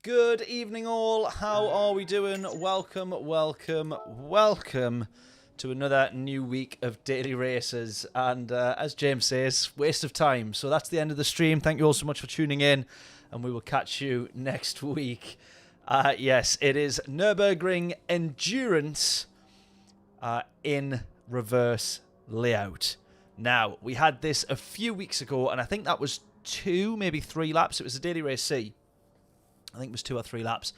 Good evening all, how are we doing? Welcome, welcome, welcome to another new week of daily races, and as James says, waste of time. So that's the end of the stream. Thank you all so much for tuning in, and we will catch you next week. Yes, it is Nurburgring Endurance in reverse layout. Now, we had this a few weeks ago, and I think that was 2, maybe 3 laps. It was a daily race C. I think it was 2 or 3 laps.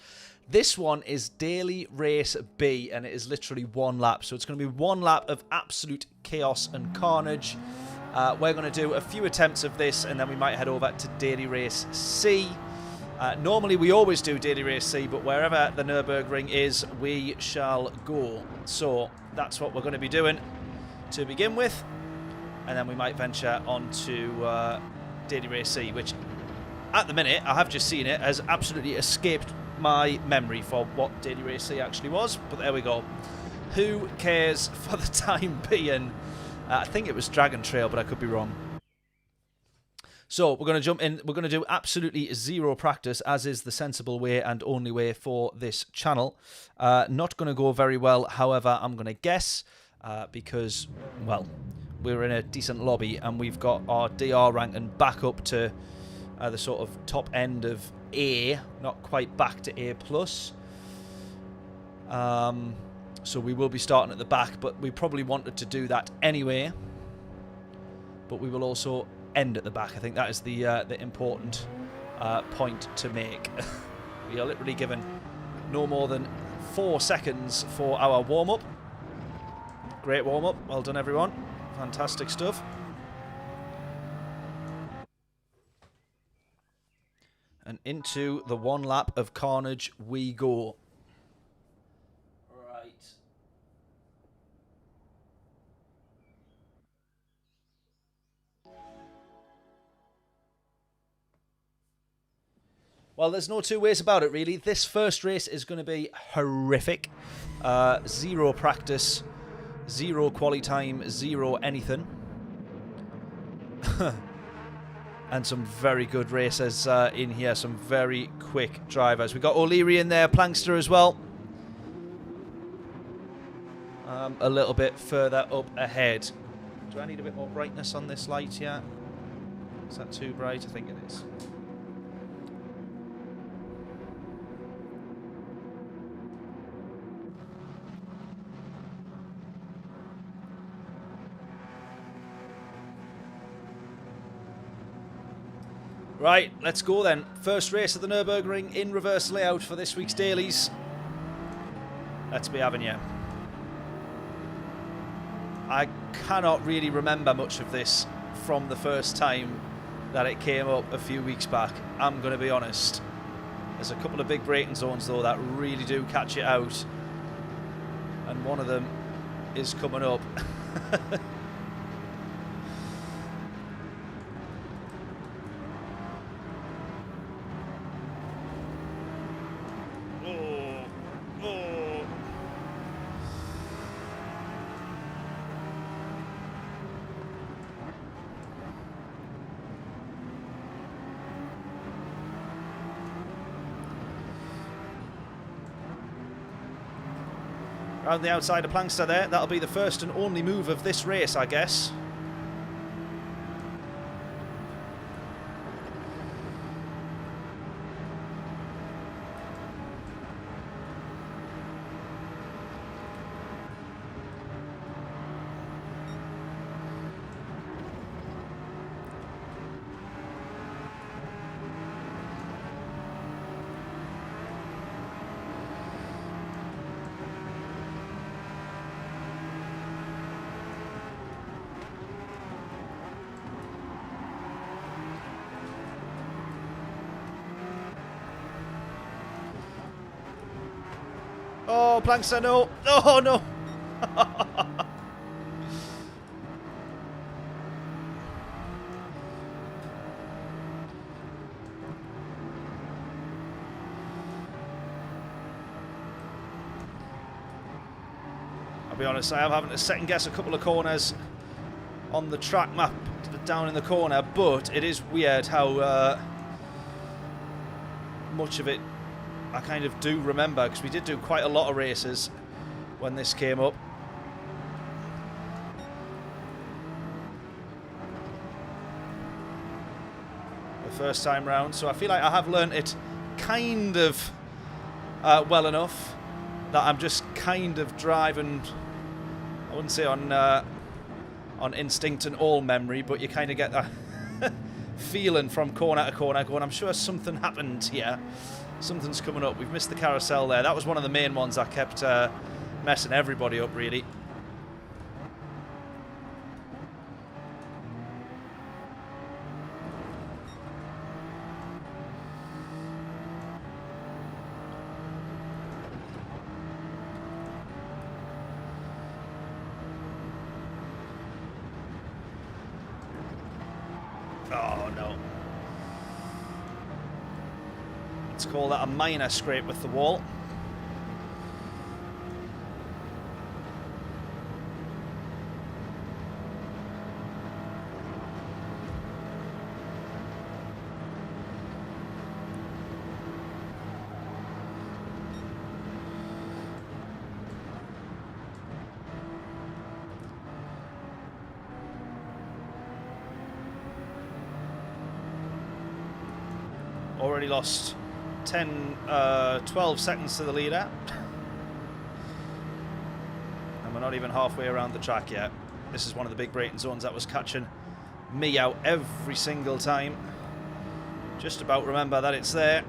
This one is daily race B, and it is literally 1 lap. So it's going to be 1 lap of absolute chaos and carnage. We're going to do a few attempts of this, and then we might head over to daily race C. Normally, we always do daily race C, but wherever the Nurburgring is, we shall go. So that's what we're going to be doing to begin with. And then we might venture on to daily race C, which at the minute, I have just seen it, has absolutely escaped my memory for what daily race C actually was. But there we go. Who cares for the time being? I think it was Dragon Trail, but I could be wrong. So we're going to jump in. We're going to do absolutely 0 practice, as is the sensible way and only way for this channel. Not going to go very well, however, I'm going to guess, because, well, we're in a decent lobby and we've got our DR ranking back up to the sort of top end of A, not quite back to A+. So we will be starting at the back, but we probably wanted to do that anyway. But we will also end at the back. I think that is the important point to make. We are literally given no more than 4 seconds for our warm-up. Great warm-up. Well done, everyone. Fantastic stuff. And into the 1 lap of carnage we go. Right. Well, there's no 2 ways about it, really. This first race is going to be horrific. 0 practice, 0 quali time, 0 anything. And some very good racers in here. Some very quick drivers. We've got O'Leary in there. Plankster as well. A little bit further up ahead. Do I need a bit more brightness on this light here? Is that too bright? I think it is. Right, let's go then. First race of the Nurburgring in reverse layout for this week's dailies. Let's be having you. I cannot really remember much of this from the first time that it came up a few weeks back. I'm going to be honest. There's a couple of big braking zones though that really do catch it out. And one of them is coming up. Around the outside of Plankster there. That'll be the first and only move of this race, I guess. Oh, Plankster, no. Oh, no. I'll be honest, I am having to second guess a couple of corners on the track map down in the corner, but it is weird how much of it I kind of do remember, because we did do quite a lot of races when this came up. The first time round, so I feel like I have learnt it kind of well enough that I'm just kind of driving, I wouldn't say on instinct and all memory, but you kind of get that feeling from corner to corner going, I'm sure something happened here. Something's coming up. We've missed the carousel there. That was one of the main ones that kept messing everybody up, really. Oh, no. Let's call that a minor scrape with the wall. Already lost 12 seconds to the leader. And we're not even halfway around the track yet. This is one of the big braking zones that was catching me out every single time. Just about remember that it's there.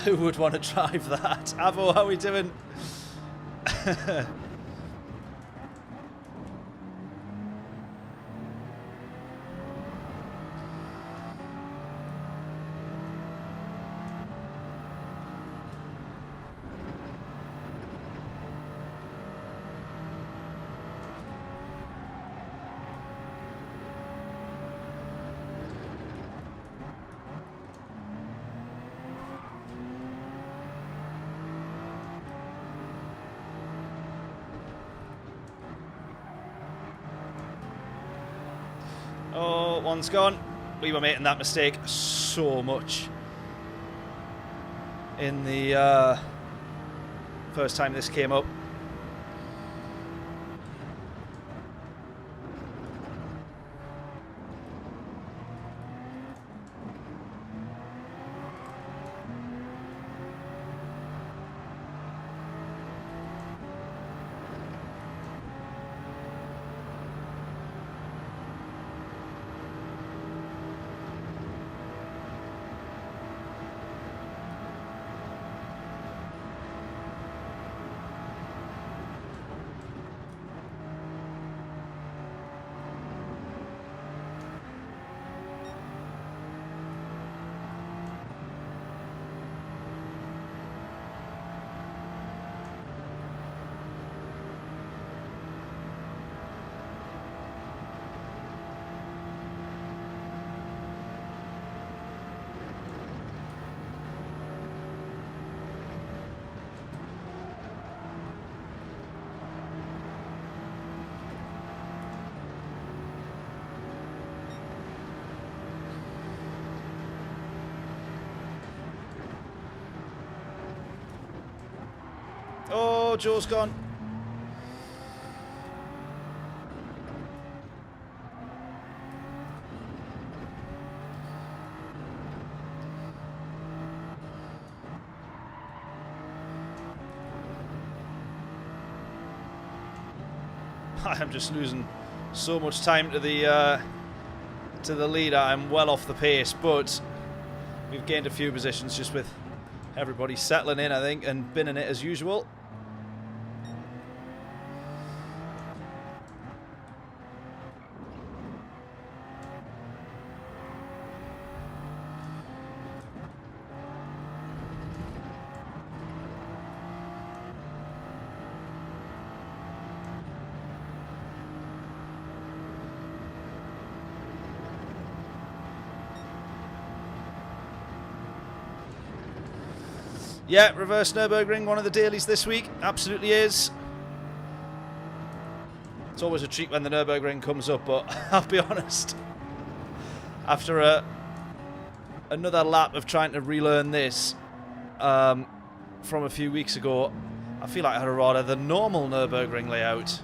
Who would want to drive that? Avo, how are we doing? Oh, one's gone. We were making that mistake so much in the first time this came up. Oh, Joe's gone. I'm just losing so much time to the leader. I'm well off the pace, but we've gained a few positions just with everybody settling in, I think, and binning it as usual. Yeah, reverse Nurburgring, one of the dailies this week. Absolutely is. It's always a treat when the Nurburgring comes up, but I'll be honest, After another lap of trying to relearn this from a few weeks ago, I feel like I'd rather the normal Nurburgring layout,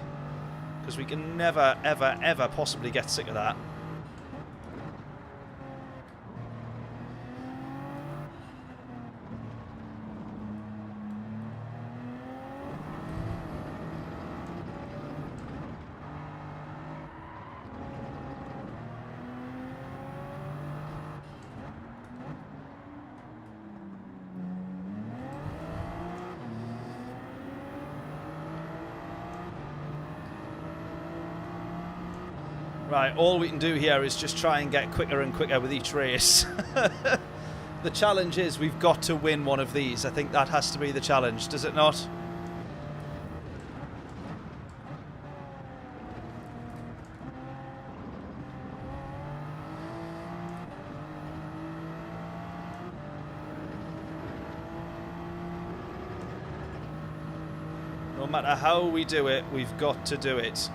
because we can never, ever, ever possibly get sick of that. Right, all we can do here is just try and get quicker and quicker with each race. The challenge is we've got to win one of these. I think that has to be the challenge, does it not? No matter how we do it, we've got to do it.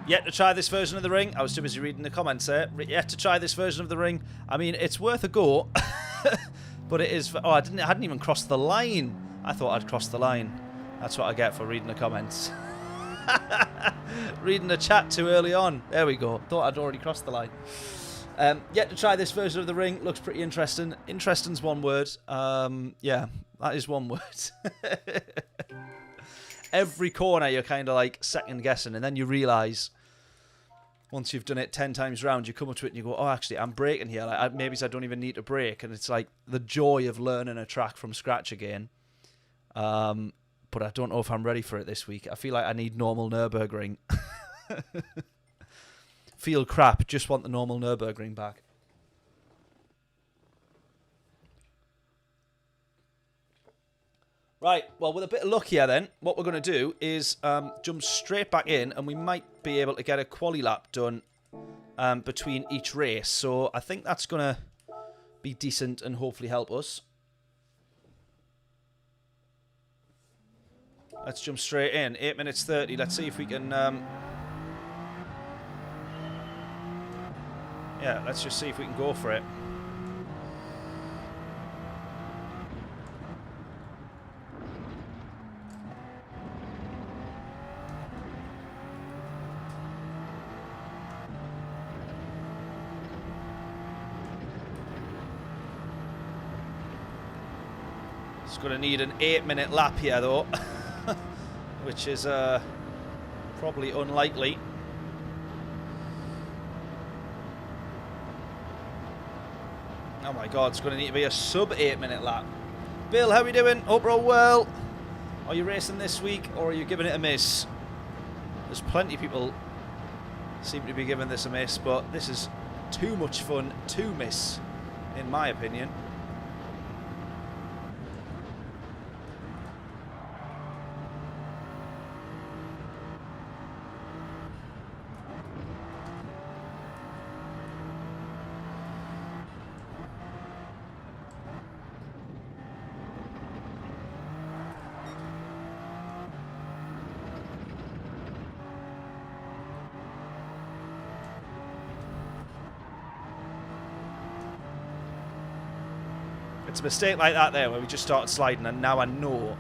Yet to try this version of the ring. I was too busy reading the comments there. Yet to try this version of the ring. I mean, it's worth a go. But it is... Oh, I hadn't even crossed the line. I thought I'd crossed the line. That's what I get for reading the comments. Reading the chat too early on. There we go. Thought I'd already crossed the line. Yet to try this version of the ring. Looks pretty interesting. Interesting's one word. Yeah, that is one word. Every corner you're kind of like second guessing, and then you realise once you've done it 10 times round, you come up to it and you go, oh, actually, I'm braking here. Like, maybe I don't even need to brake. And it's like the joy of learning a track from scratch again. But I don't know if I'm ready for it this week. I feel like I need normal Nurburgring. Feel crap. Just want the normal Nurburgring back. Right, well, with a bit of luck here then, what we're going to do is jump straight back in, and we might be able to get a quali lap done between each race. So I think that's going to be decent and hopefully help us. Let's jump straight in. 8 minutes 30. Let's see if we can... yeah, let's just see if we can go for it. It's going to need an 8-minute lap here, though, which is probably unlikely. Oh my God, it's going to need to be a sub 8-minute lap. Bill, how are we doing? Hope we're all well. Are you racing this week, or are you giving it a miss? There's plenty of people seem to be giving this a miss, but this is too much fun to miss, in my opinion. It's a mistake like that there where we just started sliding, and now I know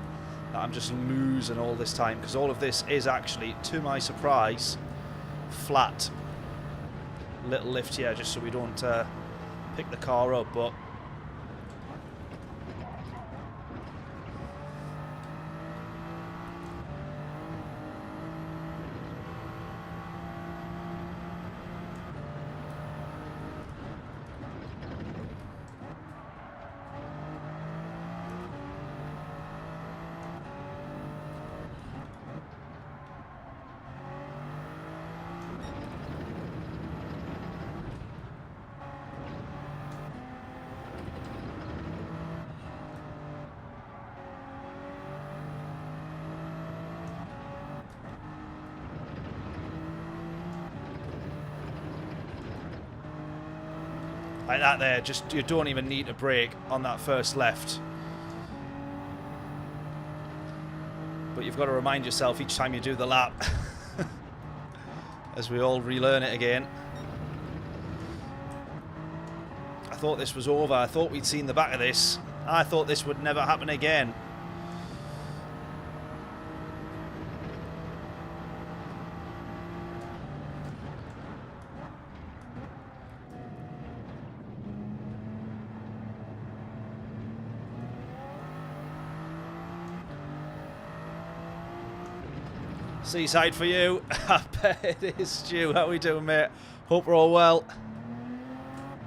that I'm just losing all this time, because all of this is actually, to my surprise, flat. Little lift here just so we don't pick the car up, but like that there, just you don't even need to brake on that first left. But you've got to remind yourself each time you do the lap. As we all relearn it again. I thought this was over. I thought we'd seen the back of this. I thought this would never happen again. Seaside for you. I bet it is, Stu. How are we doing, mate? Hope we're all well.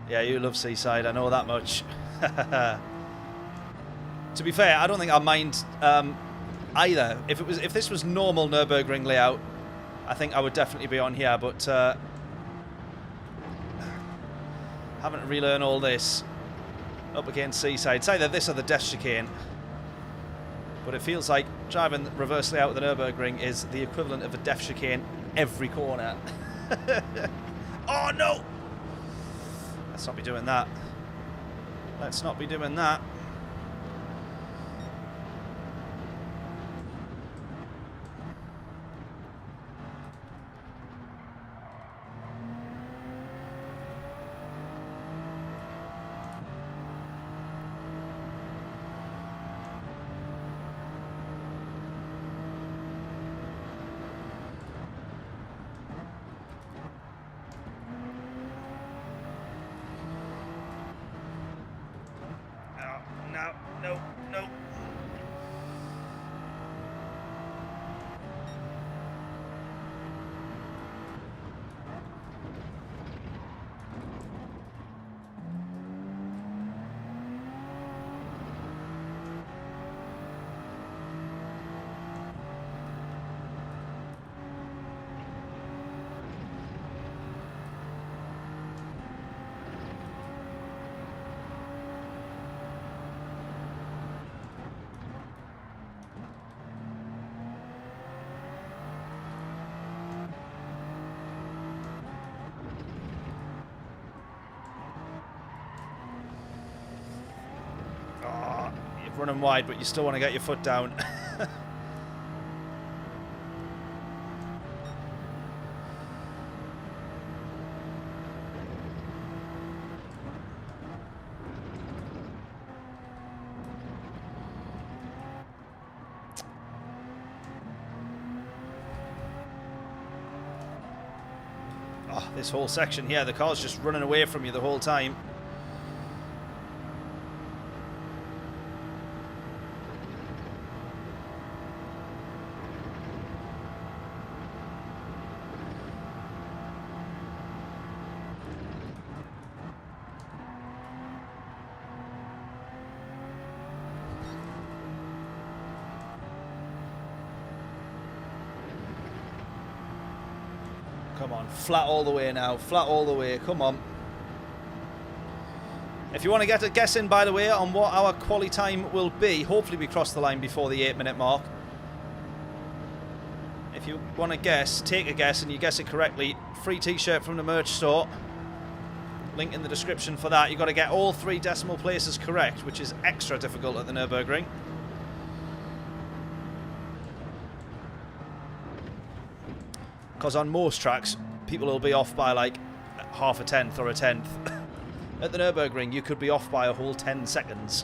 Yeah, you love Seaside. I know that much. To be fair, I don't think I mind either. If this was normal Nurburgring layout, I think I would definitely be on here. But having to relearn all this up against Seaside. It's either this or the death chicane. But it feels like driving reverse layout of the Nurburgring is the equivalent of a death chicane every corner. Oh no! Let's not be doing that. Let's not be doing that. No. Running wide, but you still want to get your foot down. Oh, this whole section here, the car's just running away from you the whole time. Come on, flat all the way now, flat all the way, come on. If you want to get a guess in, by the way, on what our quali time will be, hopefully we cross the line before the 8-minute mark. If you want to guess, take a guess and you guess it correctly, free t-shirt from the merch store. Link in the description for that. You've got to get all 3 decimal places correct, which is extra difficult at the Nürburgring. Because on most tracks, people will be off by like half a tenth or a tenth. At the Nürburgring, you could be off by a whole 10 seconds.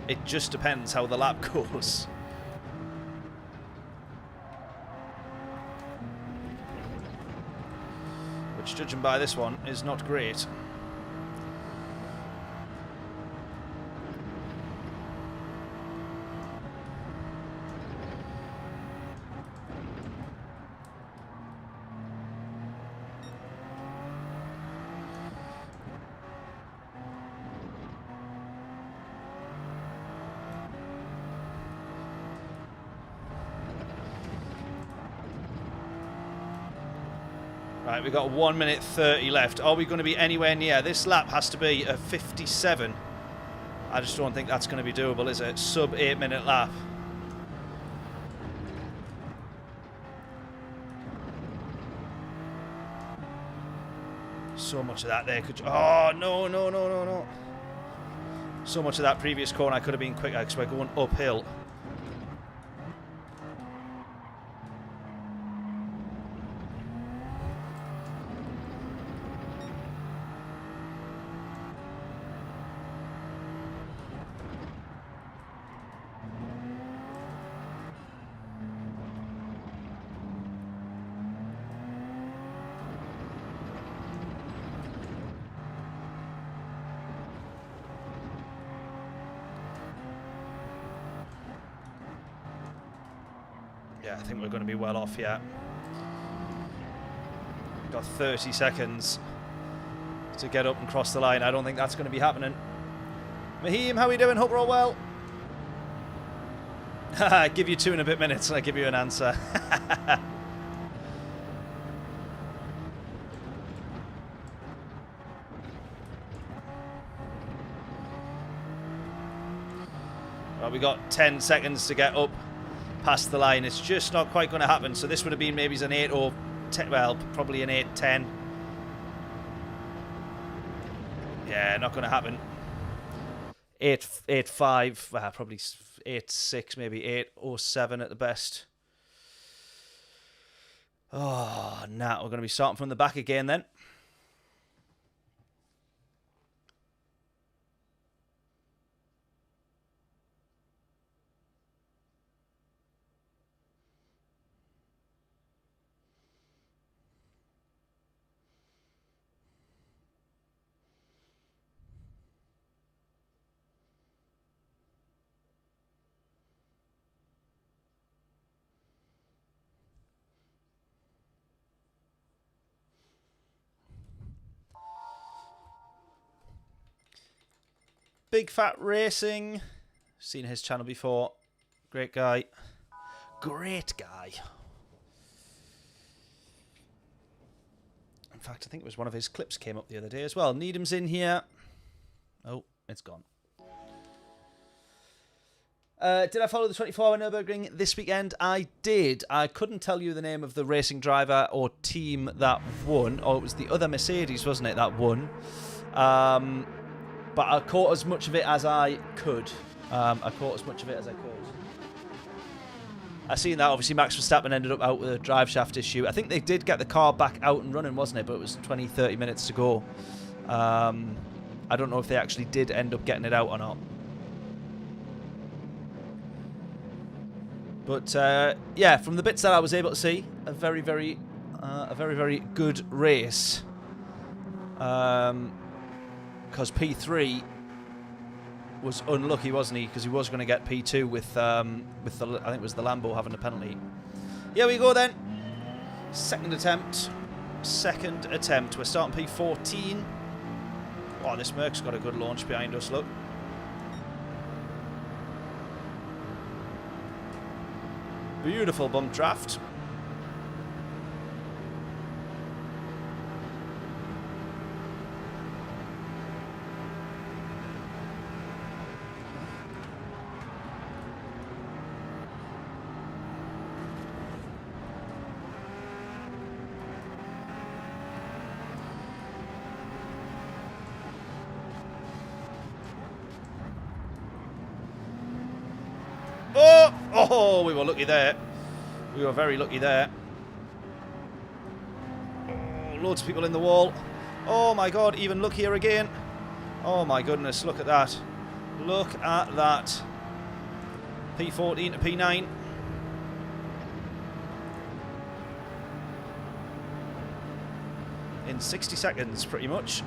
It just depends how the lap goes. Which, judging by this one, is not great. Right, we've got 1 minute 30 left. Are we going to be anywhere near? This lap has to be a 57. I just don't think that's going to be doable, is it? Sub 8-minute lap. So much of that there could... Oh, no. So much of that previous corner I could have been quicker because we're going uphill. Yeah, I think we're going to be well off, yeah. Got 30 seconds to get up and cross the line. I don't think that's going to be happening. Mahim, how are we doing? Hope we're all well. Haha, give you 2 and a bit minutes and I give you an answer. Well, we got 10 seconds to get up past the line. It's just not quite going to happen. So this would have been maybe an 8 or 10, well, probably an 8-10. Yeah, not going to happen. 8-5, probably 8-6, maybe 8-07 at the best. Oh, nah, we're going to be starting from the back again then. Big Fat Racing. Seen his channel before. Great guy. Great guy. In fact, I think it was one of his clips came up the other day as well. Needham's in here. Oh, it's gone. Did I follow the 24-hour Nurburgring this weekend? I did. I couldn't tell you the name of the racing driver or team that won. Oh, it was the other Mercedes, wasn't it, that won? But I caught as much of it as I could. I seen that, obviously, Max Verstappen ended up out with a drive shaft issue. I think they did get the car back out and running, wasn't it? But it was 20, 30 minutes to go. I don't know if they actually did end up getting it out or not. But, yeah, from the bits that I was able to see, a very, very good race. Because P3 was unlucky, wasn't he? Because he was going to get P2 with the, I think it was the Lambo having a penalty. Here we go then. Second attempt. We're starting P14. Oh, this Merc's got a good launch behind us, look. Beautiful bump draft. Oh, we were lucky there. We were very lucky there. Oh, loads of people in the wall. Oh my god, even luckier again. Oh my goodness, look at that. Look at that. P14 to P9. In 60 seconds, pretty much.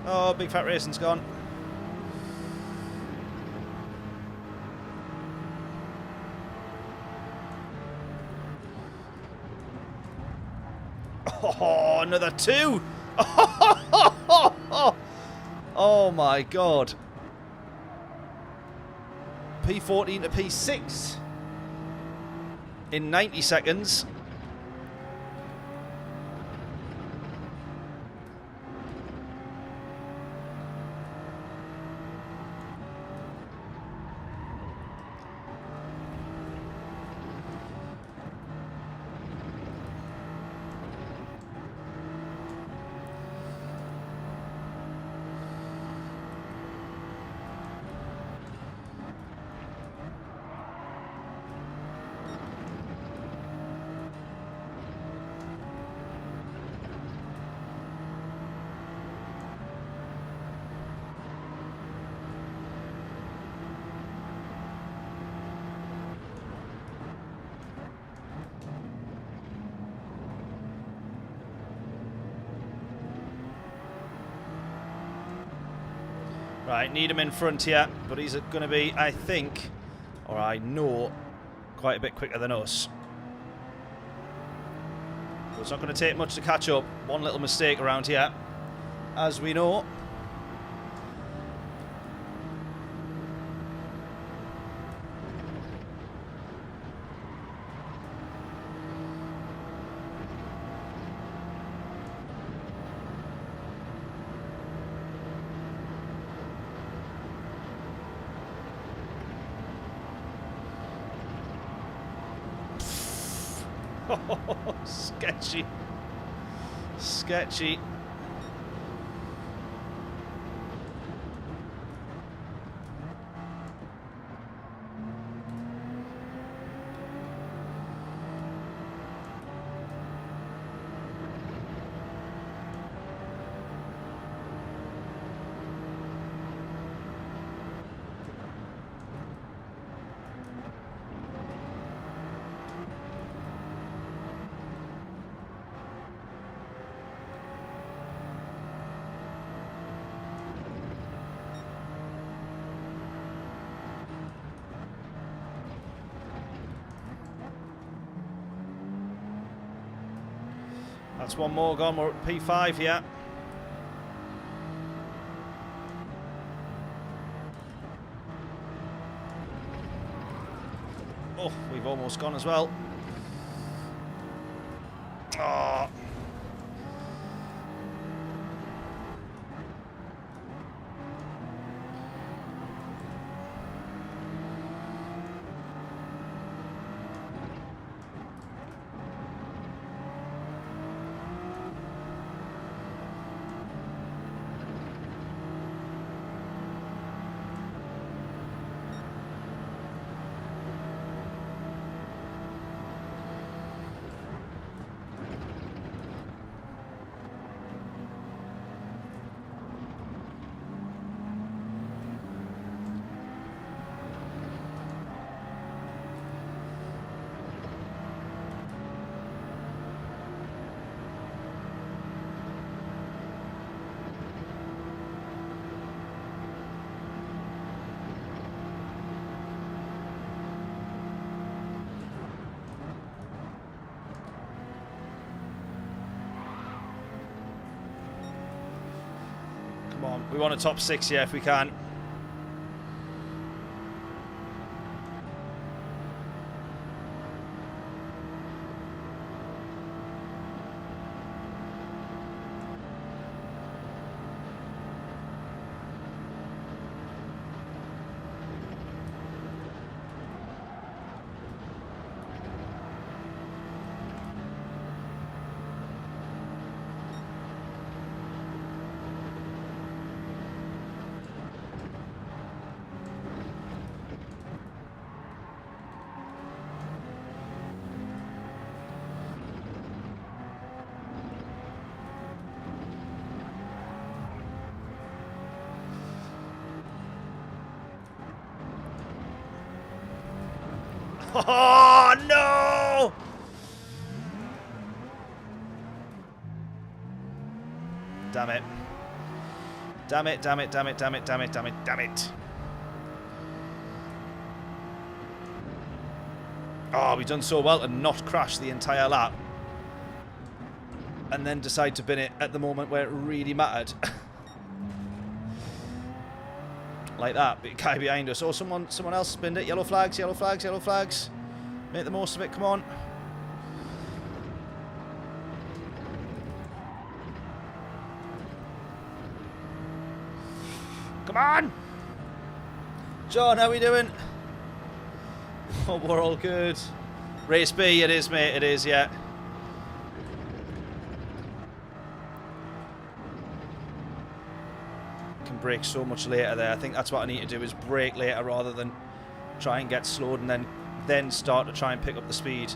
Oh, Big Fat Racing's gone. Oh, another 2. Oh my god. P14 to P6 in 90 seconds. Right, need him in front here, but he's going to be, I think, or I know, quite a bit quicker than us. But it's not going to take much to catch up. One little mistake around here, as we know. Sketchy. Sketchy. That's one more gone. We're at P5 here. Oh, we've almost gone as well. Oh. Come on, we want a top 6 here if we can. Oh, no! Damn it. Damn it, damn it, damn it, damn it, damn it, damn it, damn it. Oh, we've done so well to not crash the entire lap. And then decide to bin it at the moment where it really mattered. Like that, but guy behind us. Oh, someone else spinned it. Yellow flags, yellow flags, yellow flags. Make the most of it, come on. Come on! John, how we doing? Oh, we're all good. Race B, it is, mate, it is, yeah. Brake so much later there. I think that's what I need to do, is brake later rather than try and get slowed and then start to try and pick up the speed.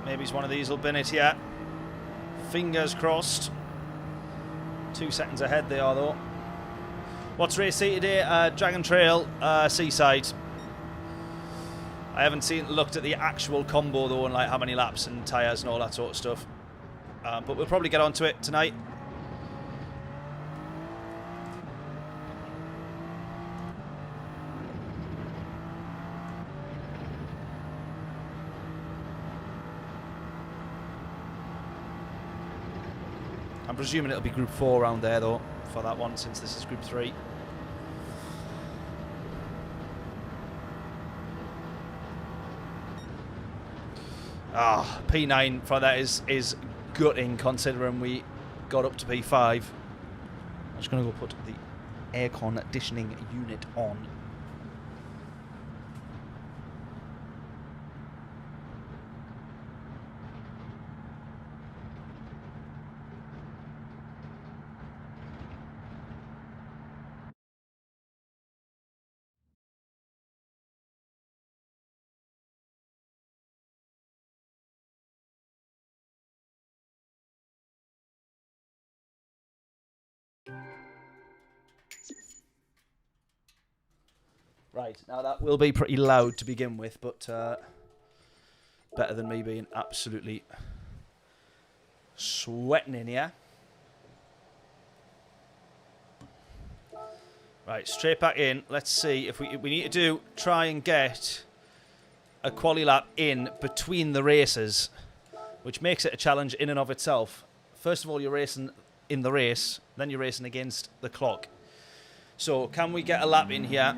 Maybe one of these will bin it here. Fingers crossed. 2 seconds ahead they are, though. What's race C today? Dragon Trail, Seaside. I haven't looked at the actual combo, though, and like how many laps and tyres and all that sort of stuff. But we'll probably get onto it tonight. I'm presuming it'll be Group 4 around there, though, for that one, since this is Group 3. Ah, P9 for that is gutting, considering we got up to P5. I'm just going to go put the air conditioning unit on. Right, now that will be pretty loud to begin with, but better than me being absolutely sweating in here. Right, straight back in. Let's see if we need to try and get a quali lap in between the races, which makes it a challenge in and of itself. First of all, you're racing in the race, then you're racing against the clock. So, can we get a lap in here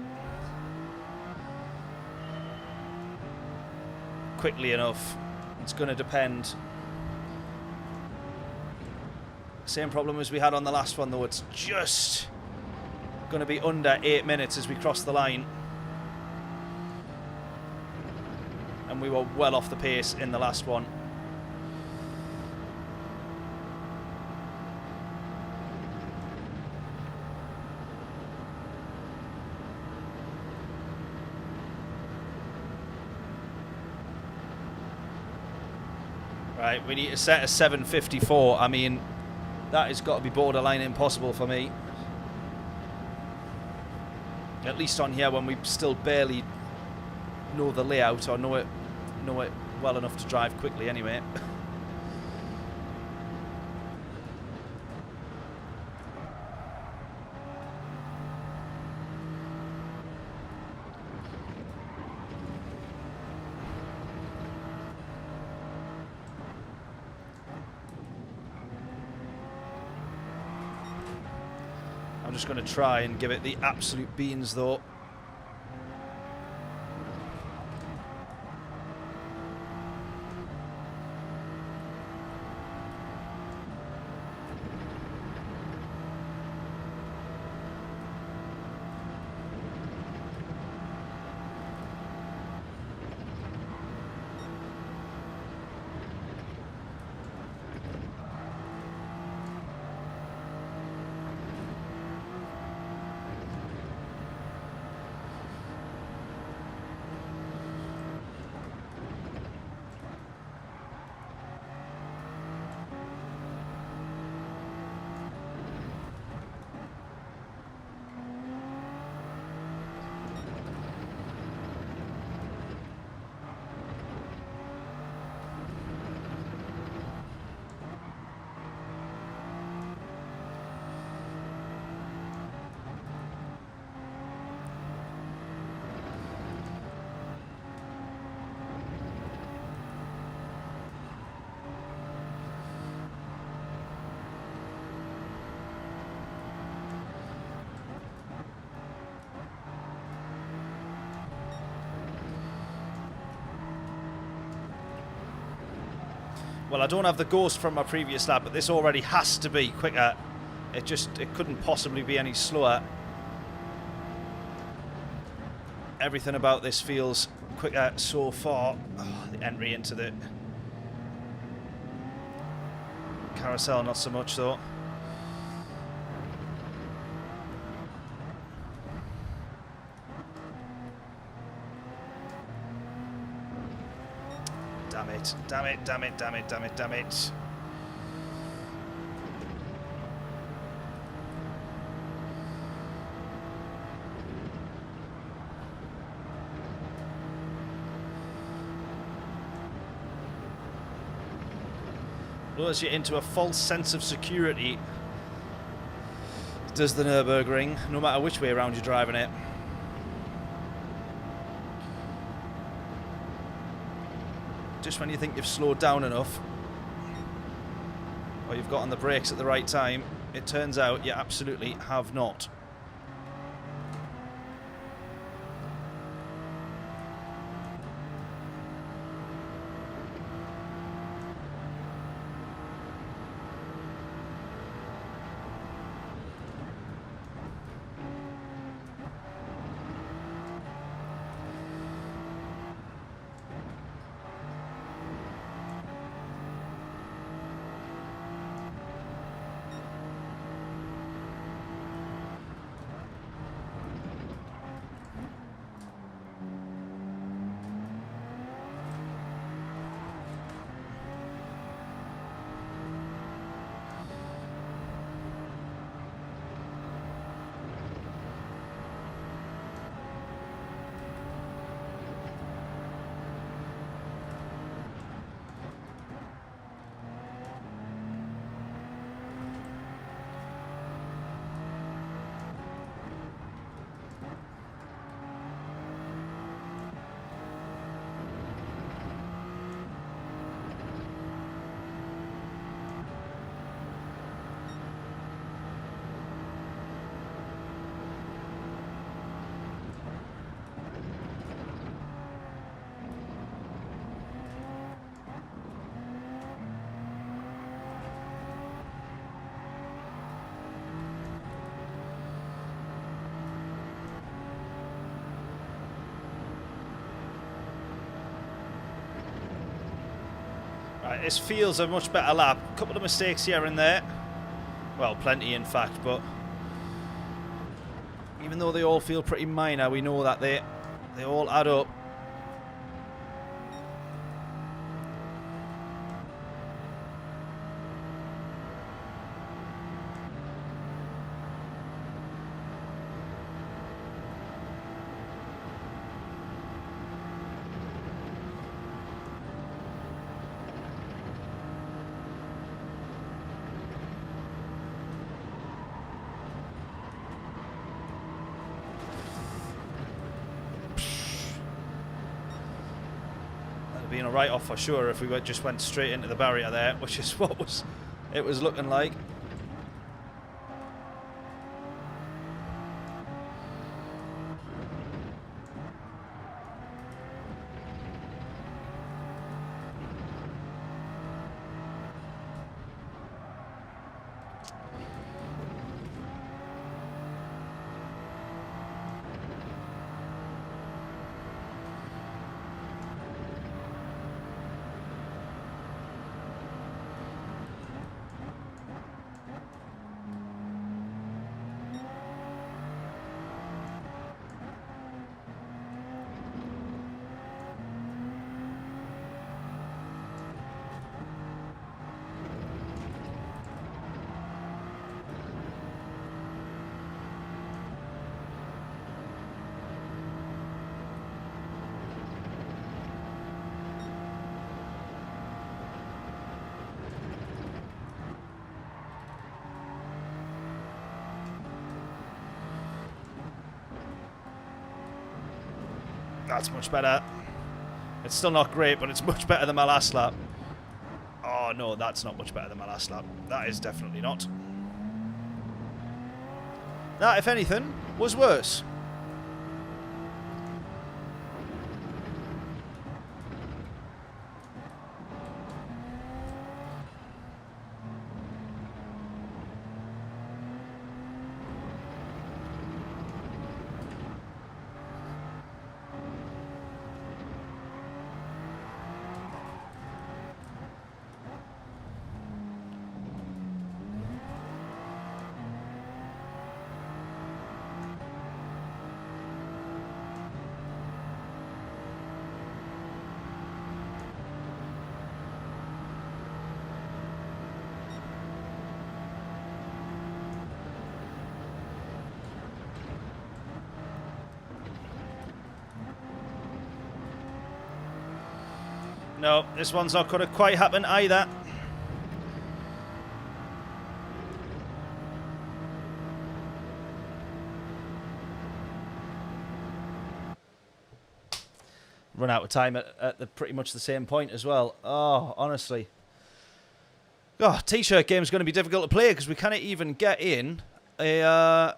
quickly enough? It's going to depend. Same problem as we had on the last one, though. It's just going to be under 8 minutes as we cross the line. And we were well off the pace in the last one. Right, we need to set a 7:54. I mean, that has got to be borderline impossible for me. At least on here when we still barely know the layout or know it well enough to drive quickly anyway. I'm just going to try and give it the absolute beans, though. Well, I don't have the ghost from my previous lap, but this already has to be quicker. It couldn't possibly be any slower. Everything about this feels quicker so far. Oh, the entry into the carousel, not so much though. Damn it. it. Damn it, damn it, damn it, damn it, damn it. Lures you into a false sense of security, does the Nurburgring, no matter which way around you're driving it. Just when you think you've slowed down enough, or you've got on the brakes at the right time, it turns out you absolutely have not. Right, this feels a much better lap. A couple of mistakes here and there. Well, plenty in fact, but even though they all feel pretty minor, we know that they all add up. Being a write-off for sure if we just went straight into the barrier there, which is what it was looking like. That's much better. It's still not great, but it's much better than my last lap. Oh no, that's not much better than my last lap. That is definitely not. That, if anything, was worse. No, this one's not going to quite happen either. Run out of time at pretty much the same point as well. Oh, honestly. Oh, T-shirt game's going to be difficult to play because we can't even get in a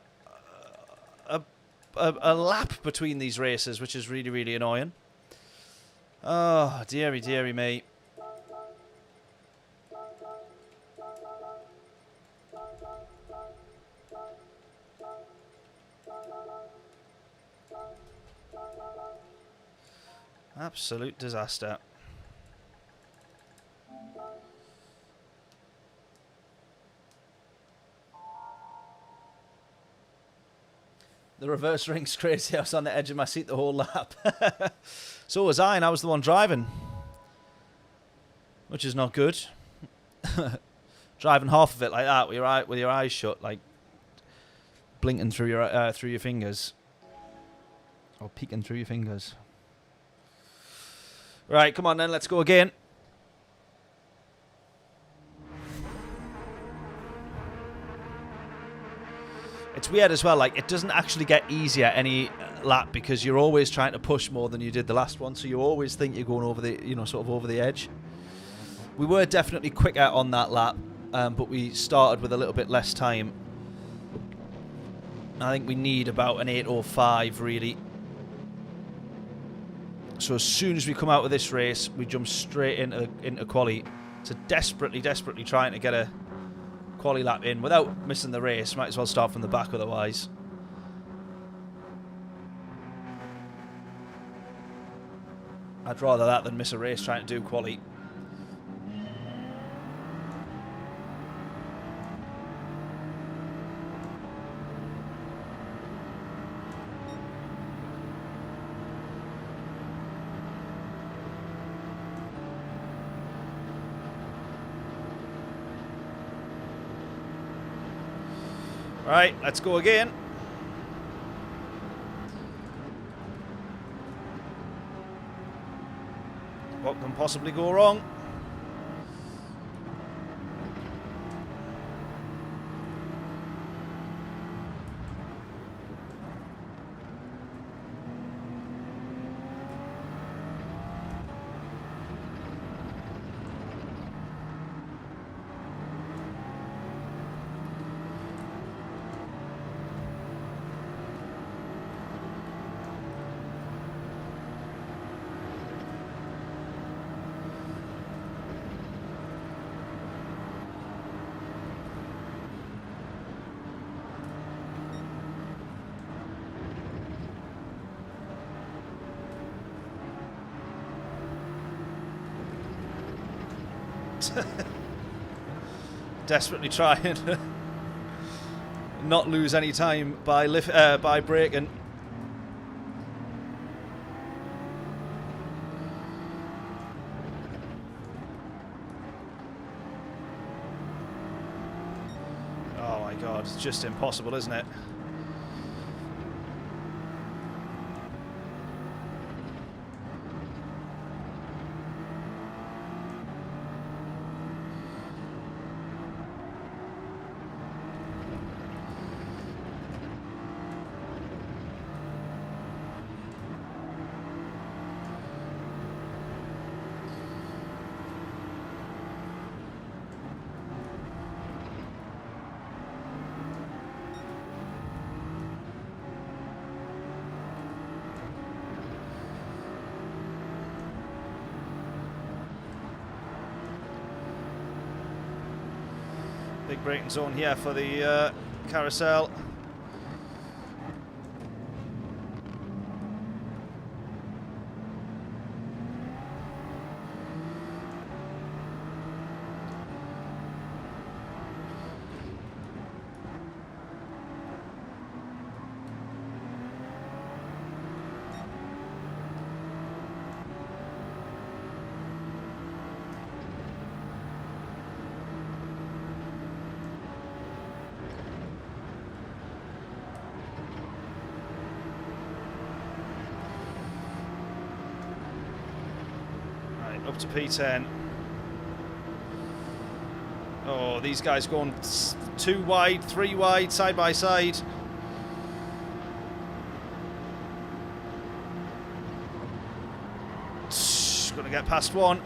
lap between these races, which is really, really annoying. Oh, dearie, dearie me. Absolute disaster. The reverse ring's crazy. I was on the edge of my seat the whole lap. So was I, and I was the one driving. Which is not good. Driving half of it like that with your eyes shut, like blinking through your fingers. Or peeking through your fingers. Right, come on then, let's go again. It's weird as well, like, it doesn't actually get easier any lap because you're always trying to push more than you did the last one, so you always think you're going over the, you know, sort of over the edge. We were definitely quicker on that lap, but we started with a little bit less time. I think we need about an 8:05, really. So as soon as we come out of this race, we jump straight into quali. So desperately, desperately trying to get a quali lap in without missing the race. Might as well start from the back otherwise. I'd rather that than miss a race trying to do quali. Right, let's go again. What can possibly go wrong? Desperately trying to not lose any time by braking. Oh my god, it's just impossible, isn't it? Big braking zone here for the carousel. up to P10. Oh, these guys going 2 wide, 3 wide, side by side. Going to get past one.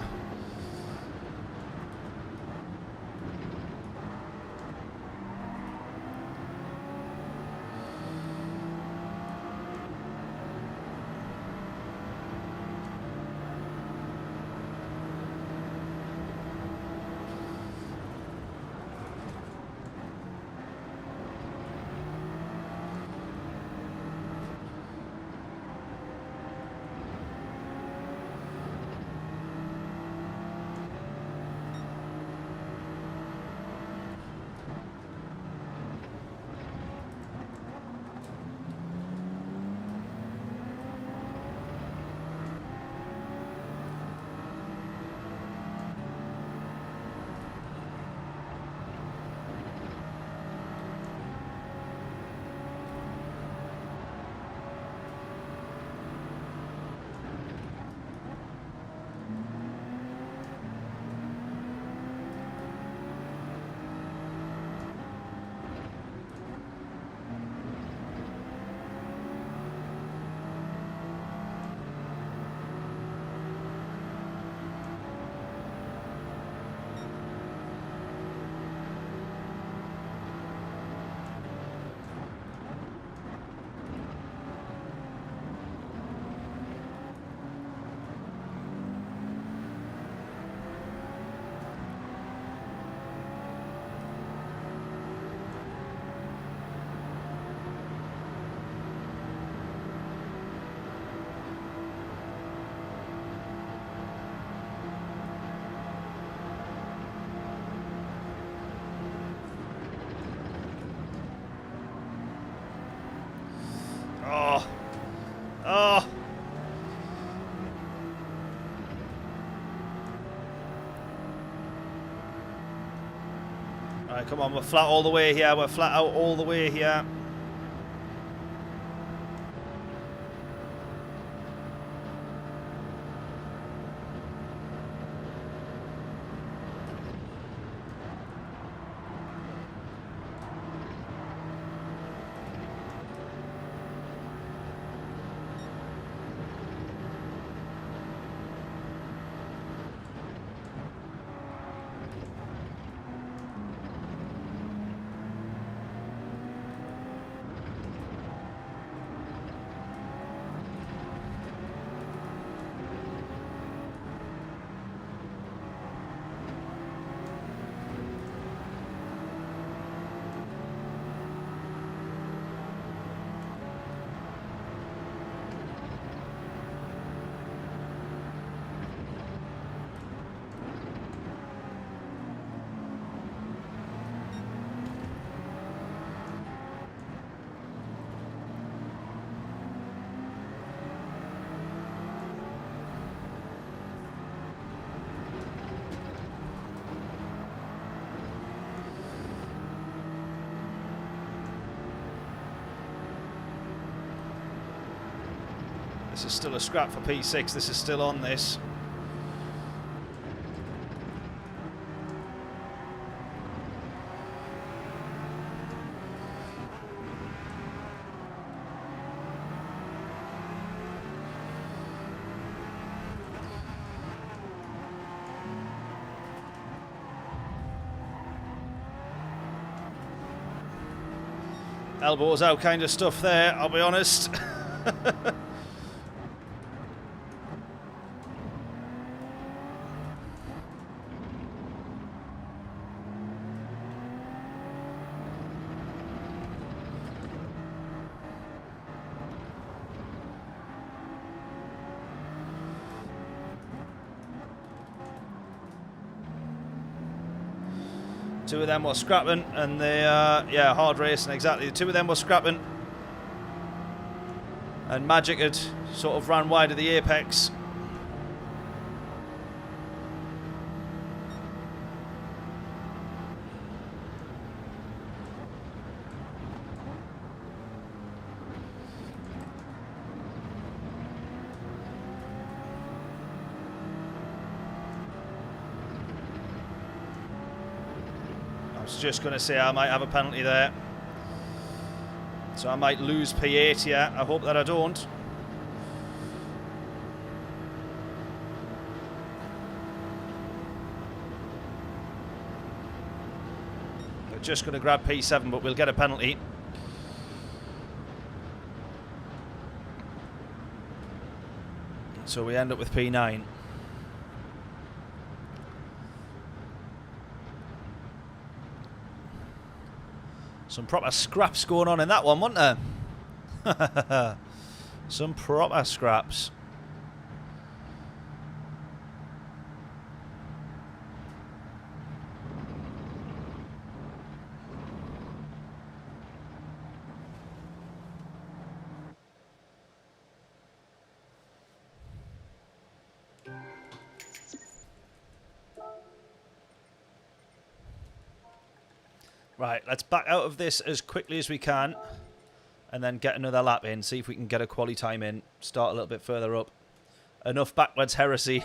Oh. Oh. All right, come on, we're flat all the way here. We're flat out all the way here. This is still a scrap for P6. This is still on this. Elbows out kind of stuff there, I'll be honest. Two of them were scrapping, and they yeah, hard racing, exactly. The two of them were scrapping, and Magic had sort of ran wide of the apex. was just going to say I might have a penalty there. So I might lose P8 here. I hope that I don't. They're just going to grab P7, but we'll get a penalty. So we end up with P9. Some proper scraps going on in that one, wasn't there? Some proper scraps. Right, let's back out of this as quickly as we can and then get another lap in, see if we can get a quali time in, start a little bit further up. Enough backwards heresy.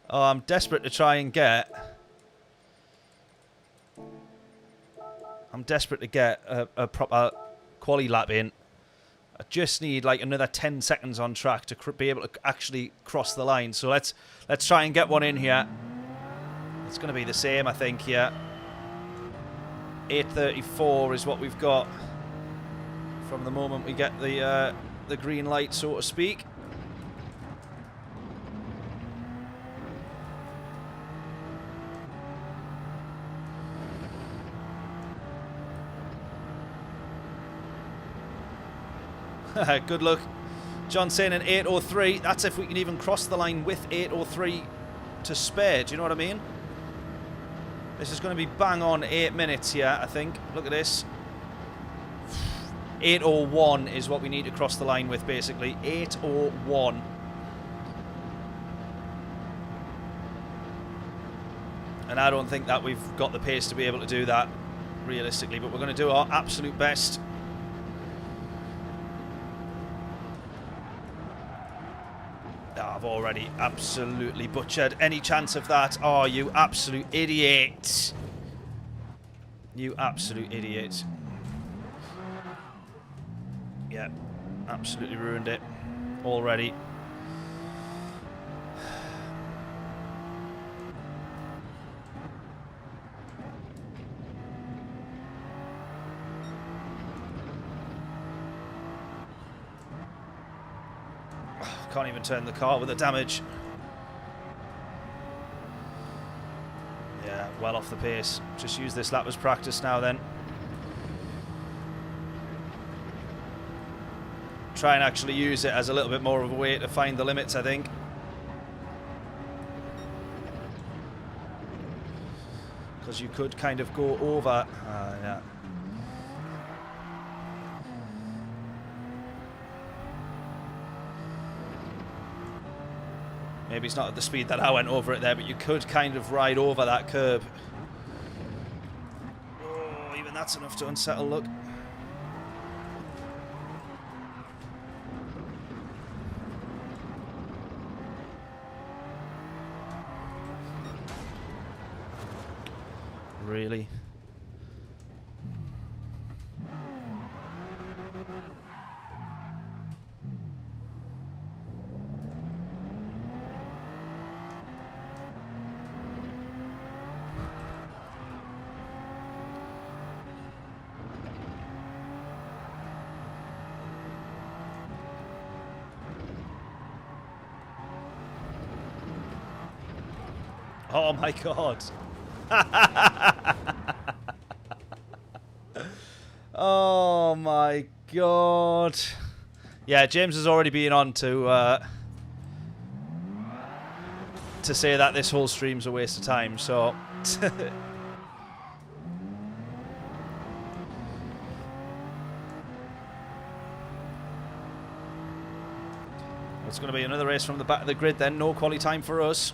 Oh, I'm desperate to try and get... I'm desperate to get a proper quali lap in. I just need like another 10 seconds on track to be able to actually cross the line. So let's try and get one in here. It's going to be the same, I think, yeah. 8:34 is what we've got from the moment we get the green light, so to speak. Good luck. John saying an 8:03. That's if we can even cross the line with 8:03 to spare. Do you know what I mean? This is going to be bang on 8 minutes here, I think. Look at this. 8:01 is what we need to cross the line with, basically. 8:01. And I don't think that we've got the pace to be able to do that, realistically. But we're going to do our absolute best. I've already absolutely butchered any chance of that. Oh, you absolute idiot. You absolute idiot. Yeah, absolutely ruined it already. Can't even turn the car with the damage. Yeah, well off the pace. Just use this lap as practice now then. Try and actually use it as a little bit more of a way to find the limits, I think. Because you could kind of go over. Yeah. Maybe it's not at the speed that I went over it there, but you could kind of ride over that curb. Oh, even that's enough to unsettle, look. Really? Oh my god. Oh my god. Yeah, James has already been on to say that this whole stream's a waste of time, so it's going to be another race from the back of the grid then, no quali time for us.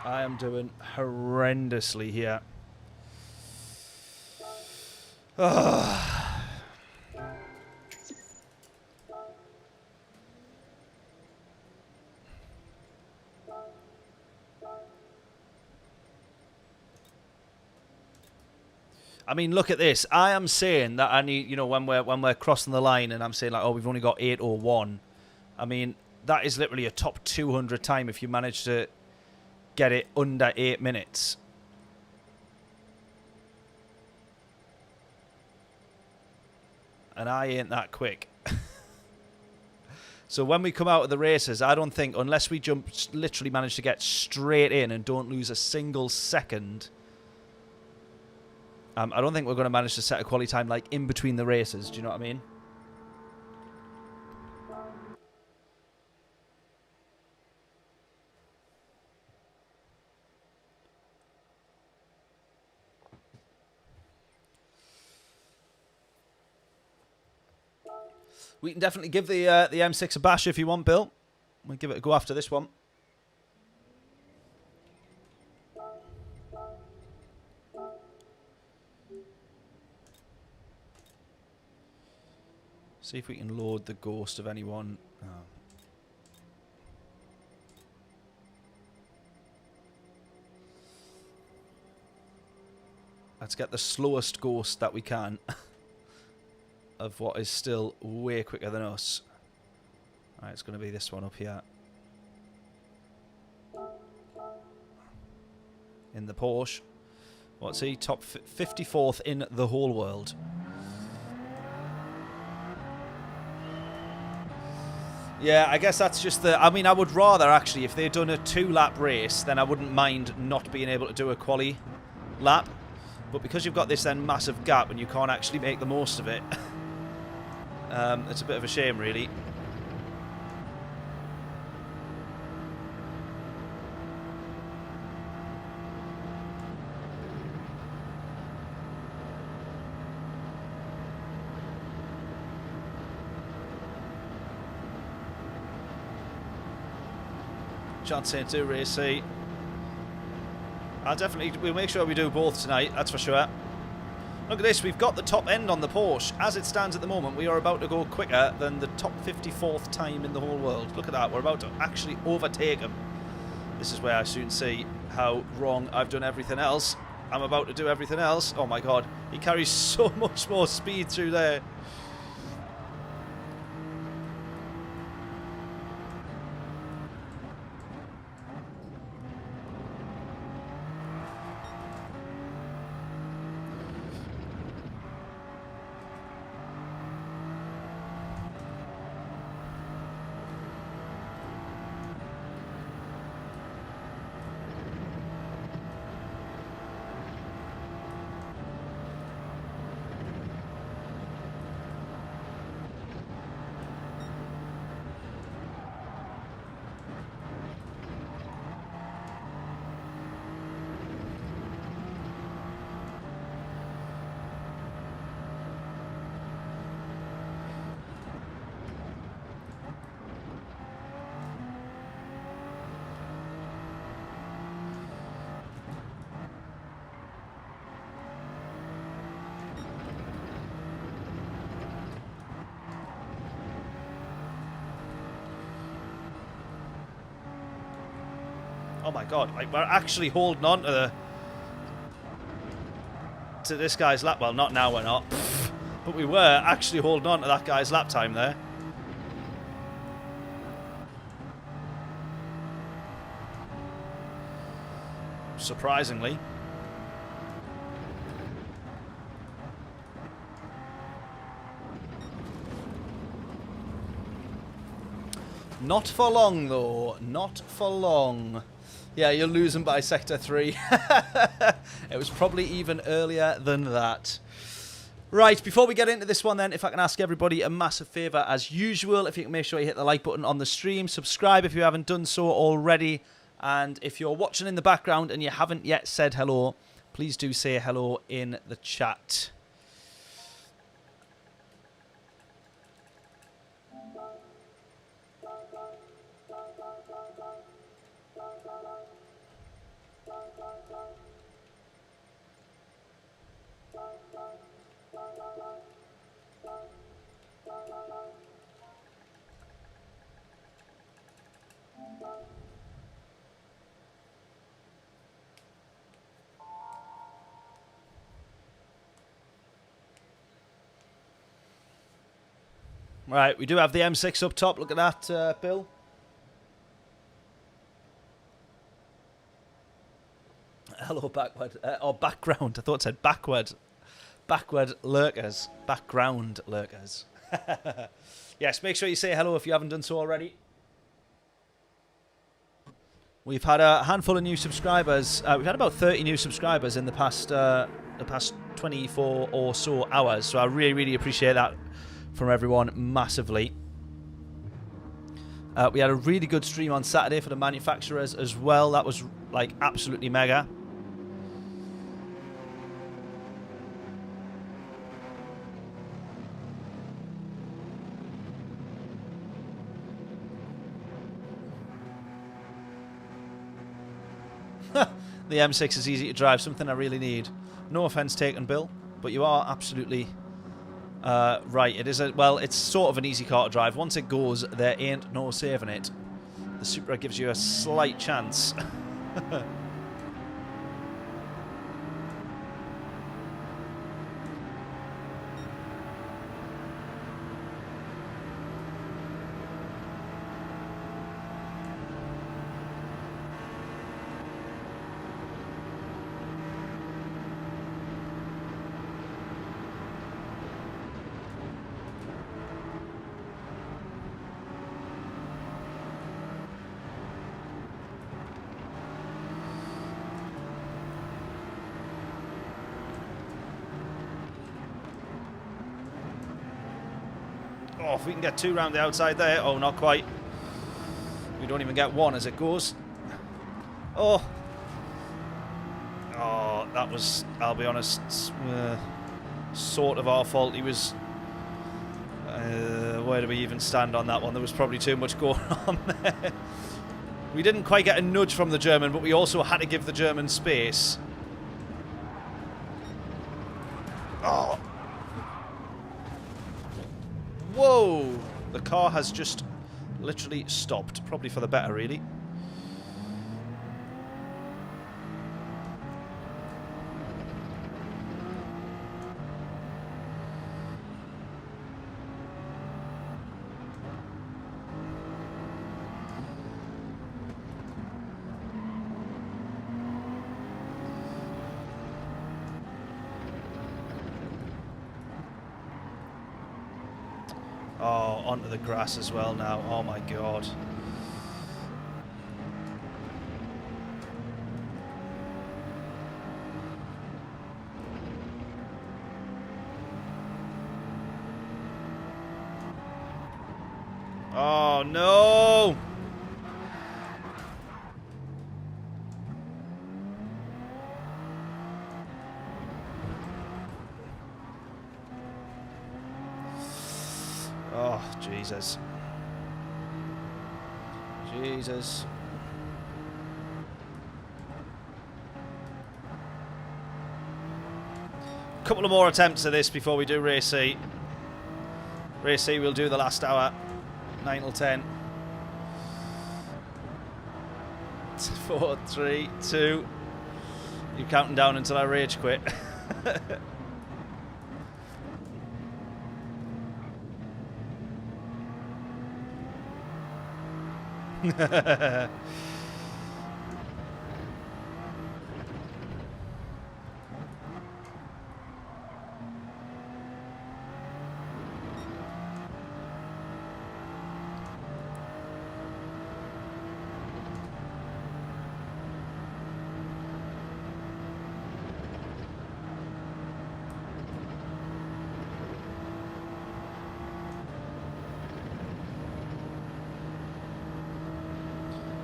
I am doing horrendously here. I mean, look at this. I am saying that I need, you know, when we're crossing the line, and I'm saying like, oh, we've only got 801. I mean, that is literally a top 200 time if you manage to get it under 8 minutes. And I ain't that quick. So when we come out of the races, I don't think, unless we literally manage to get straight in and don't lose a single second, I don't think we're going to manage to set a quality time like in between the races. Do you know what I mean? We can definitely give the M6 a bash if you want, Bill. We'll give it a go after this one. See if we can load the ghost of anyone. Oh. Let's get the slowest ghost that we can of what is still way quicker than us. Alright, it's going to be this one up here. In the Porsche. What's he? Top 54th in the whole world. Yeah, I guess that's just the... I mean, I would rather, actually, if they'd done a 2-lap race, then I wouldn't mind not being able to do a quali lap. But because you've got this then massive gap and you can't actually make the most of it, it's a bit of a shame, really. Chance to do race C. We'll make sure we do both tonight, that's for sure. Look at this, we've got the top end on the Porsche. As it stands at the moment, we are about to go quicker than the top 54th time in the whole world. Look at that, we're about to actually overtake him. This is where I soon see how wrong I've done everything else. I'm about to do everything else. Oh my god, he carries so much more speed through there. Oh my god, like we're actually holding on to this guy's lap. Well, not now, we're not. But we were actually holding on to that guy's lap time there. Surprisingly. Not for long, though. Not for long. Yeah, you're losing by Sector 3. It was probably even earlier than that. Right, before we get into this one then, if I can ask everybody a massive favour as usual, if you can make sure you hit the like button on the stream, subscribe if you haven't done so already, and if you're watching in the background and you haven't yet said hello, please do say hello in the chat. Right, we do have the M6 up top. Look at that, Bill. Hello, backward. Or background. I thought it said backward. Backward lurkers. Background lurkers. Yes, make sure you say hello if you haven't done so already. We've had a handful of new subscribers. We've had about 30 new subscribers in the past 24 or so hours. So I really, really appreciate that from everyone massively. We had a really good stream on Saturday for the manufacturers as well. That was like absolutely mega. The M6 is easy to drive, something I really need. No offense taken, Bill, but you are absolutely right. It is well, it's sort of an easy car to drive. Once it goes, there ain't no saving it. The Supra gives you a slight chance. Oh, if we can get two round the outside there. Oh, not quite. We don't even get one as it goes. Oh. Oh, that was, I'll be honest, sort of our fault. He was... where do we even stand on that one? There was probably too much going on there. We didn't quite get a nudge from the German, but we also had to give the German space. Oh. Whoa! The car has just literally stopped. Probably for the better, really. Oh, onto the grass as well now. Oh my god. Oh no! Oh, Jesus. Jesus. Couple of more attempts of this before we do race C. Race C we'll do the last hour. 9 till 10. 4, 3, 2. You're counting down until I rage quit.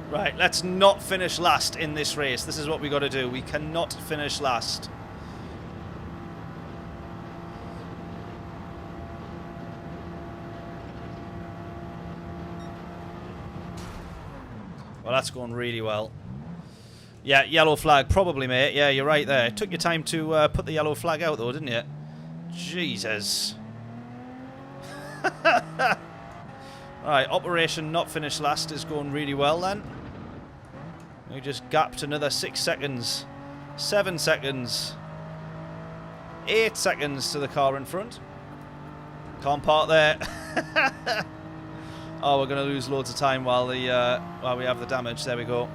Right, let's not finish last in this race. This is what we got to do. We cannot finish last. Well, that's going really well. Yeah, yellow flag, probably, mate. Yeah, you're right there. It took your time to put the yellow flag out, though, didn't you? Jesus. Alright, operation not finish last is going really well, then. We just gapped another 6 seconds. 7 seconds. 8 seconds to the car in front. Can't park there. Oh, we're going to lose loads of time while we have the damage. There we go.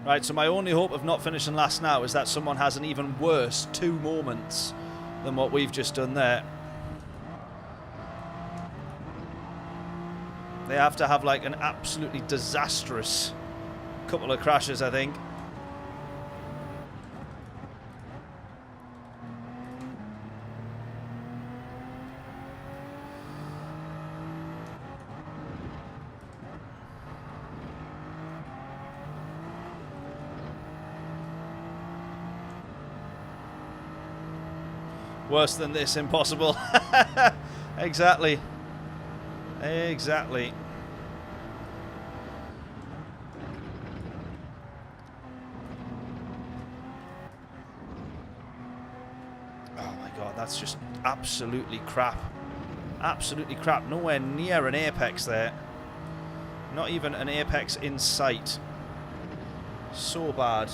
Right, so my only hope of not finishing last now is that someone has an even worse 2 moments than what we've just done there. They have to have like an absolutely disastrous couple of crashes, I think. Worse than this, impossible. Exactly. Exactly. Oh my god, that's just absolutely crap. Absolutely crap. Nowhere near an apex there. Not even an apex in sight. So bad.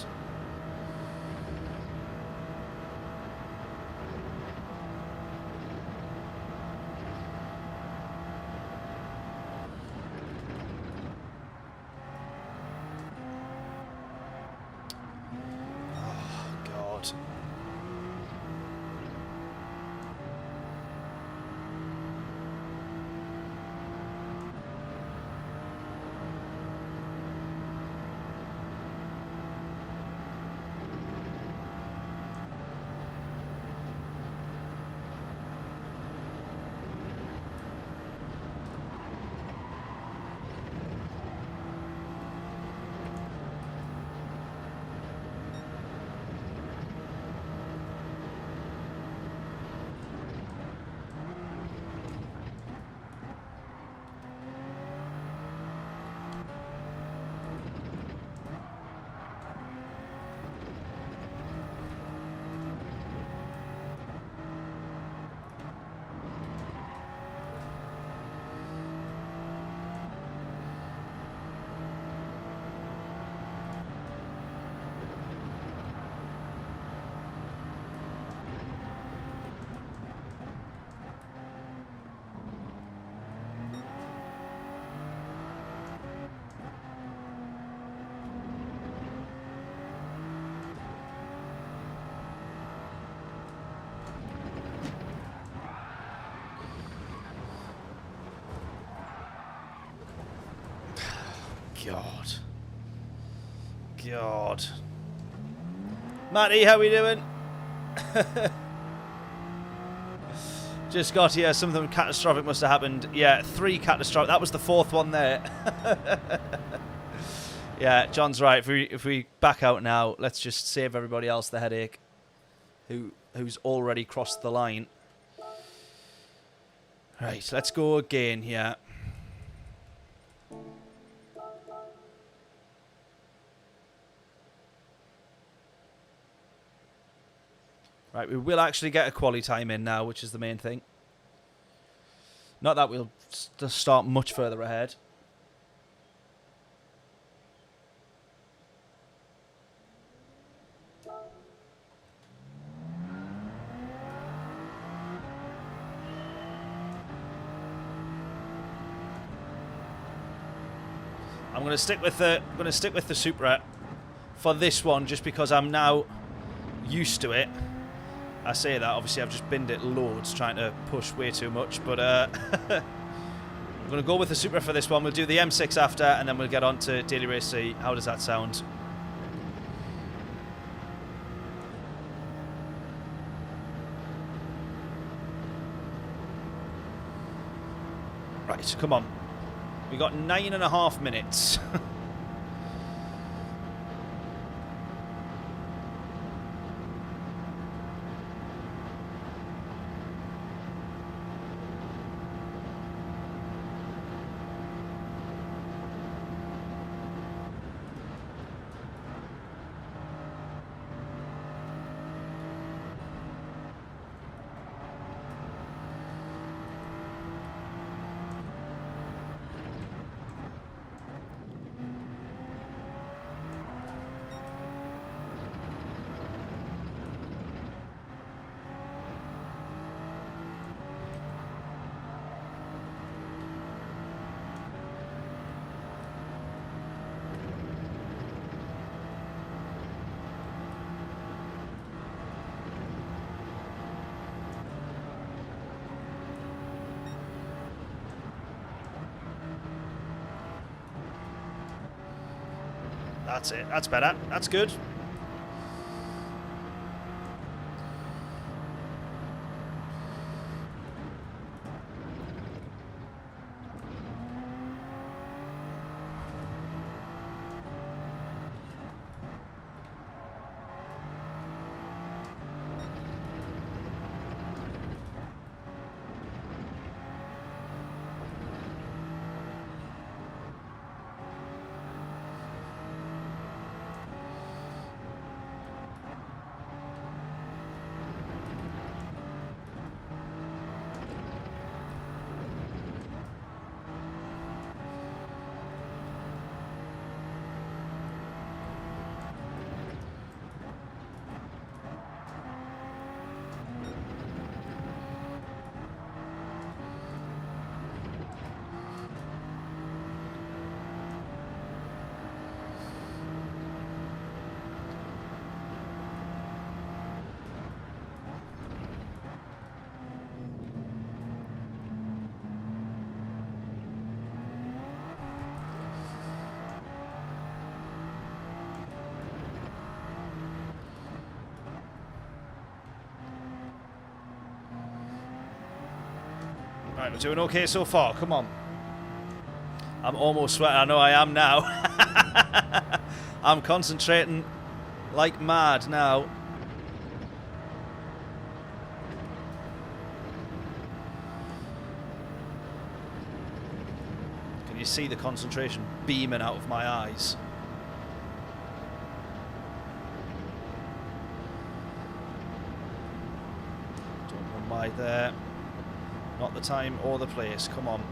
God. God. Matty, how we doing? Just got here. Something catastrophic must have happened. Yeah, 3 catastrophic. That was the 4th one there. Yeah, John's right. If we back out now, let's just save everybody else the headache who's already crossed the line. Right, let's go again here. Right, we will actually get a quali time in now, which is the main thing. Not that we'll start much further ahead. I'm going to stick with the Supra for this one, just because I'm now used to it. I say that, obviously I've just binned it loads trying to push way too much, but I'm going to go with the Supra for this one. We'll do the M6 after, and then we'll get on to Daily Race C. How does that sound? Right, come on. We got 9.5 minutes. That's it. That's better. That's good. Right, we're doing okay so far. Come on. I'm almost sweating. I know I am now. I'm concentrating like mad now. Can you see the concentration beaming out of my eyes? Don't run wide there. Not the time or the place. Come on.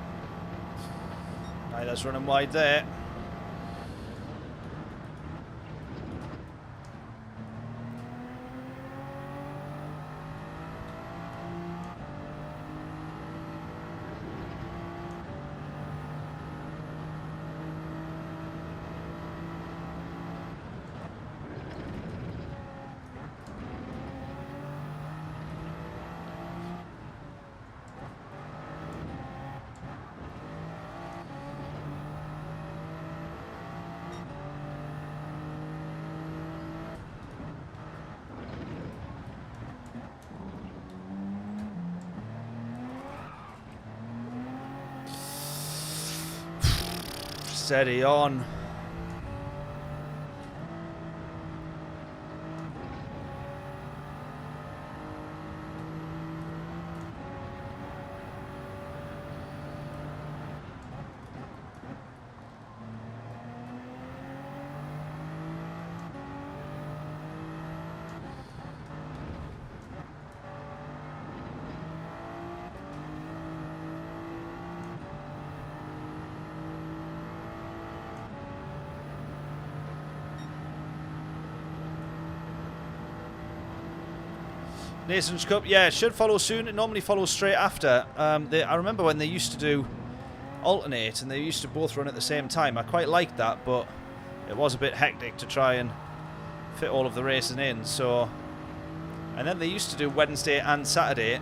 Neither's running wide there. Steady on. Nations Cup, yeah, it should follow soon. It normally follows straight after. I remember when they used to do alternate and they used to both run at the same time. I quite liked that, but it was a bit hectic to try and fit all of the races in. So, and then they used to do Wednesday and Saturday,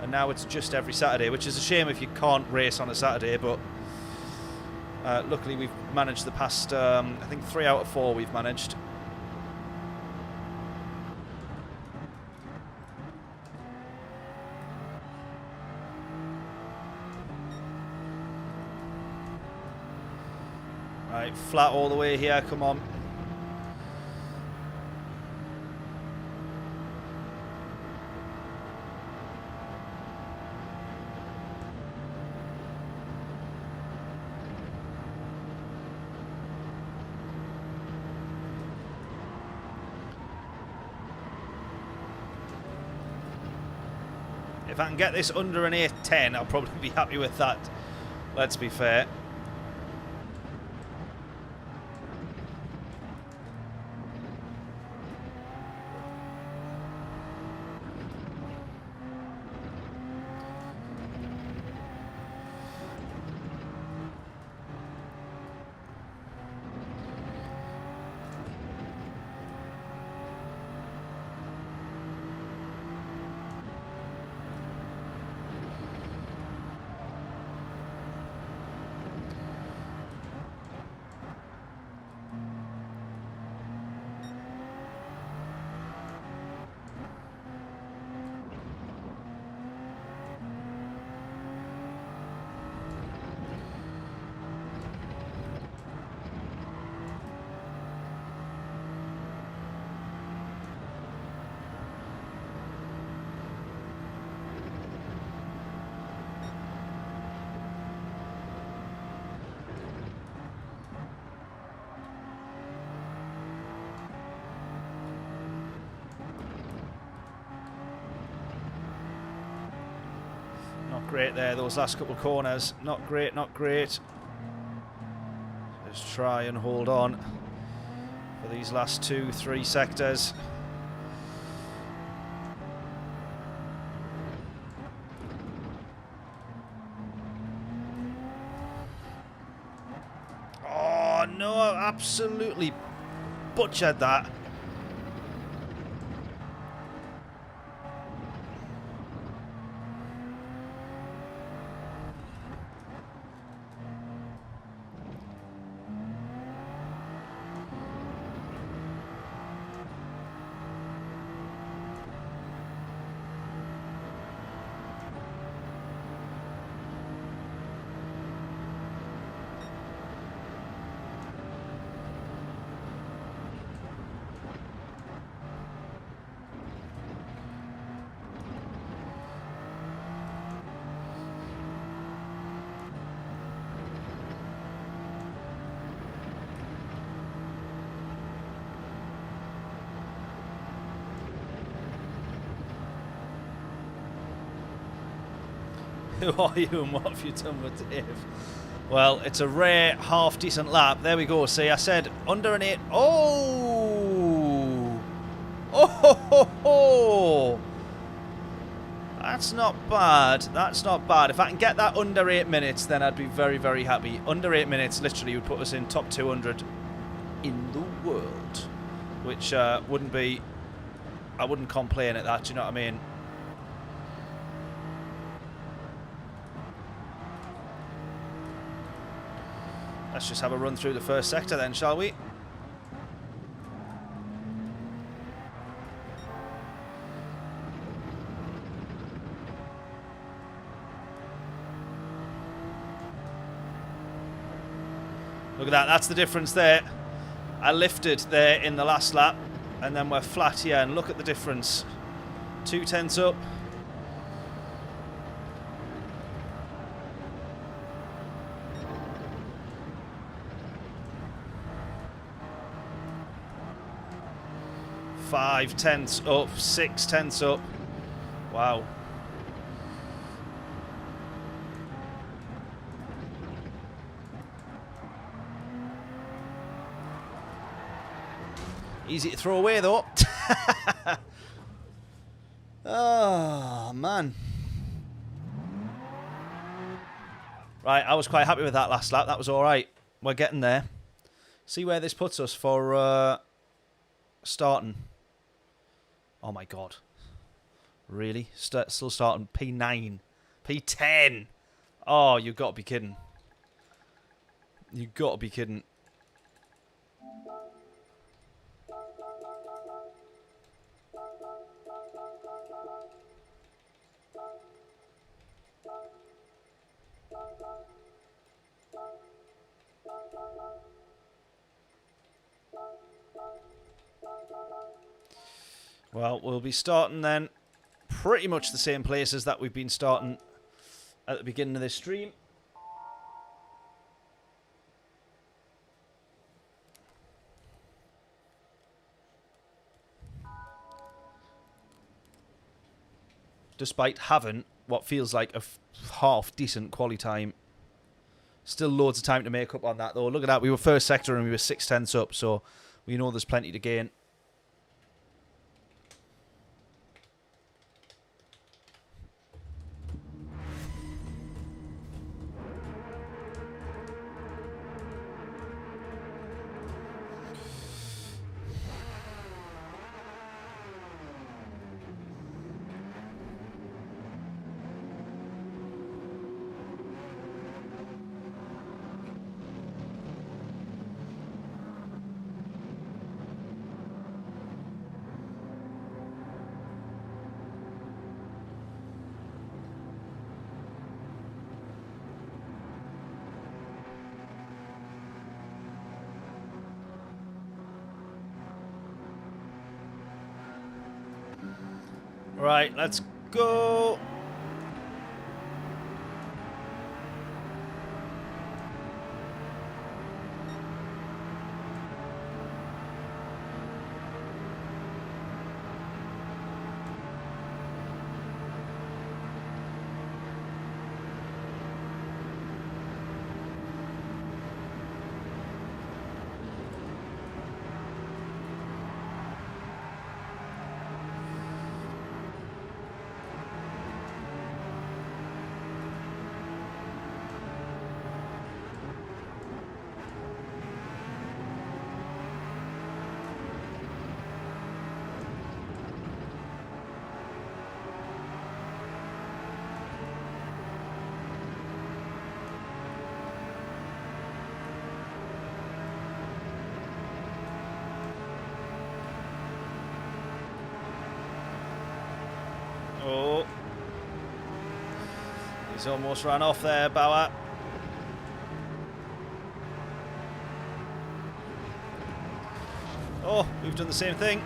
and now it's just every Saturday, which is a shame if you can't race on a Saturday. But luckily we've managed the past, I think 3 out of 4 we've managed. Right, flat all the way here, come on. If I can get this under an 8:10, I'll probably be happy with that. Let's be fair. great there, those last couple of corners. Not great, not great. Just try and hold on for these last 2-3 sectors. Oh no, I absolutely butchered that. Who are you and what have you done with Dave? Well, it's a rare half decent lap. There we go. See, I said under an 8. Oh! Oh ho ho ho! That's not bad. That's not bad. If I can get that under 8 minutes, then I'd be very, very happy. Under 8 minutes literally would put us in top 200 in the world. Which wouldn't be... I wouldn't complain at that, do you know what I mean? Let's just have a run through the first sector then, shall we? Look at that, that's the difference there. I lifted there in the last lap, and then we're flat here, and look at the difference. 2 tenths up. Five tenths up, 6 tenths up. Wow. Easy to throw away though. Oh man. Right, I was quite happy with that last lap. That was alright. We're getting there. See where this puts us for starting. Oh my god. Really? Still starting P9. P10. Oh, you've got to be kidding. You've got to be kidding. Well, we'll be starting then pretty much the same places that we've been starting at the beginning of this stream. Despite having what feels like a half decent quali time. Still loads of time to make up on that though. Look at that, we were first sector and we were 6 tenths up, so we know there's plenty to gain. Right, let's go. Oh. He's almost ran off there, Bauer. Oh, we've done the same thing.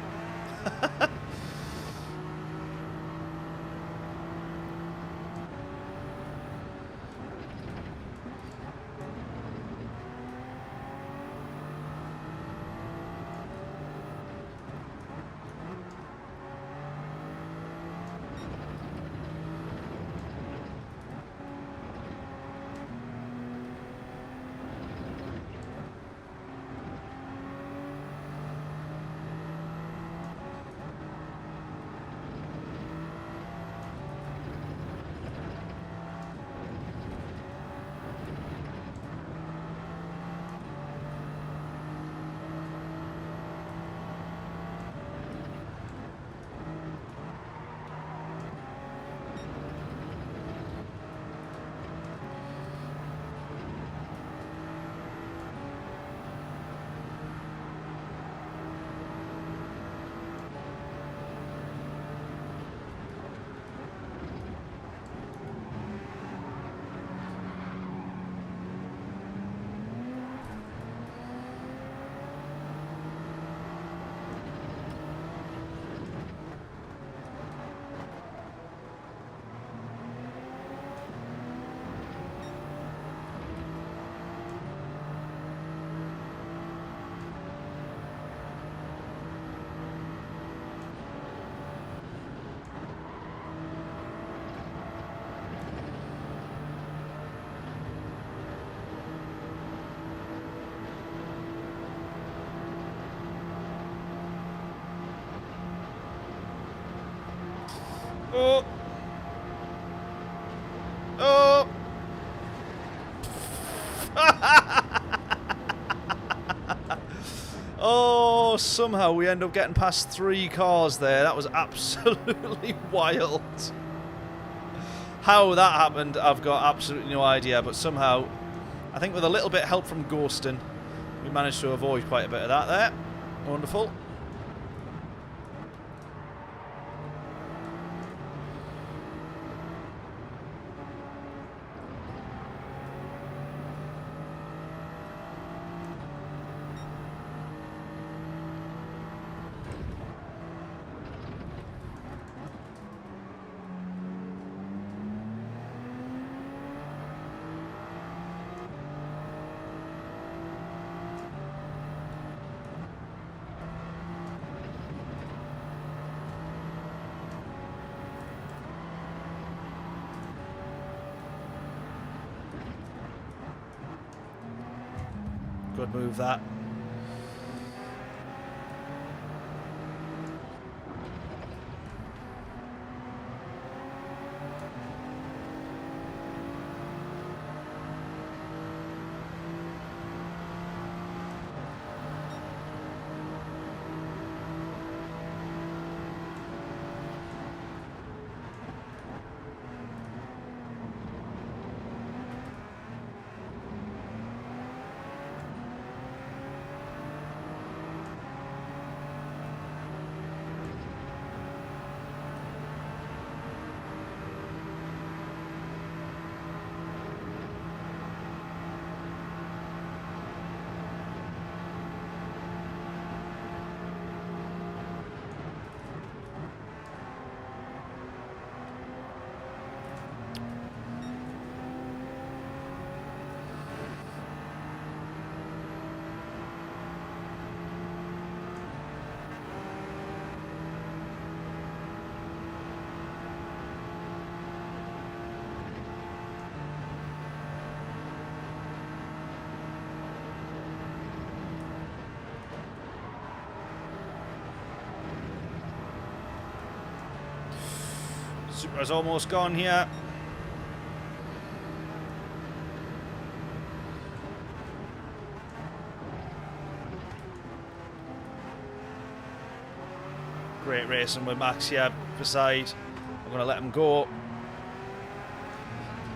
Oh. Oh. Oh, somehow we end up getting past 3 cars there. That was absolutely wild. How that happened, I've got absolutely no idea. But somehow, I think with a little bit of help from Ghostin, we managed to avoid quite a bit of that there. Wonderful. Good move, that. Supra's almost gone here. Great racing with Max here beside. I'm going to let him go,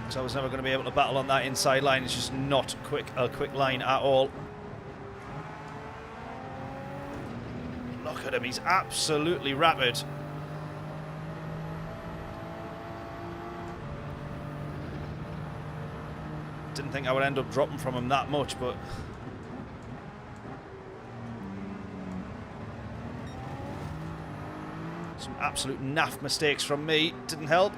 because I was never going to be able to battle on that inside line. It's just not a quick line at all. Look at him, he's absolutely rapid. Didn't think I would end up dropping from him that much, but... Some absolute naff mistakes from me. Didn't help.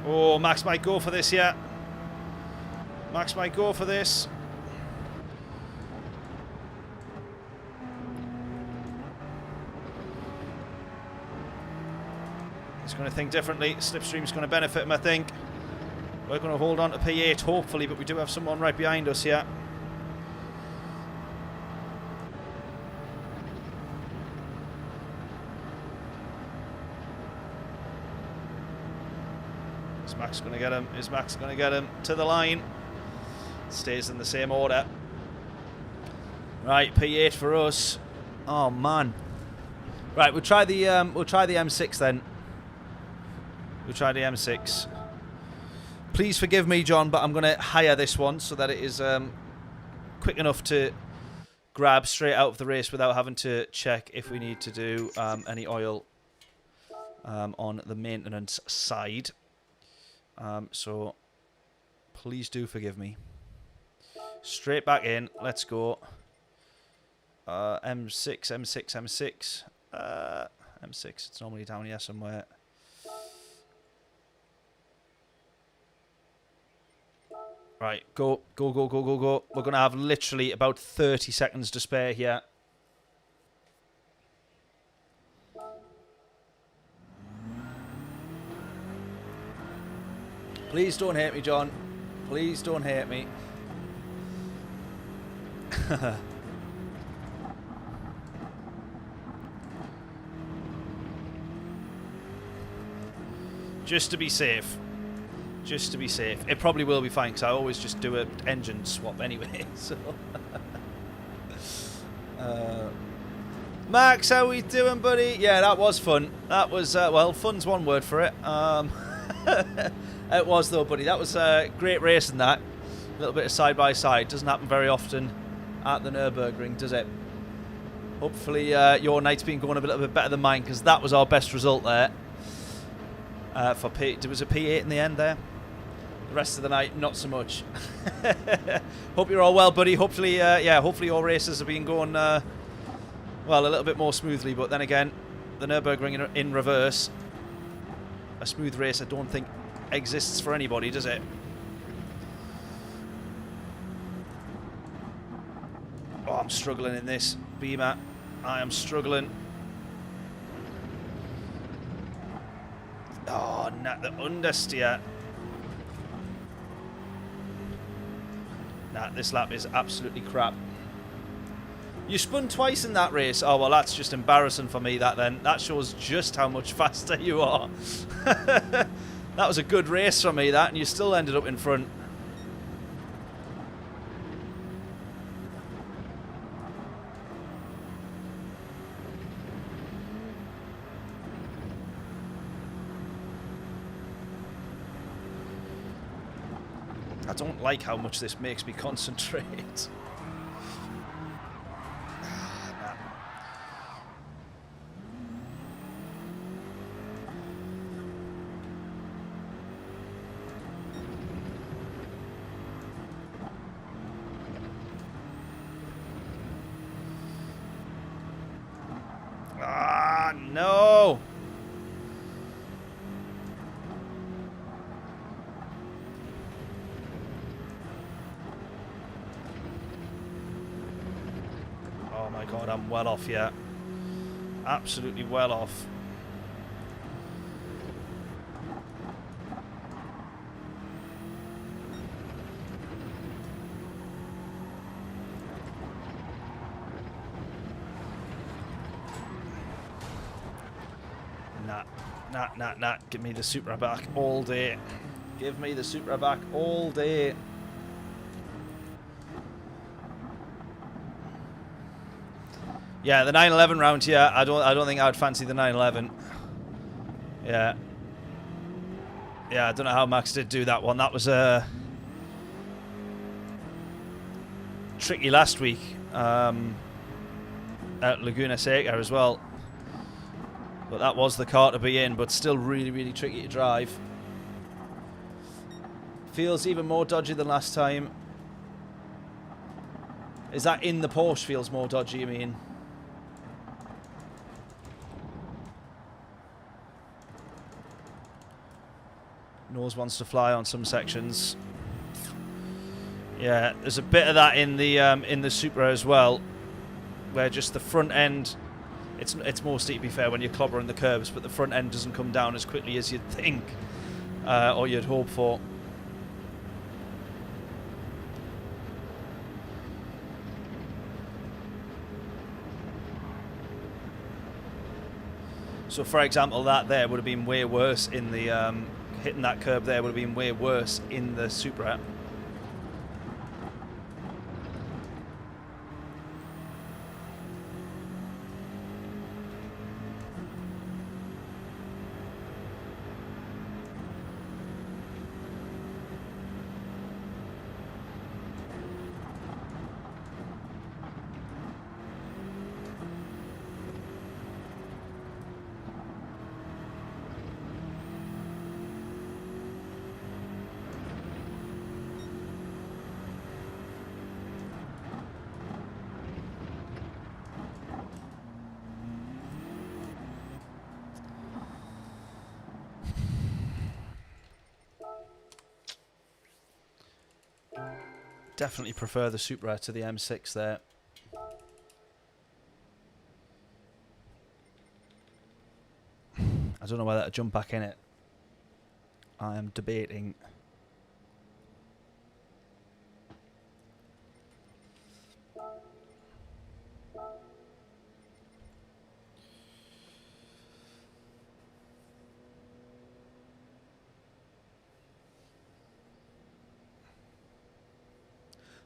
Oh, Max might go for this, yeah. Max might go for this. He's going to think differently. Slipstream's going to benefit him, I think. We're going to hold on to P8, hopefully, but we do have someone right behind us here. Is Max going to get him? Is Max going to get him to the line? Stays in the same order. Right, P8 for us. Oh man. Right, we'll try the M6 then. We'll try the M6. Please forgive me, John, but I'm going to hire this one so that it is quick enough to grab straight out of the race without having to check if we need to do any oil on the maintenance side. So please do forgive me. Straight back in. Let's go. M6, M6, M6. M6. It's normally down here somewhere. Right, go, go, go, go, go, go. We're going to have literally about 30 seconds to spare here. Please don't hate me, John. Please don't hate me. Just to be safe. Just to be safe. It probably will be fine because I always just do an engine swap anyway. So, Max, how we doing, buddy? Yeah, that was fun. That was well, fun's one word for it. It was though, buddy. That was a great racing. That a little bit of side by side doesn't happen very often at the Nurburgring, does it? Hopefully, your night's been going a little bit better than mine because that was our best result there. For P, there was a P8 in the end there. The rest of the night, not so much. Hope you're all well, buddy. Hopefully, yeah, hopefully your races have been going, well, a little bit more smoothly. But then again, the Nürburgring in reverse, a smooth race I don't think exists for anybody, does it? Oh, I'm struggling in this, Beamer. I am struggling. Oh, not the understeer. Nah, this lap is absolutely crap. You spun twice in that race. Oh, well, that's just embarrassing for me, that then. That shows just how much faster you are. That was a good race for me, that, and you still ended up in front. I don't like how much this makes me concentrate. I'm well off here. Absolutely well off. Nah. Give me the Supra back all day. Give me the Supra back all day. Yeah, the 911 round here. I don't think I would fancy the 911. Yeah. Yeah, I don't know how Max did do that one. That was tricky last week at Laguna Seca as well. But that was the car to be in, but still really, really tricky to drive. Feels even more dodgy than last time. Is that in the Porsche feels more dodgy, you mean? Nose wants to fly on some sections. Yeah, there's a bit of that in the Supra as well, where just the front end, it's more steep to be fair when you're clobbering the curbs, but the front end doesn't come down as quickly as you'd think or you'd hope for. So, for example, that there would have been way worse in the hitting that curb there would have been way worse in the Supra. Definitely prefer the Supra to the M6 there. I don't know whether to jump back in it. I am debating.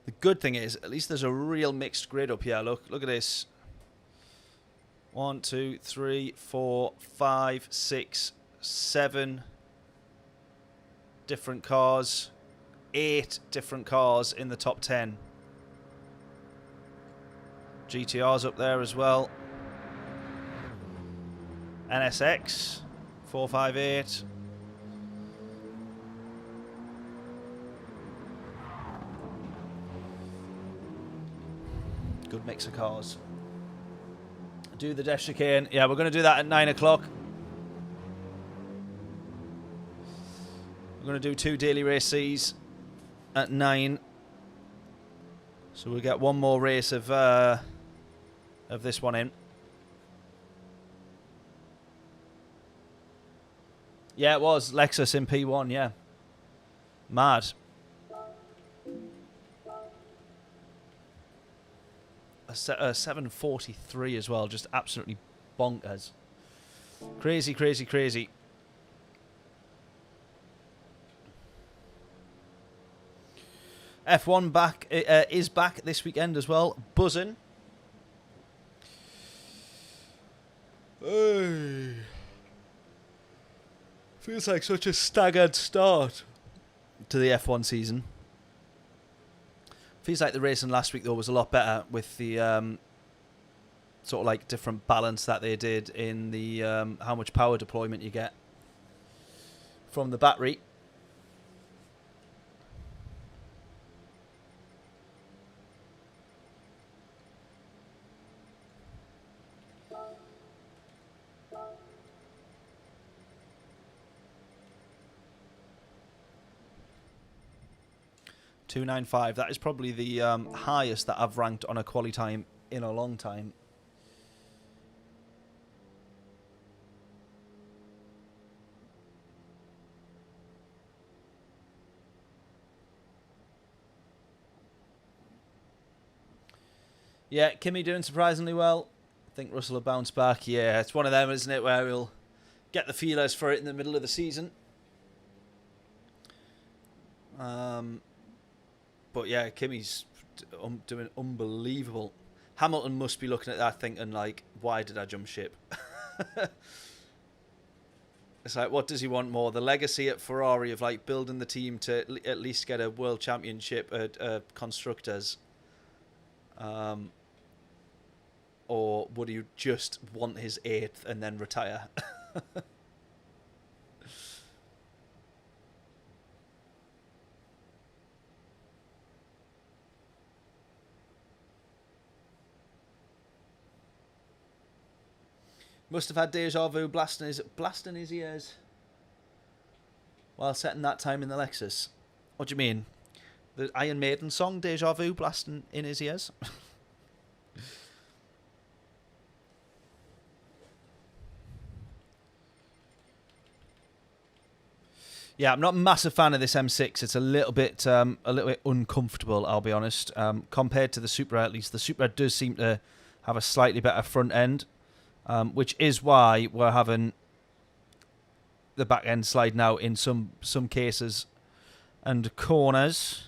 The good thing is, at least there's a real mixed grid up here. Look at this. 1, 2, 3, 4, 5, 6, 7 different cars. 8 different cars in the top 10. GTR's up there as well. NSX 458. Good mix of cars. Do the dash chicane. Yeah, we're going to do that at 9 o'clock. We're going to do 2 daily races at 9. So we'll get one more race of this one in. Yeah, it was Lexus in P1, yeah. Mad. A 743 as well, just absolutely bonkers. Crazy, crazy, crazy. F1 back is back this weekend as well. Buzzing. Hey. Feels like such a staggered start to the F1 season. Feels like the racing last week though was a lot better with the sort of like different balance that they did in the how much power deployment you get from the battery. .295. That is probably the highest that I've ranked on a quali time in a long time. Yeah, Kimmy doing surprisingly well. I think Russell will bounce back. Yeah, it's one of them, isn't it, where we'll get the feelers for it in the middle of the season. But yeah, Kimmy's doing unbelievable. Hamilton must be looking at that thinking, like, why did I jump ship? It's like, what does he want more? The legacy at Ferrari of, like, building the team to at least get a world championship at Constructors? Or would he just want his 8th and then retire? Must have had deja vu blasting his ears while setting that time in the Lexus. What do you mean? The Iron Maiden song, Deja Vu, blasting in his ears? Yeah, I'm not a massive fan of this M6. It's a little bit uncomfortable, I'll be honest. Compared to the Supra, at least the Supra does seem to have a slightly better front end, which is why we're having the back end sliding out in some cases and corners.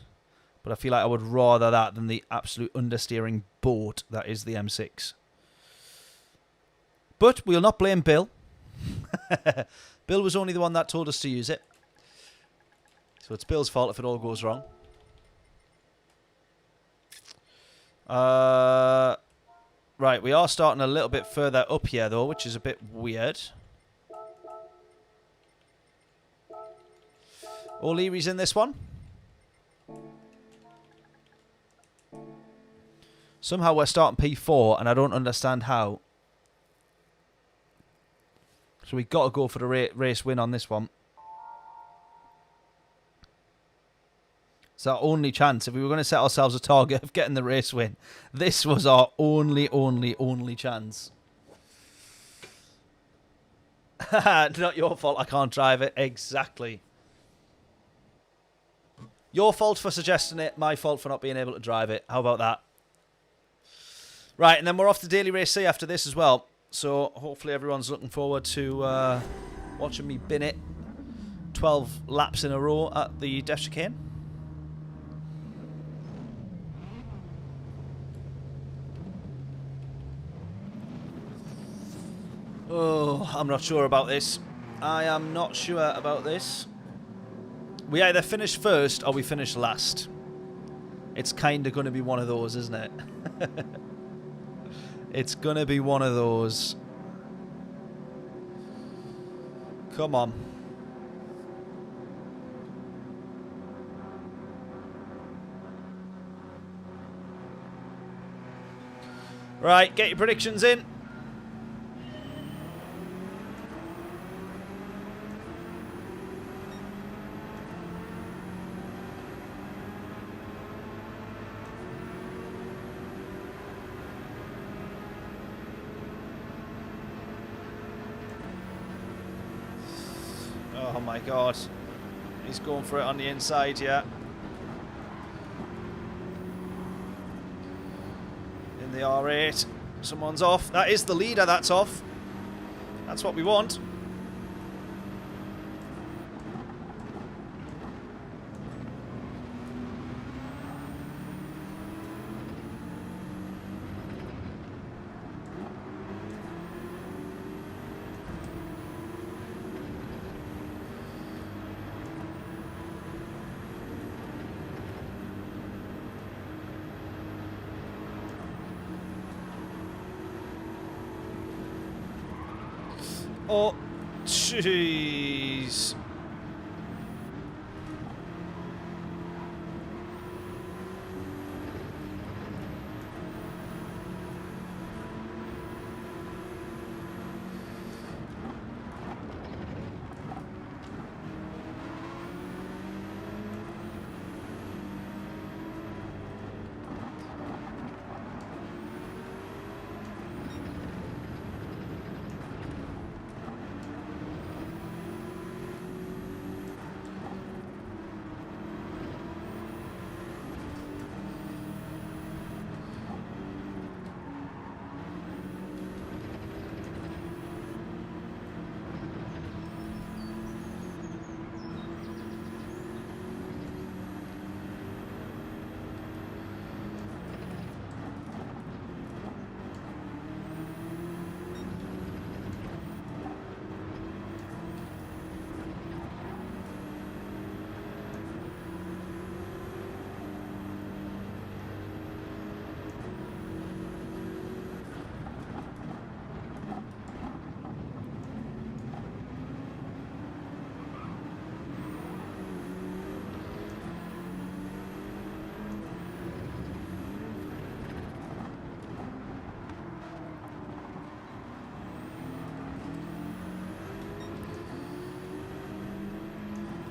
But I feel like I would rather that than the absolute understeering boat that is the M6. But we'll not blame Bill. Bill was only the one that told us to use it. So it's Bill's fault if it all goes wrong. Right, we are starting a little bit further up here, though, which is a bit weird. O'Leary's in this one. Somehow we're starting P4, and I don't understand how. So we've got to go for the race win on this one. It's our only chance. If we were going to set ourselves a target of getting the race win, this was our only chance. Not your fault I can't drive it. Exactly. Your fault for suggesting it, my fault for not being able to drive it. How about that? Right, and then we're off to Daily Race C after this as well. So hopefully everyone's looking forward to watching me bin it 12 laps in a row at the Death Chicane. Oh, I'm not sure about this. I am not sure about this. We either finish first or we finish last. It's kind of going to be one of those, isn't it? It's going to be one of those. Come on. Right, get your predictions in. Oh my god. He's going for it on the inside, yeah. In the R8. Someone's off. That is the leader, that's off. That's what we want. Oh, jeez.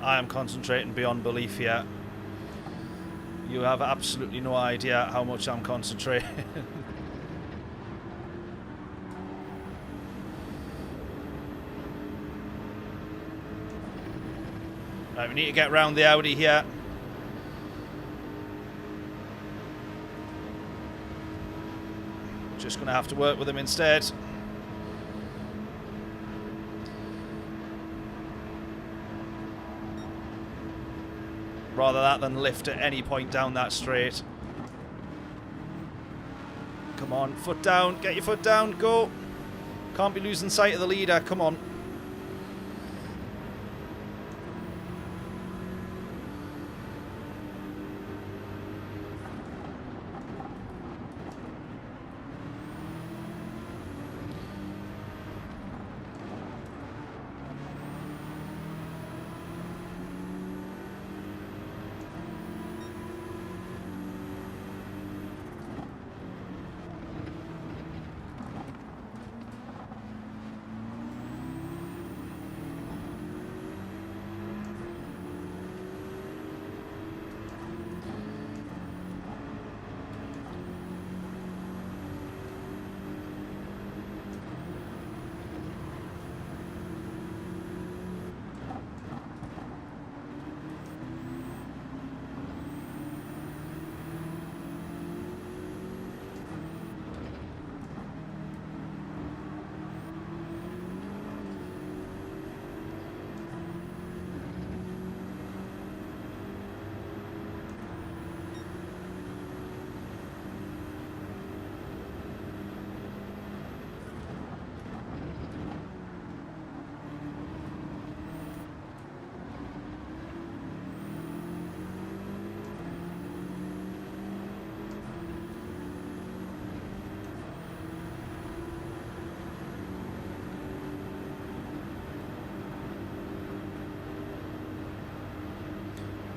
I am concentrating beyond belief here. You have absolutely no idea how much I'm concentrating. Right, we need to get round the Audi here. Just going to have to work with him instead. Rather that than lift at any point down that straight. Come on, foot down, get your foot down, go. Can't be losing sight of the leader, come on.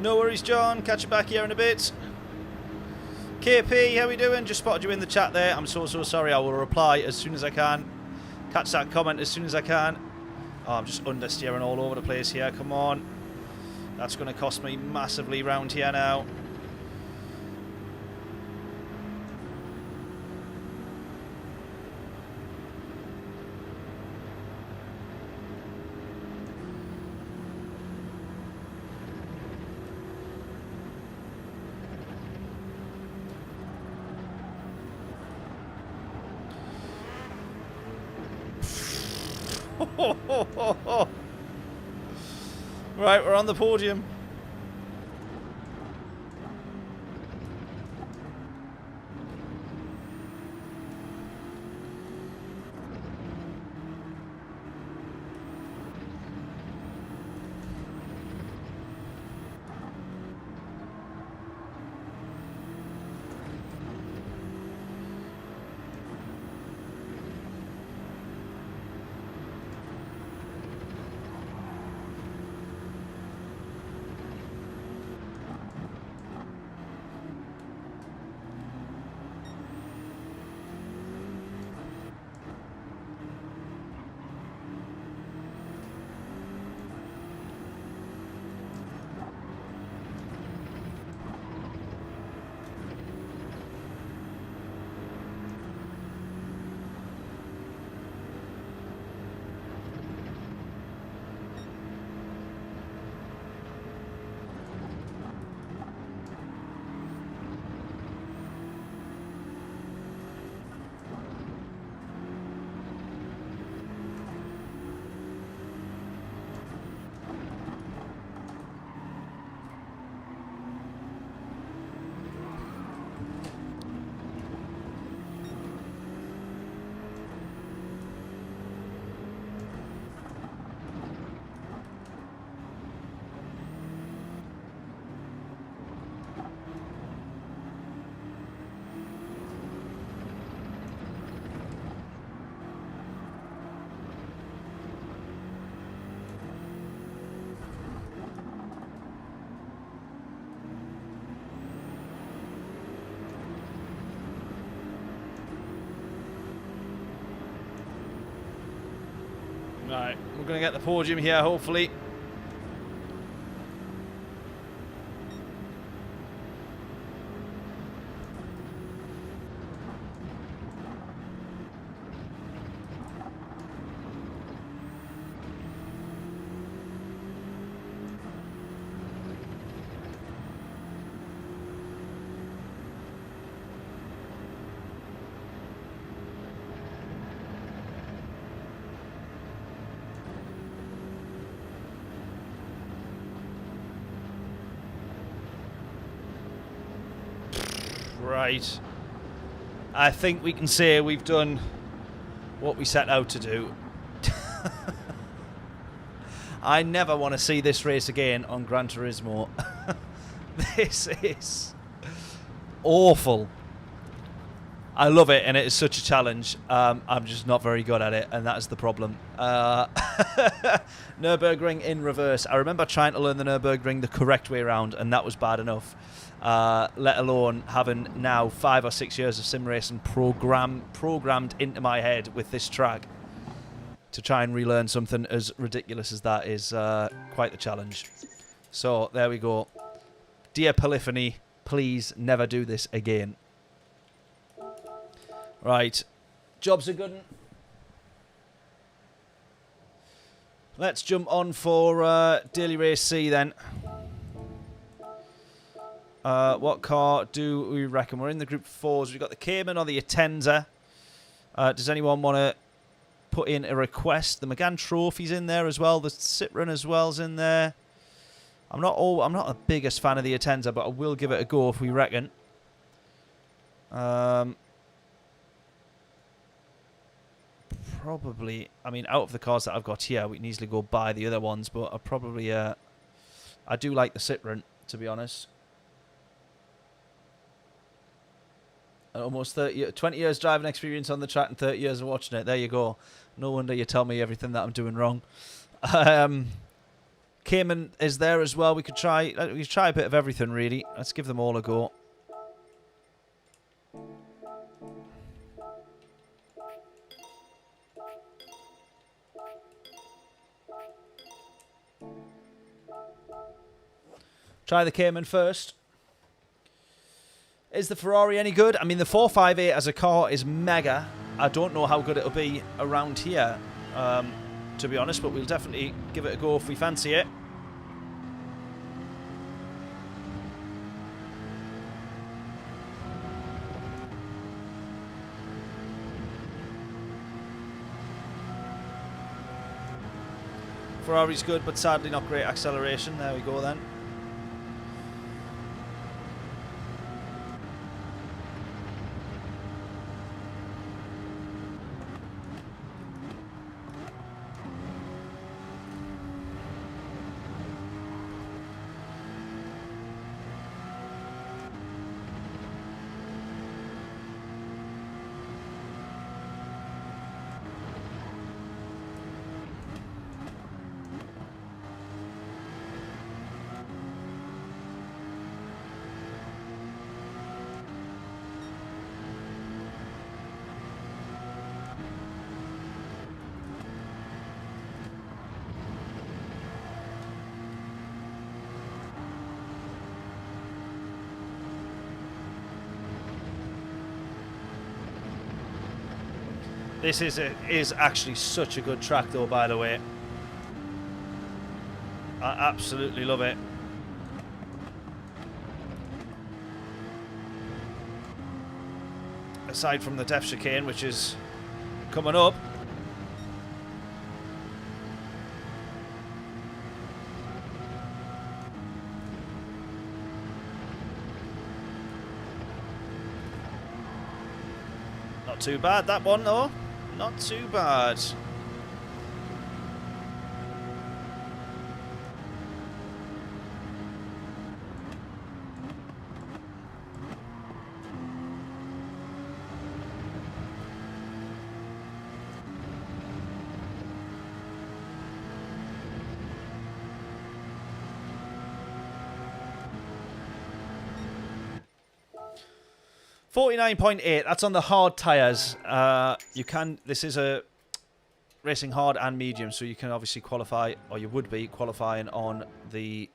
No worries, John. Catch you back here in a bit. KP, how we doing? Just spotted you in the chat there. I'm so sorry. I will reply as soon as I can. Catch that comment as soon as I can. Oh, I'm just understeering all over the place here. Come on. That's going to cost me massively round here now. Right, we're on the podium. Right, we're going to get the podium here, hopefully. Right. I think we can say we've done what we set out to do. I never want to see this race again on Gran Turismo. This is awful. I love it, and it is such a challenge. I'm just not very good at it, and that is the problem. Nurburgring in reverse. I remember trying to learn the Nurburgring the correct way around, and that was bad enough. Let alone having now 5 or 6 years of sim racing programmed into my head with this track. To try and relearn something as ridiculous as that is quite the challenge. So, there we go. Dear Polyphony, please never do this again. Right. Jobs are good. Let's jump on for Daily Race C then. What car do we reckon? We're in the Group 4s. We've got the Cayman or the Atenza. Does anyone want to put in a request? The McGann Trophy's in there as well. The Citroen as well's in there. I'm not the biggest fan of the Atenza, but I will give it a go if we reckon. Probably, I mean, out of the cars that I've got here, we can easily go buy the other ones, but I probably, I do like the Citroen, to be honest. Almost 20 years driving experience on the track and 30 years of watching it. There you go. No wonder you tell me everything that I'm doing wrong. Cayman is there as well. We could try a bit of everything, really. Let's give them all a go. Try the Cayman first. Is the Ferrari any good? I mean, the 458 as a car is mega. I don't know how good it'll be around here, to be honest, but we'll definitely give it a go if we fancy it. Ferrari's good, but sadly not great acceleration. There we go then. This is actually such a good track, though, by the way. I absolutely love it. Aside from the depth chicane, which is coming up. Not too bad, that one, though. Not too bad. $49.8. That's on the hard tires. You can. This is a racing hard and medium, so you can obviously qualify, or you would be qualifying on the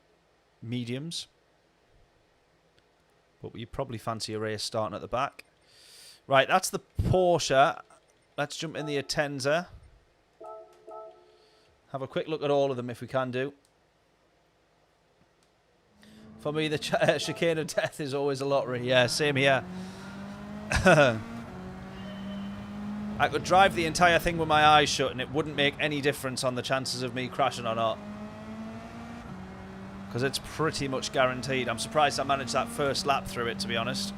mediums. But you probably fancy a race starting at the back. Right, that's the Porsche. Let's jump in the Atenza. Have a quick look at all of them if we can do. For me, the chicane of death is always a lottery. Yeah, same here. I could drive the entire thing with my eyes shut and it wouldn't make any difference on the chances of me crashing or not. Because it's pretty much guaranteed. I'm surprised I managed that first lap through it, to be honest.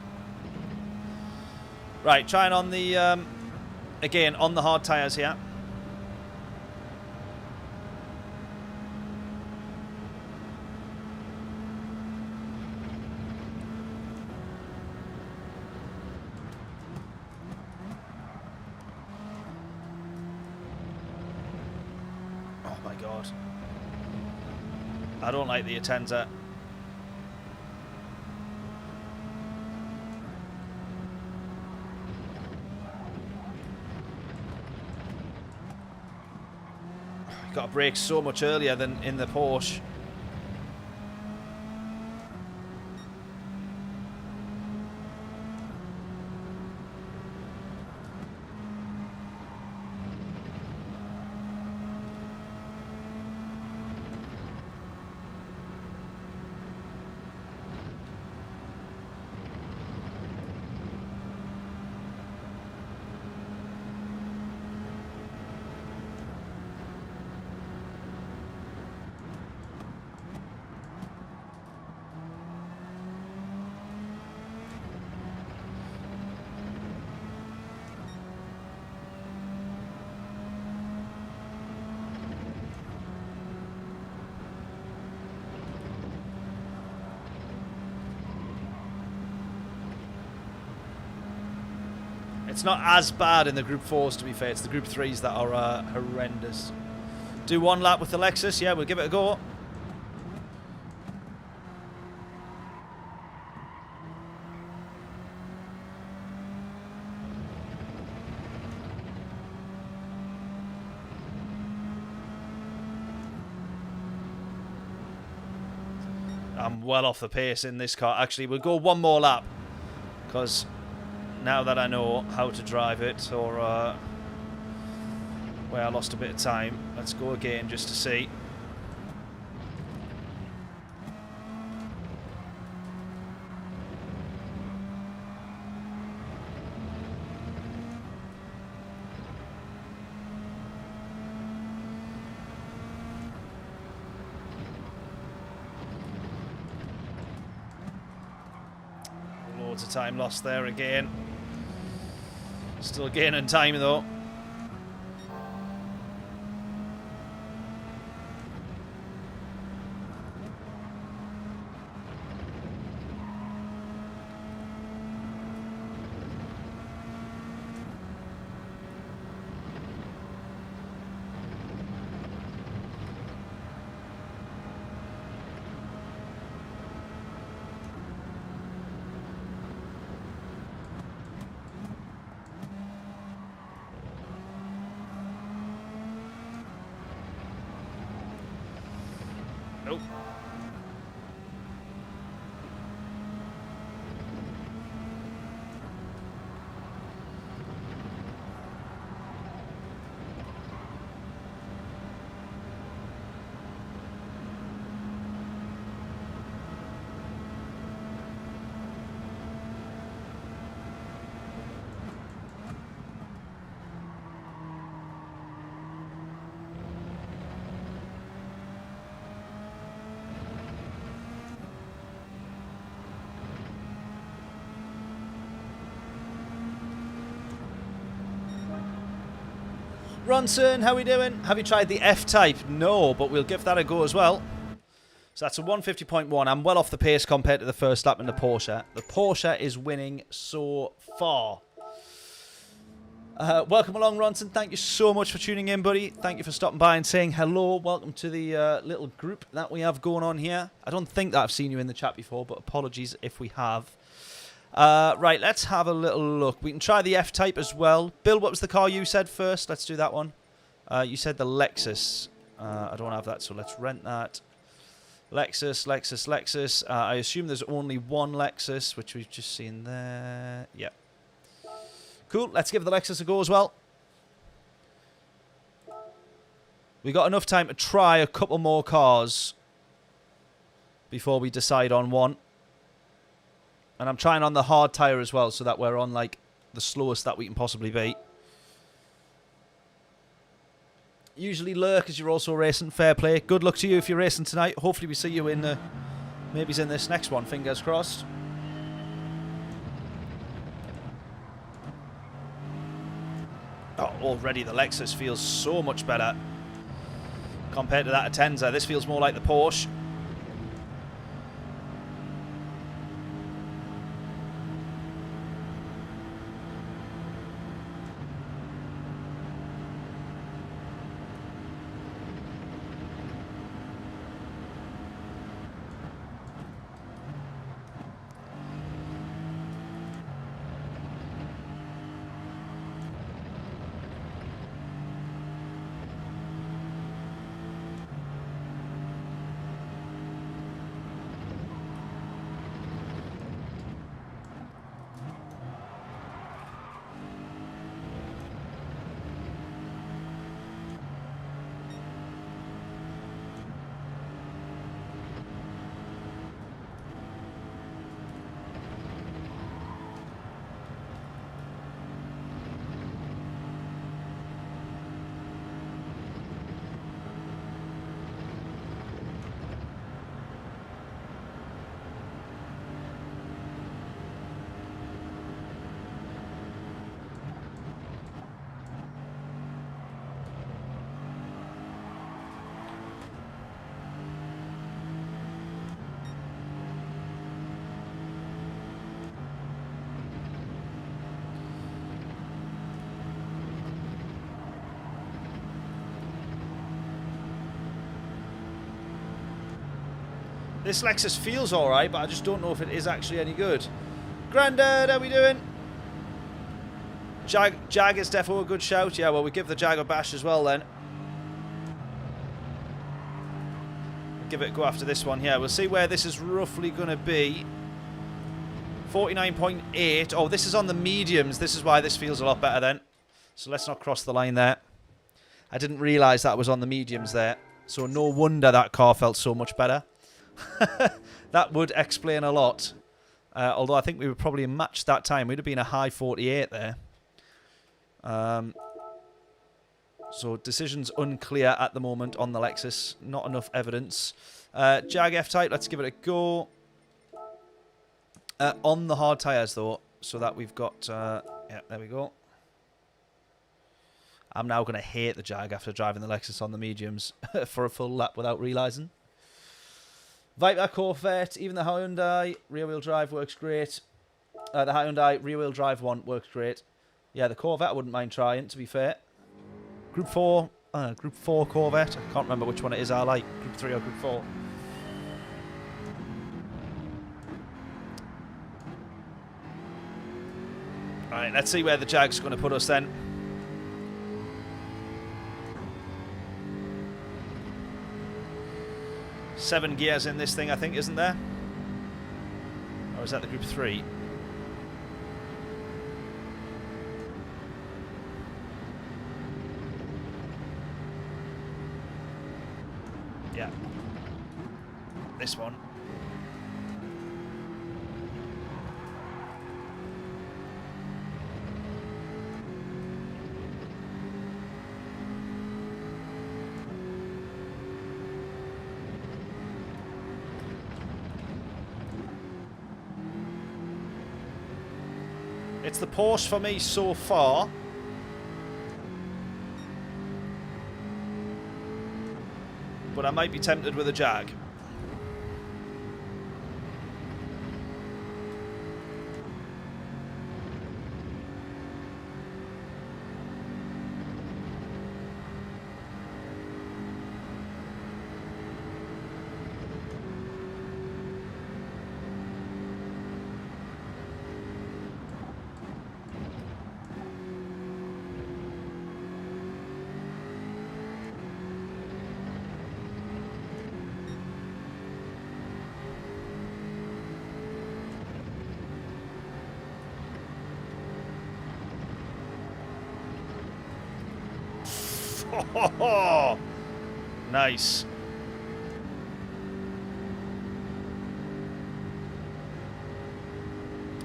Right, trying on the, again, on the hard tyres here. Oh my god. I don't like the Atenza. Got to brake so much earlier than in the Porsche. It's not as bad in the Group 4s, to be fair. It's the Group 3s that are horrendous. Do one lap with the Lexus. Yeah, we'll give it a go. I'm well off the pace in this car. Actually, we'll go one more lap. Because now that I know how to drive it, or where I lost a bit of time, let's go again just to see. Loads of time lost there again. Still gaining time though. Nope. Ronson, how we doing? Have you tried the F-Type? No, but we'll give that a go as well. So that's a 150.1. I'm well off the pace compared to the first lap in the Porsche. The Porsche is winning so far. Welcome along, Ronson. Thank you so much for tuning in, buddy. Thank you for stopping by and saying hello. Welcome to the little group that we have going on here. I don't think that I've seen you in the chat before, but apologies if we have. Right, let's have a little look. We can try the F-Type as well. Bill, what was the car you said first? Let's do that one. You said the Lexus. I don't have that, so let's rent that. Lexus, Lexus, Lexus. I assume there's only one Lexus, which we've just seen there. Yep. Cool, let's give the Lexus a go as well. We got enough time to try a couple more cars before we decide on one. And I'm trying on the hard tyre as well, so that we're on, like, the slowest that we can possibly be. Usually lurk as you're also racing. Fair play. Good luck to you if you're racing tonight. Hopefully we see you in, maybe in this next one. Fingers crossed. already the Lexus feels so much better compared to that Atenza. This feels more like the Porsche. This Lexus feels alright, but I just don't know if it is actually any good. Grandad, how we doing? Jag is definitely a good shout. Yeah, well, we give the Jag a bash as well then. Give it a go after this one. Yeah, we'll see where this is roughly going to be. 49.8. Oh, this is on the mediums. This is why this feels a lot better then. So let's not cross the line there. I didn't realise that was on the mediums there. So no wonder that car felt so much better. That would explain a lot. Although I think we would probably match that time. We'd have been a high 48 there. So decisions unclear at the moment on the Lexus. Not enough evidence. Jag F-Type, let's give it a go. On the hard tyres though. So that we've got... yeah, there we go. I'm now going to hate the Jag after driving the Lexus on the mediums for a full lap without realising. Viper, Corvette, even the Hyundai rear-wheel drive works great. The Hyundai rear-wheel drive one works great. Yeah, the Corvette I wouldn't mind trying, to be fair. Group 4 Corvette. I can't remember which one it is I like. Group 3 or Group 4. Alright, let's see where the Jag's going to put us then. Seven gears in this thing, I think, isn't there? Or is that the Group 3? Yeah. This one. It's the Porsche for me so far. But I might be tempted with a Jag. Oh, nice.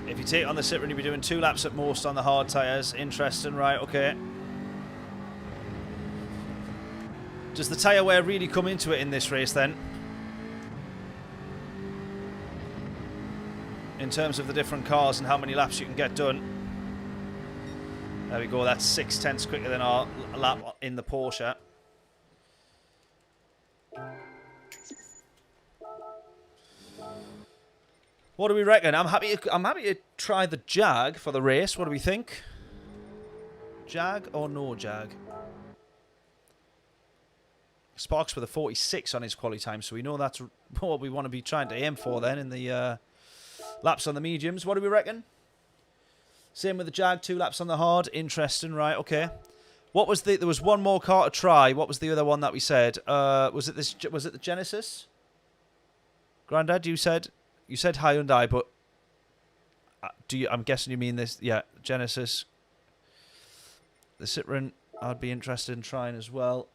If you take on the Citroen, you'll be doing 2 laps at most on the hard tyres. Interesting, right? Okay. Does the tyre wear really come into it in this race then? In terms of the different cars and how many laps you can get done. There we go. That's 6/10 quicker than our lap in the Porsche. What do we reckon? I'm happy to try the Jag for the race. What do we think? Jag or no Jag? Sparks with a 46 on his quality time, so we know that's what we want to be trying to aim for then in the laps on the mediums. What do we reckon? Same with the Jag, 2 laps on the hard. Interesting, right? Okay. What was there was one more car to try. What was the other one that we said? Was it the Genesis? Grandad, you said Hyundai, but I'm guessing you mean this? Yeah, Genesis. The Citroen, I'd be interested in trying as well.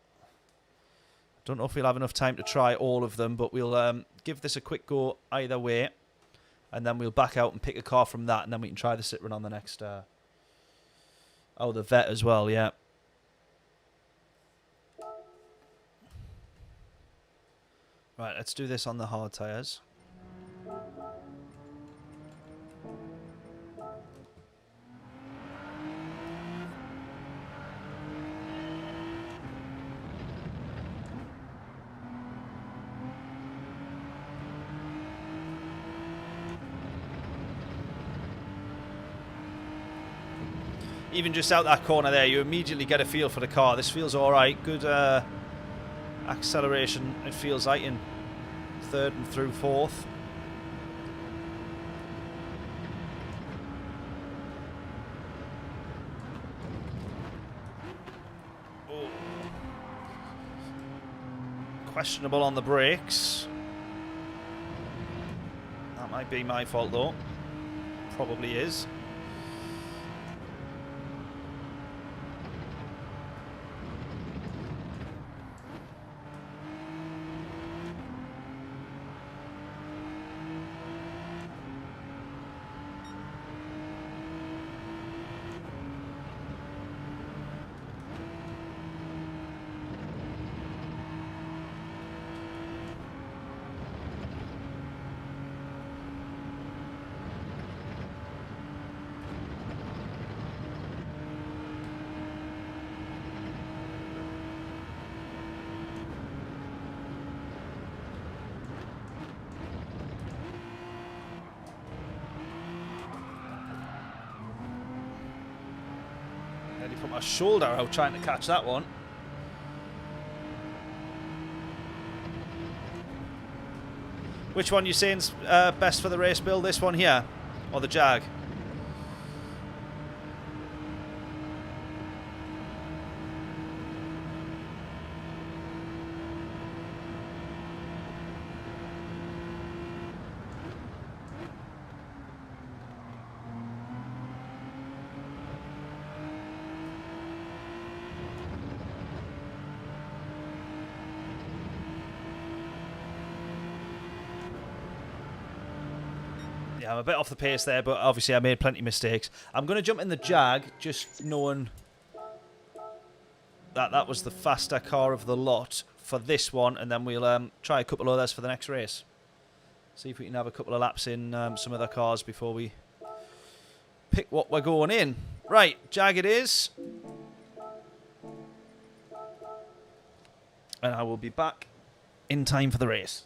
Don't know if we'll have enough time to try all of them, but we'll give this a quick go either way, and then we'll back out and pick a car from that, and then we can try the Citroen on the next. Oh, the Vet as well, yeah. Right, let's do this on the hard tyres. Even just out that corner there, you immediately get a feel for the car. This feels alright. Good acceleration, it feels like, in third and through fourth. Oh. Questionable on the brakes. That might be my fault though. Probably is. Put my shoulder out trying to catch that one. Which one you saying's best for the race, Bill? This one here, or the Jag? I'm a bit off the pace there, but obviously I made plenty of mistakes. I'm going to jump in the Jag, just knowing that that was the faster car of the lot for this one, and then we'll try a couple of others for the next race. See if we can have a couple of laps in some other cars before we pick what we're going in. Right, Jag it is. And I will be back in time for the race.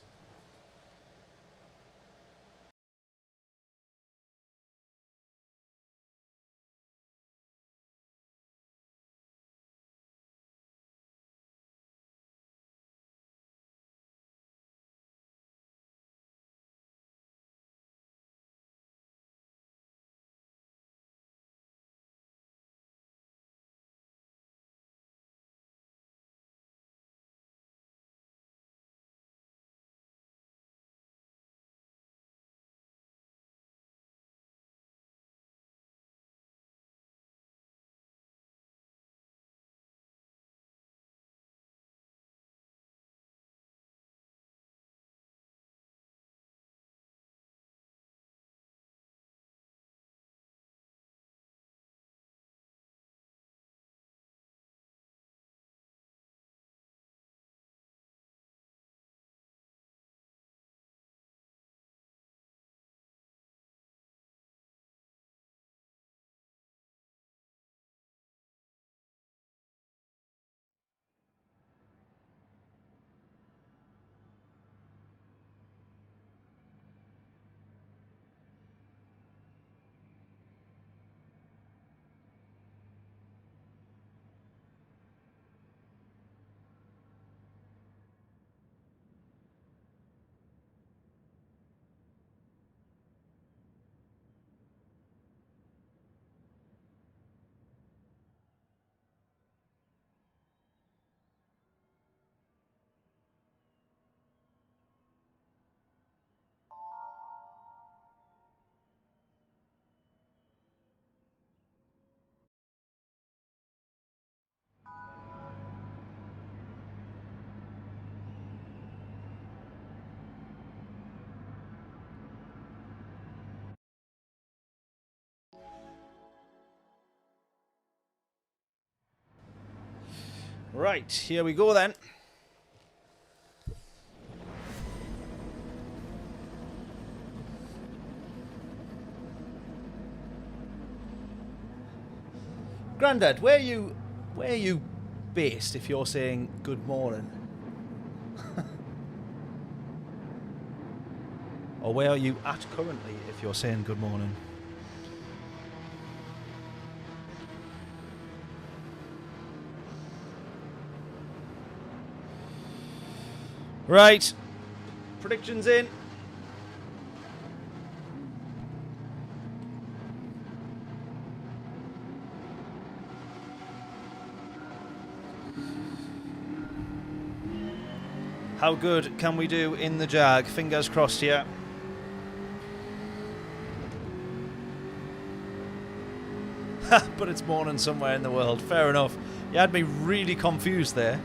Right, here we go then. Grandad, where are you based if you're saying good morning? Or where are you at currently if you're saying good morning? Right. Predictions in. How good can we do in the Jag? Fingers crossed here. But it's morning somewhere in the world. Fair enough. You had me really confused there.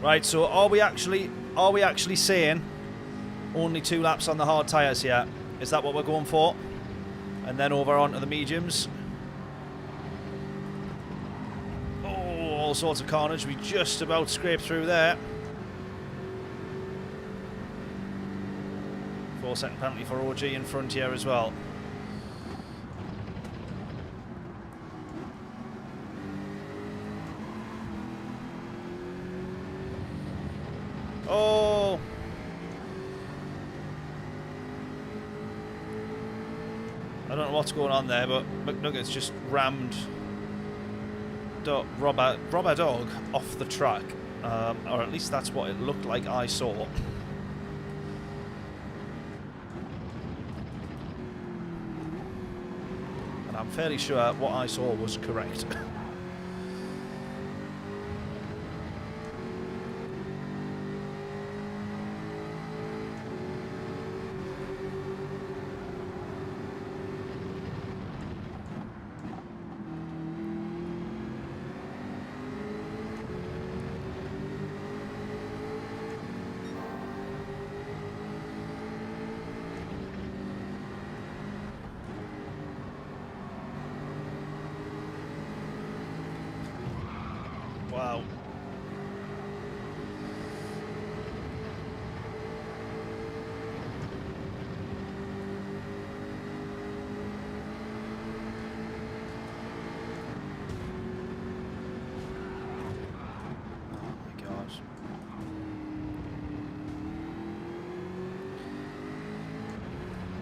Right, so are we actually saying only 2 laps on the hard tyres here? Is that what we're going for? And then over onto the mediums. Oh, all sorts of carnage. We just about scraped through there. 4-second penalty for OG in front here as well. Oh! I don't know what's going on there, but McNuggets just rammed Robber Dog off the track. Or at least that's what it looked like I saw. And I'm fairly sure what I saw was correct. Wow.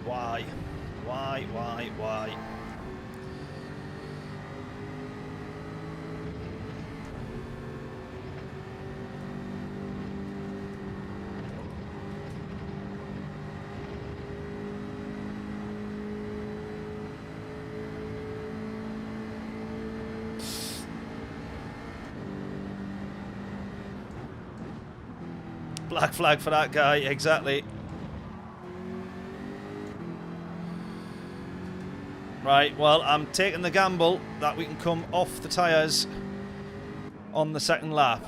Why? Why? Black flag for that guy, exactly. Right, well, I'm taking the gamble that we can come off the tyres on the second lap.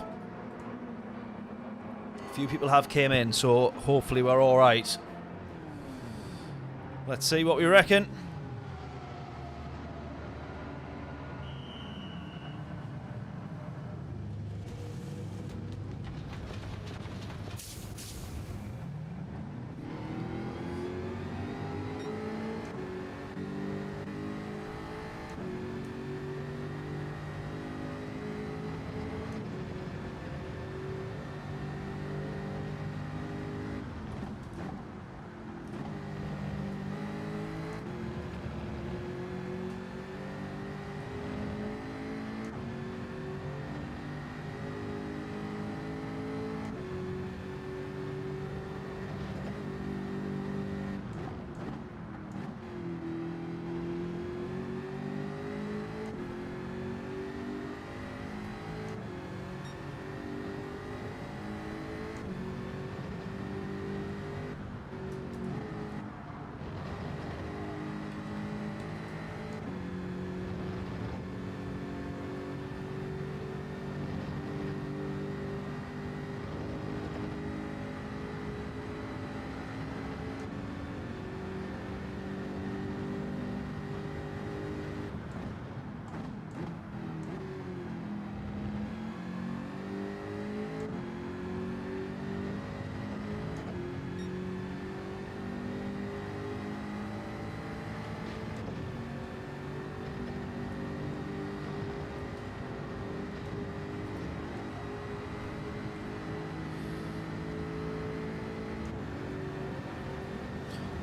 A few people have came in, so hopefully we're all right. Let's see what we reckon.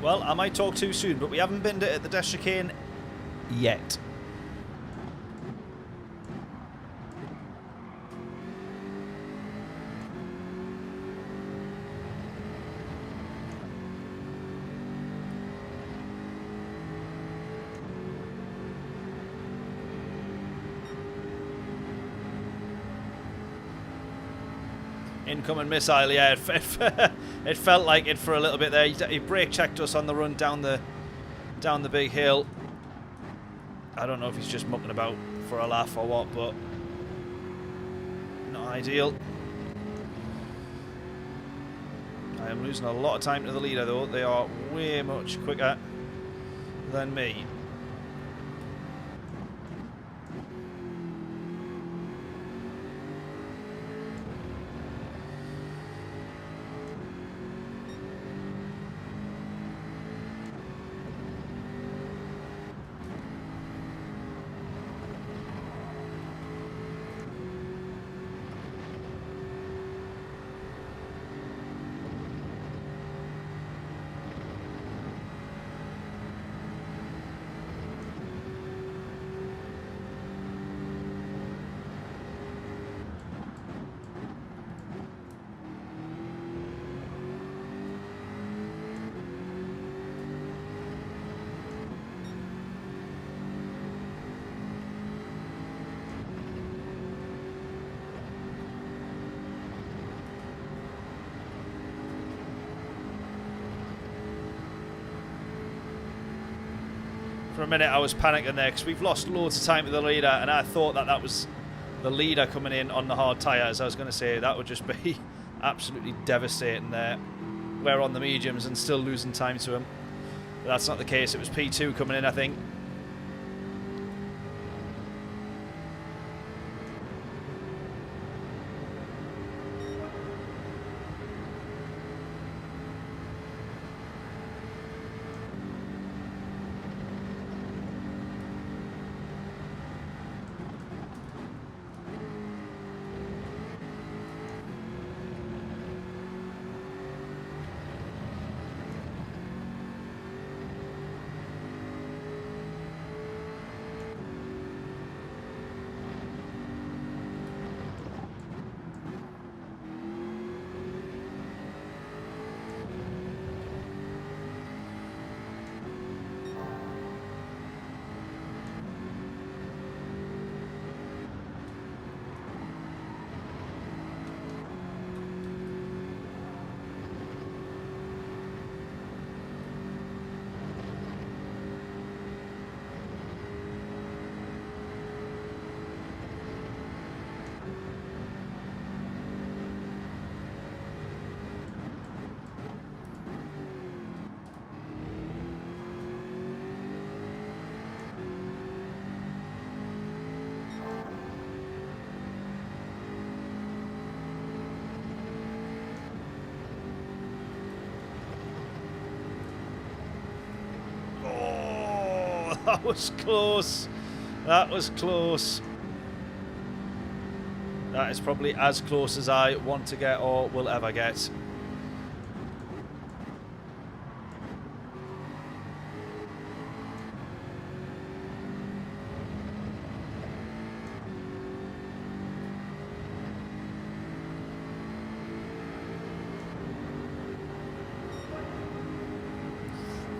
Well, I might talk too soon, but we haven't binned it at the death chicane yet. Incoming missile, yeah, it felt like it for a little bit there. He brake checked us on the run down the big hill. I don't know if he's just mucking about for a laugh or what, but not ideal. I am losing a lot of time to the leader though. They are way much quicker than me. For a minute I was panicking there because we've lost loads of time to the leader, and I thought that was the leader coming in on the hard tyres. I was going to say that would just be absolutely devastating there. We're on the mediums and still losing time to him. But that's not the case. It was P2 coming in, I think. That was close. That was close. That is probably as close as I want to get or will ever get.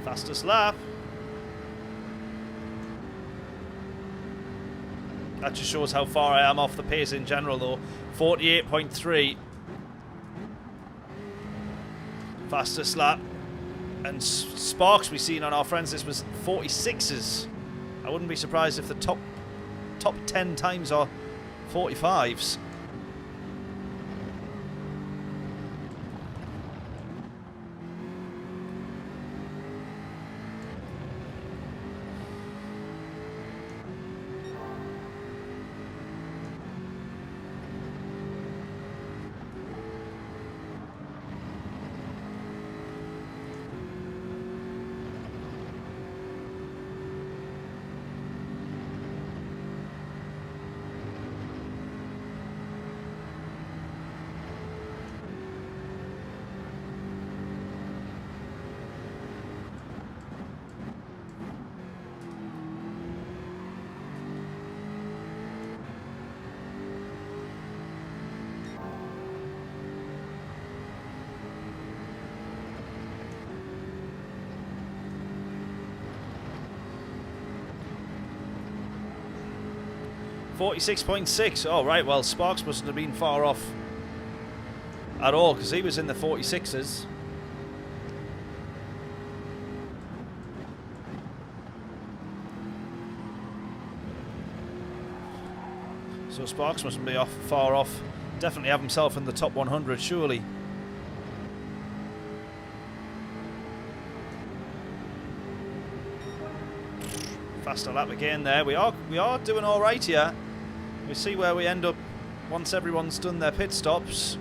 Fastest lap. That just shows how far I am off the pace in general though. 48.3. Fastest lap. And sparks we've seen on our friends, this was 46s. I wouldn't be surprised if the top 10 times are 45s. 46.6. Oh, right, well, Sparks mustn't have been far off at all, because he was in the 46s. So Sparks mustn't be far off. Definitely have himself in the top 100, surely. Faster lap again there. We are doing all right here. We see where we end up once everyone's done their pit stops.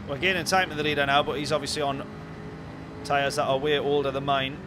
We're gaining time to the leader now, but he's obviously on tyres that are way older than mine.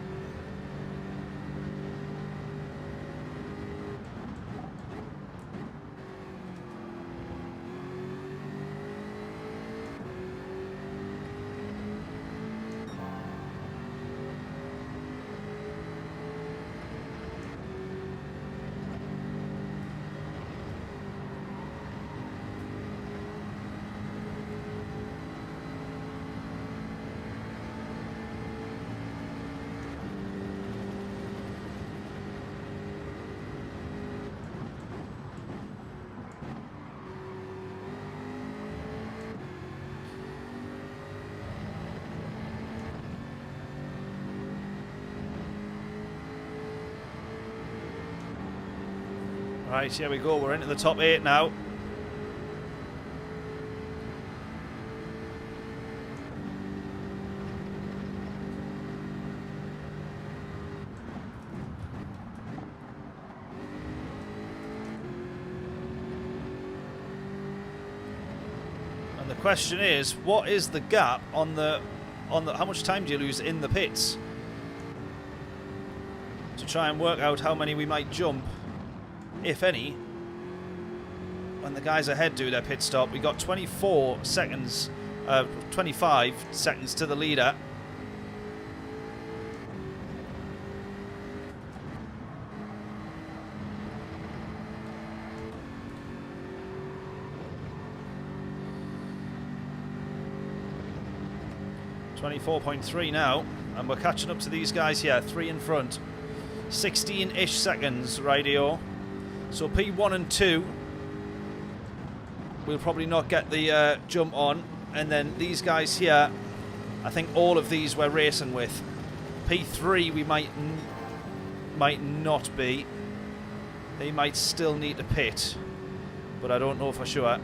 Right, here we go. We're into the top 8 now. And the question is, what is the gap on the how much time do you lose in the pits? To try and work out how many we might jump, if any, when the guys ahead do their pit stop. We got 24 seconds, 25 seconds to the leader. .3 now, and we're catching up to these guys here, 3 in front. 16-ish seconds, radio. So P1 and 2 we'll probably not get the jump on, and then these guys here, I think all of these we're racing with. P3 we might not be. They might still need to pit, but I don't know for sure.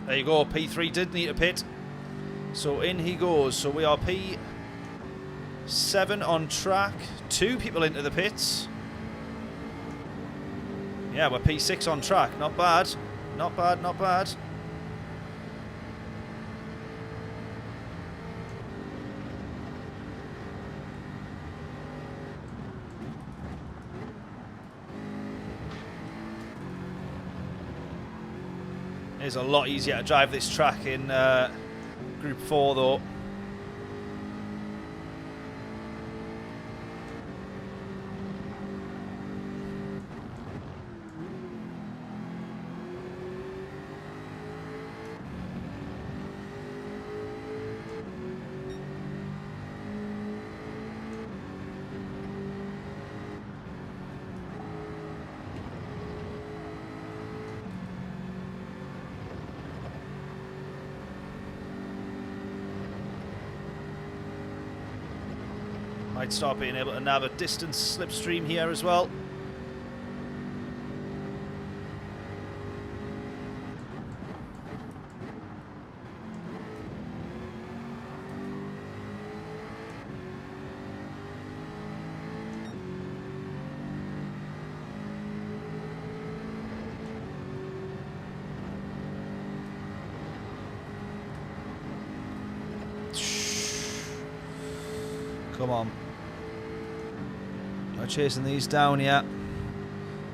There you go, P3 did need a pit. So in he goes. So we are P7 on track. 2 people into the pits. Yeah, we're P6 on track. Not bad. Not bad, not bad. It's a lot easier to drive this track in Group 4 though. Might start being able to nab a distance slipstream here as well. Come on. We're chasing these down here.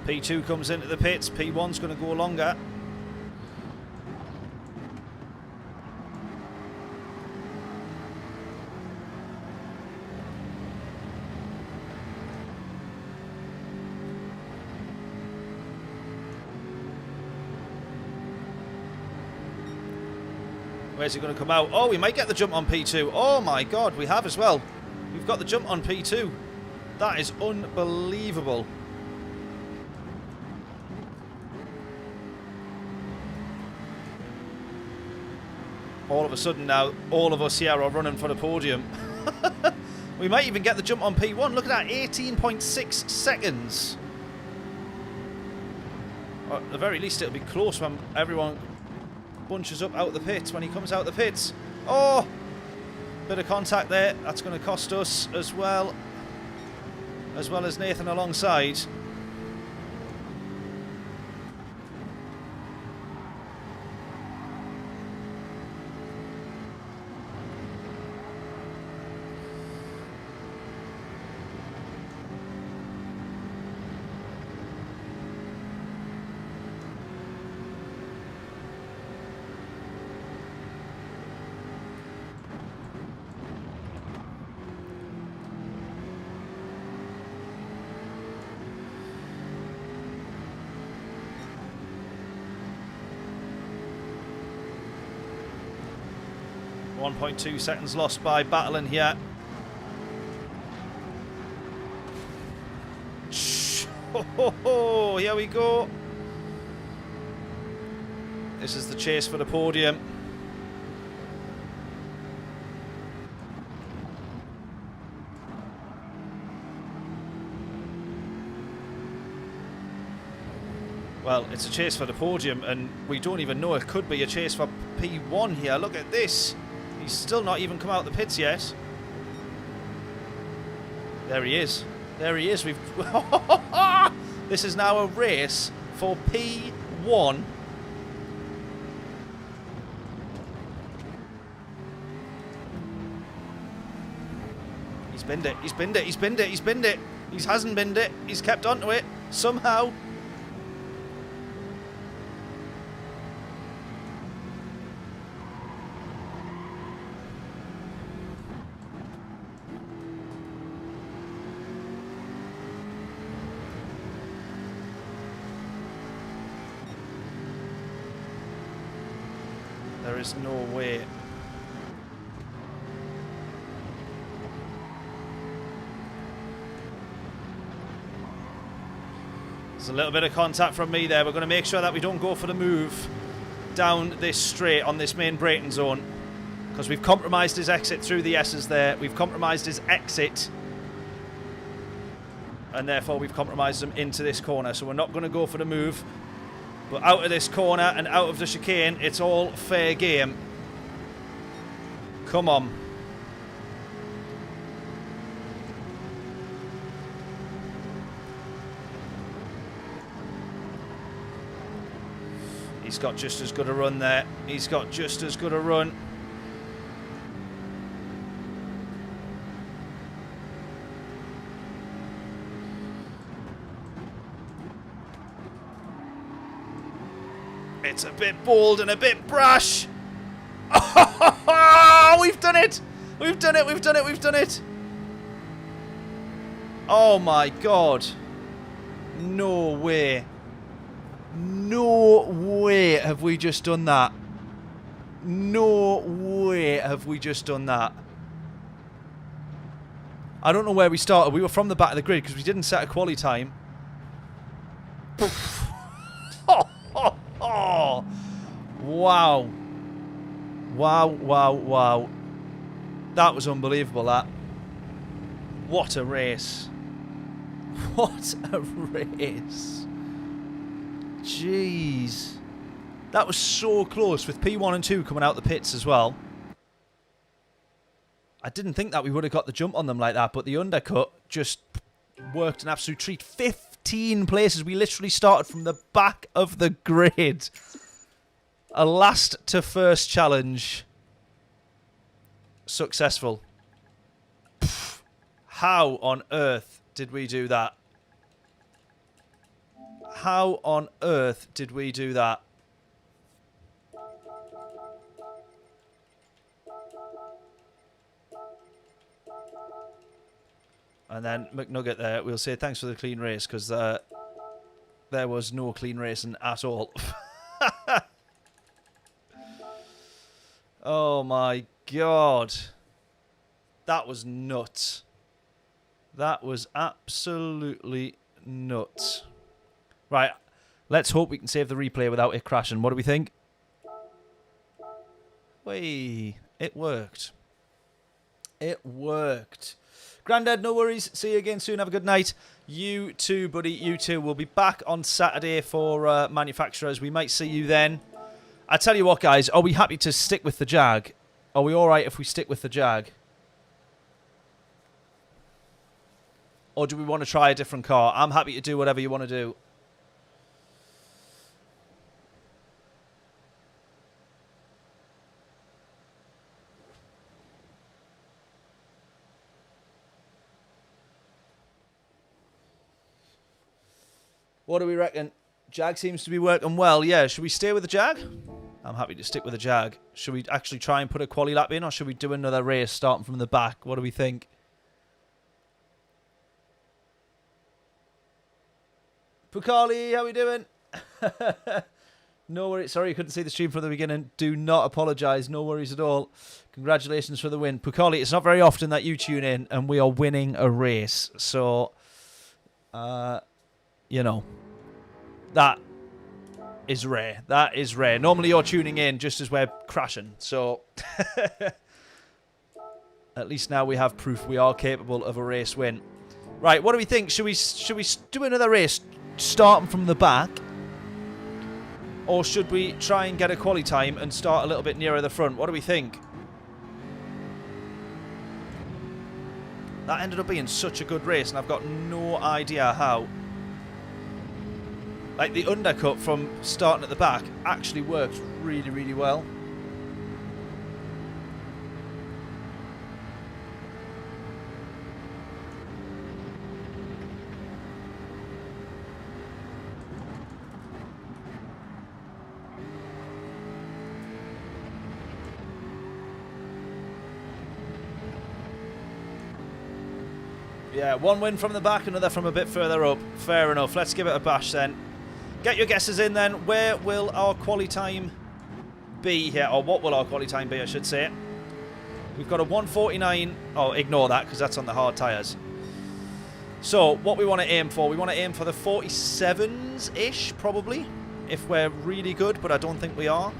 P2 comes into the pits. P1's going to go longer. Where's he going to come out? Oh, we might get the jump on P2. Oh my god, we have as well. We've got the jump on P2. That is unbelievable. All of a sudden now, all of us here are running for the podium. We might even get the jump on P1. Look at that, 18.6 seconds. Or at the very least, it'll be close when everyone bunches up out the pits, when he comes out the pits. Oh! Bit of contact there. That's going to cost us as well as Nathan alongside. .2 seconds lost by battling here. Oh, here we go. This is the chase for the podium. Well, it's a chase for the podium, and we don't even know. It could be a chase for P1 here. Look at this. He's still not even come out of the pits yet. There he is. There he is. We've. This is now a race for P1. He's binned it. He's binned it. He's binned it. He's binned it. He hasn't binned it. He's kept onto it somehow. There is no way. There's a little bit of contact from me there. We're going to make sure that we don't go for the move down this straight on this main braking zone, because we've compromised his exit through the S's there. We've compromised his exit, and therefore we've compromised him into this corner. So we're not going to go for the move. But out of this corner and out of the chicane, it's all fair game. Come on. He's got just as good a run there. He's got just as good a run. It's a bit bold and a bit brash. Oh, we've done it. We've done it. We've done it. We've done it. Oh my god. No way. No way have we just done that. No way have we just done that. I don't know where we started. We were from the back of the grid because we didn't set a quali time. Oh, wow. Wow, wow, wow. That was unbelievable, that. What a race. What a race. Jeez. That was so close with P1 and 2 coming out the pits as well. I didn't think that we would have got the jump on them like that, but the undercut just worked an absolute treat. 15 places. We literally started from the back of the grid. A last to first challenge. Successful. How on earth did we do that? How on earth did we do that? And then McNugget there, we'll say thanks for the clean race, because there was no clean racing at all. Oh my god. That was nuts. That was absolutely nuts. Right, let's hope we can save the replay without it crashing. What do we think? Whey, it worked. It worked. Grandad, no worries. See you again soon. Have a good night. You too, buddy. You too. We'll be back on Saturday for manufacturers. We might see you then. I tell you what, guys. Are we happy to stick with the Jag? Are we all right if we stick with the Jag? Or do we want to try a different car? I'm happy to do whatever you want to do. What do we reckon? Jag seems to be working well. Yeah, should we stay with the Jag? I'm happy to stick with the Jag. Should we actually try and put a quali lap in, or should we do another race starting from the back? What do we think? Pukali, how we doing? No worries. Sorry you couldn't see the stream from the beginning. Do not apologise. No worries at all. Congratulations for the win. Pukali, it's not very often that you tune in and we are winning a race. So, you know, that is rare. That is rare. Normally you're tuning in just as we're crashing. So, at least now we have proof we are capable of a race win. Right, what do we think? Should we do another race starting from the back? Or should we try and get a quali time and start a little bit nearer the front? What do we think? That ended up being such a good race, and I've got no idea how. Like, the undercut from starting at the back actually works really, really well. Yeah, one win from the back, another from a bit further up. Fair enough. Let's give it a bash then. Get your guesses in then. Where will our quali time be here? Or what will our quali time be, I should say. We've got a 1:49. Oh, ignore that because that's on the hard tyres. So, what we want to aim for? We want to aim for the 47s-ish, probably. If we're really good, but I don't think we are.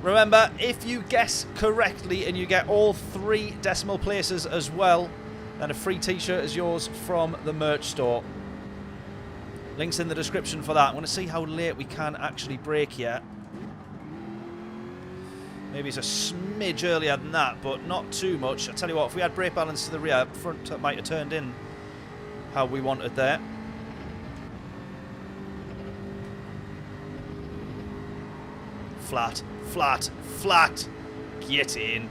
Remember, if you guess correctly and you get all 3 decimal places as well, then a free t-shirt is yours from the merch store. Links in the description for that. I want to see how late we can actually brake here. Maybe it's a smidge earlier than that, but not too much. I tell you what, if we had brake balance to the rear, front might have turned in how we wanted there. Flat, flat, flat. Get in.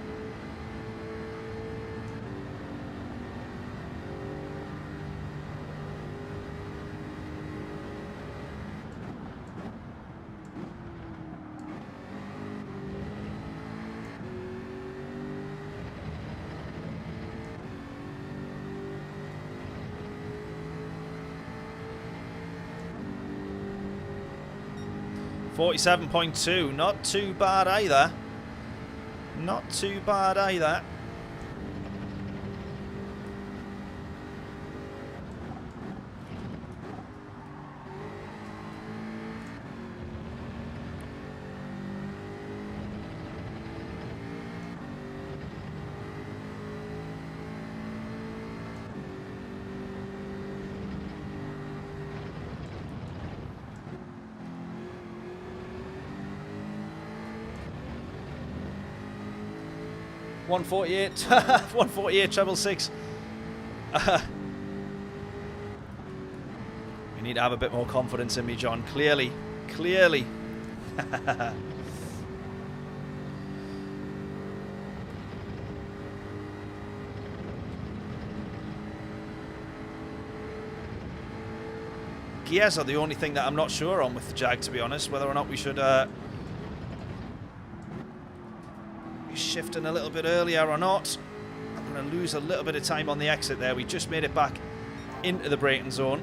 .2, not too bad either. Not too bad either. .148, 148 treble 6. You need to have a bit more confidence in me, John. Clearly, clearly. gears are the only thing that I'm not sure on with the Jag, to be honest. Whether or not we should be shifting a little bit earlier or not. I'm going to lose a little bit of time on the exit there. We just made it back into the braking zone.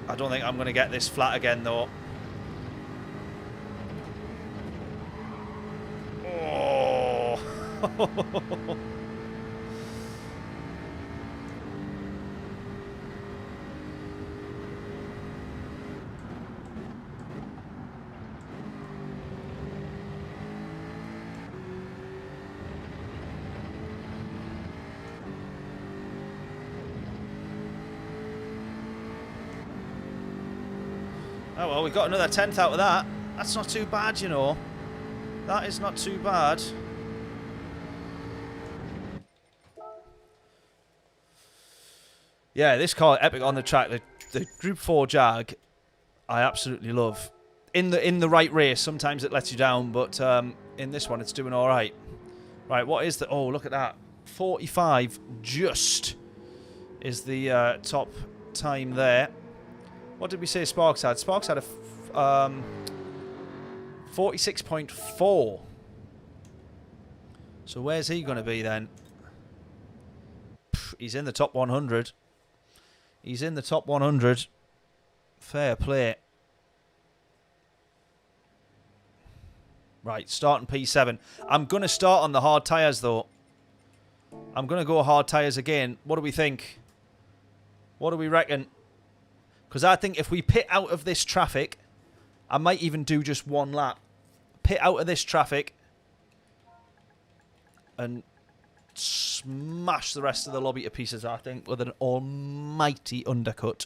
I don't think I'm going to get this flat again, though. Oh. Oh well, we got another 10th out of that. That's not too bad, you know. That is not too bad. Yeah, this car, epic on the track. The Group 4 Jag, I absolutely love. In the right race, sometimes it lets you down, but in this one, it's doing all right. Right, what is the... Oh, look at that. 45 just is the top time there. What did we say Sparks had? Sparks had a 46.4. So where's he going to be then? He's in the top 100. He's in the top 100. Fair play. Right, starting P7. I'm going to start on the hard tyres, though. I'm going to go hard tyres again. What do we think? What do we reckon? Because I think if we pit out of this traffic, I might even do just one lap. Pit out of this traffic and smash the rest of the lobby to pieces, I think, with an almighty undercut.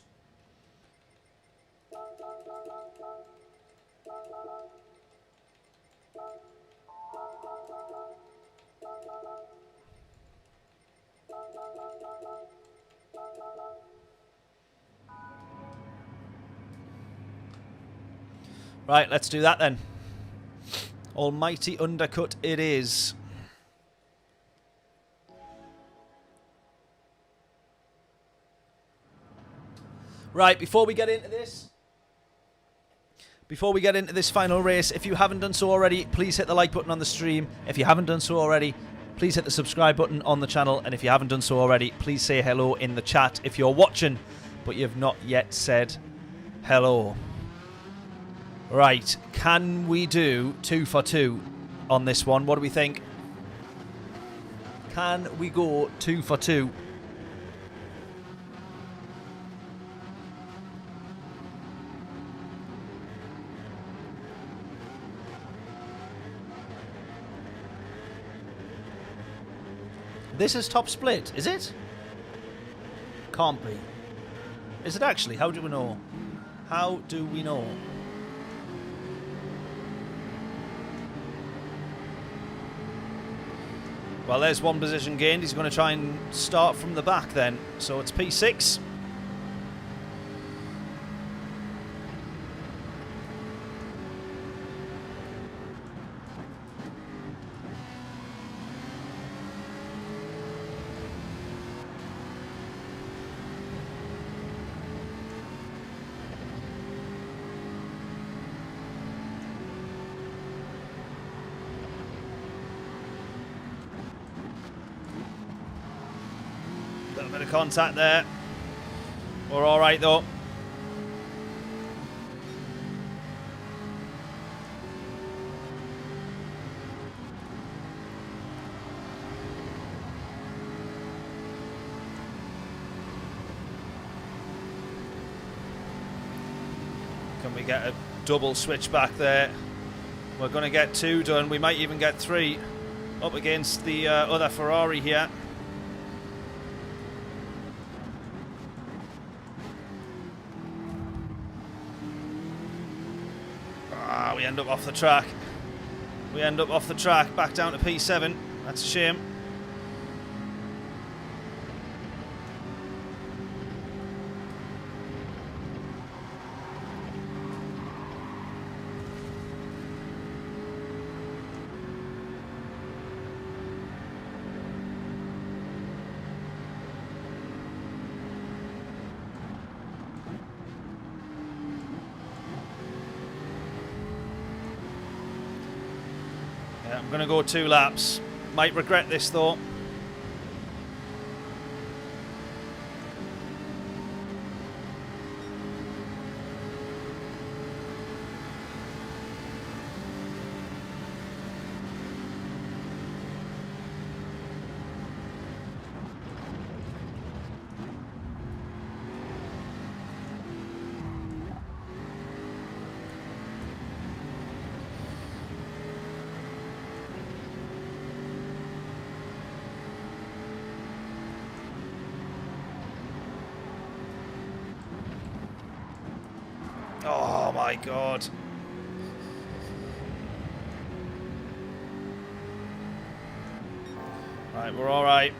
Right, let's do that then. Almighty undercut it is. Right, before we get into this final race, if you haven't done so already, please hit the like button on the stream. If you haven't done so already, please hit the subscribe button on the channel. And if you haven't done so already, please say hello in the chat if you're watching, but you've not yet said hello. Right, can we do 2 for 2 on this one? What do we think? Can we go 2 for 2? This is top split, is it? Can't be. Is it actually? How do we know? How do we know? Well, there's one position gained. He's going to try and start from the back then. So it's P6. Bit of contact there. We're all right though. Can we get a double switch back there? We're going to get 2 done. We might even get 3 up against the other Ferrari here. We end up off the track. We end up off the track, back down to P7. That's a shame. Yeah, I'm going to go 2 laps. Might regret this though. Oh my God. Right, we're all right.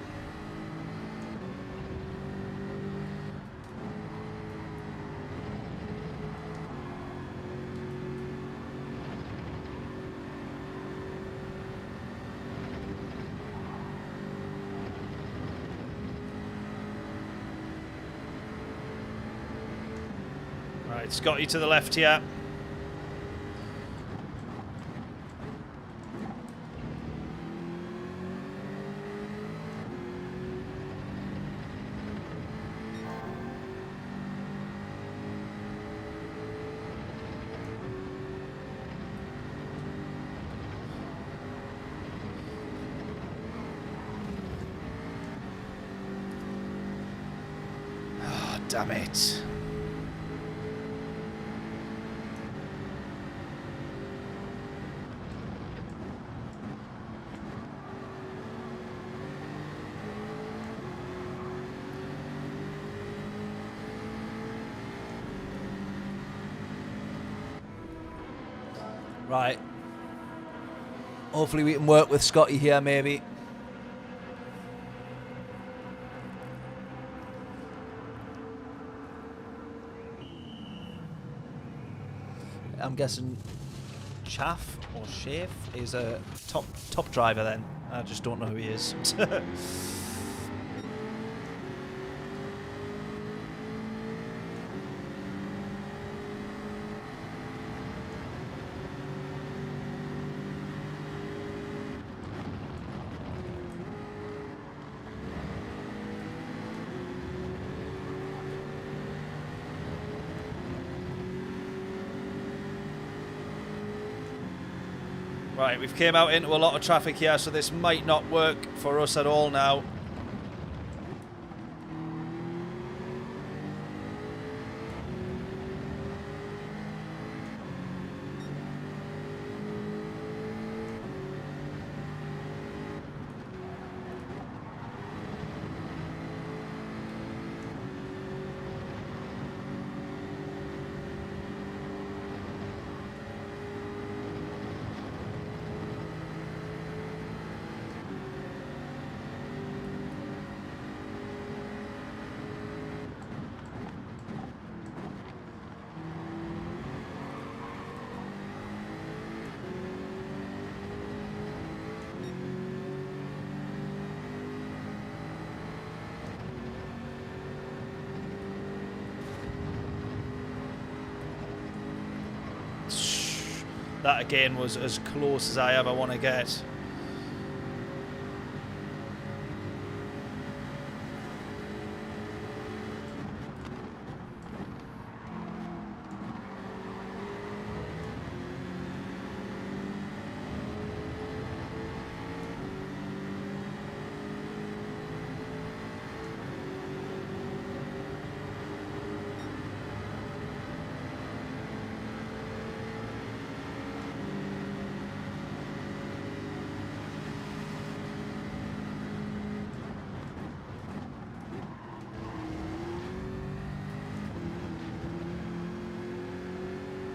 Right, Scotty to the left here. Oh, damn it. Right. Hopefully we can work with Scotty here, maybe. I'm guessing Chaff or Chafe is a top driver then. I just don't know who he is. Right, we've came out into a lot of traffic here, so this might not work for us at all now. That again was as close as I ever want to get.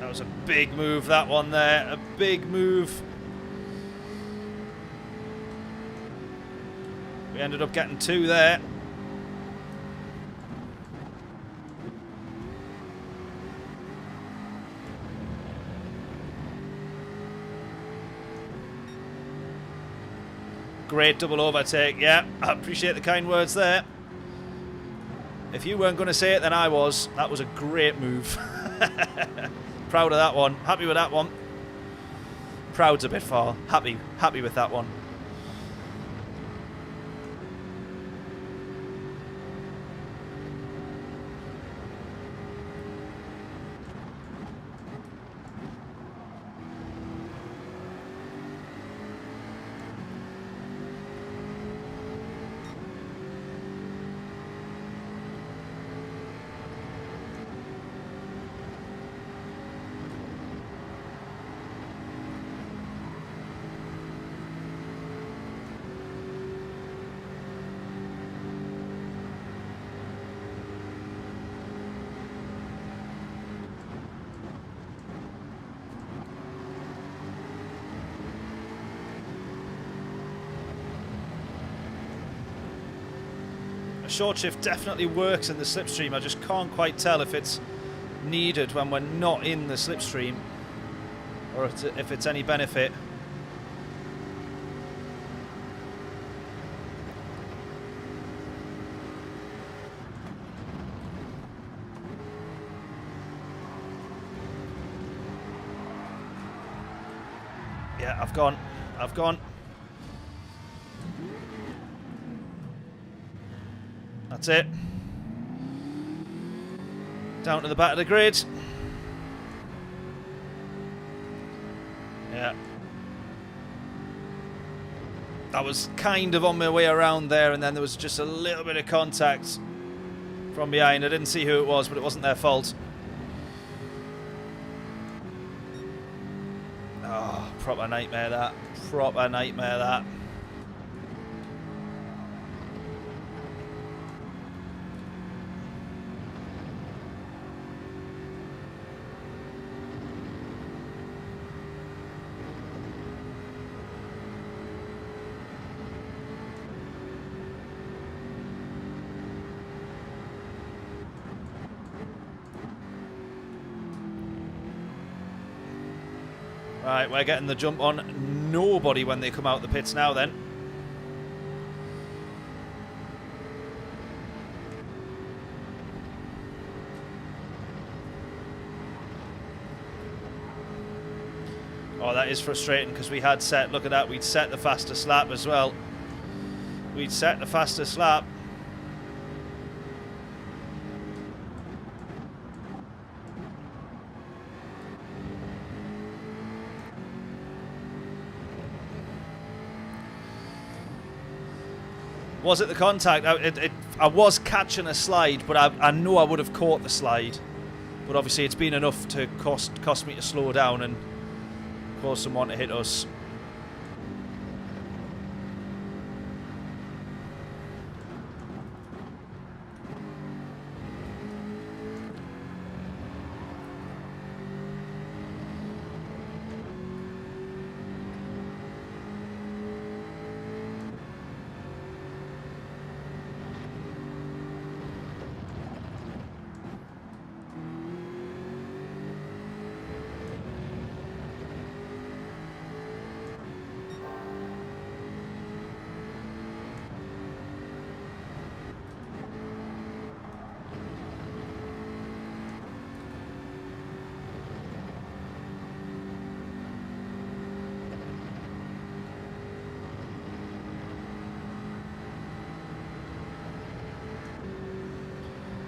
That was a big move, that one there. A big move. We ended up getting 2 there. Great double overtake. Yeah, I appreciate the kind words there. If you weren't going to say it, then I was. That was a great move. Proud of that one. Happy with that one. Crowd's a bit far. Happy with that one. Short shift definitely works in the slipstream. I just can't quite tell if it's needed when we're not in the slipstream, or if it's any benefit. Yeah, I've gone. That's it. Down to the back of the grid. Yeah. That was kind of on my way around there, and then there was just a little bit of contact from behind. I didn't see who it was, but it wasn't their fault. Oh, proper nightmare that. Proper nightmare that. Right, we're getting the jump on nobody when they come out the pits now then. Oh, that is frustrating because we had set, look at that, we'd set the fastest lap as well. We'd set the fastest lap. Was it the contact? I was catching a slide, but I know I would have caught the slide. But obviously it's been enough to cost me to slow down and cause someone to hit us.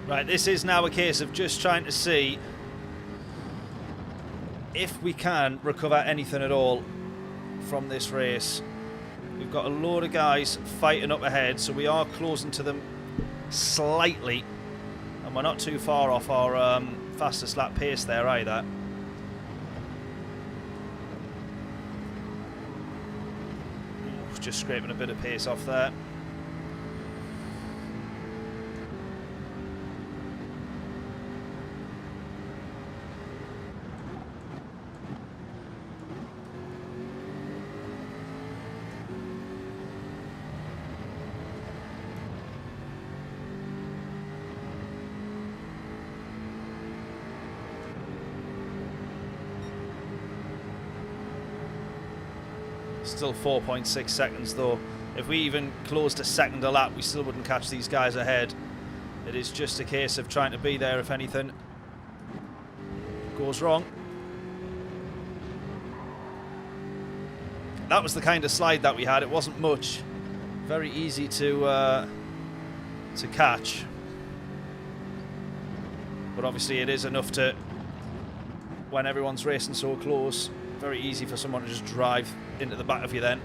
Right, this is now a case of just trying to see if we can recover anything at all from this race. We've got a load of guys fighting up ahead, so we are closing to them slightly, and we're not too far off our fastest lap pace there either. Just scraping a bit of pace off there. Still 4.6 seconds though. If we even closed a second a lap, we still wouldn't catch these guys ahead. It is just a case of trying to be there if anything goes wrong. that was the kind of slide that we had. It wasn't much. Very easy to catch. But obviously it is enough to, when everyone's racing so close, very easy for someone to just drive into the back of you then.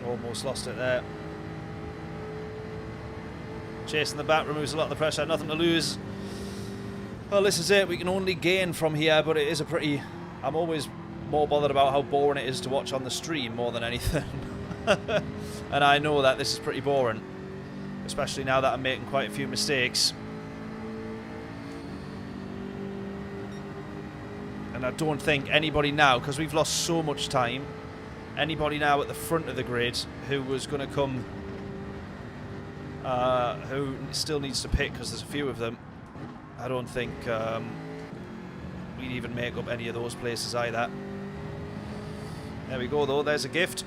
Almost lost it there. Chasing the back removes a lot of the pressure. Nothing to lose. Well, this is it. We can only gain from here, but it is a pretty... I'm always more bothered about how boring it is to watch on the stream more than anything. And I know that this is pretty boring. Especially now that I'm making quite a few mistakes. And I don't think anybody now, because we've lost so much time, anybody now at the front of the grid who was going to come, who still needs to pick, because there's a few of them, I don't think we'd even make up any of those places either. There we go though, there's a gift.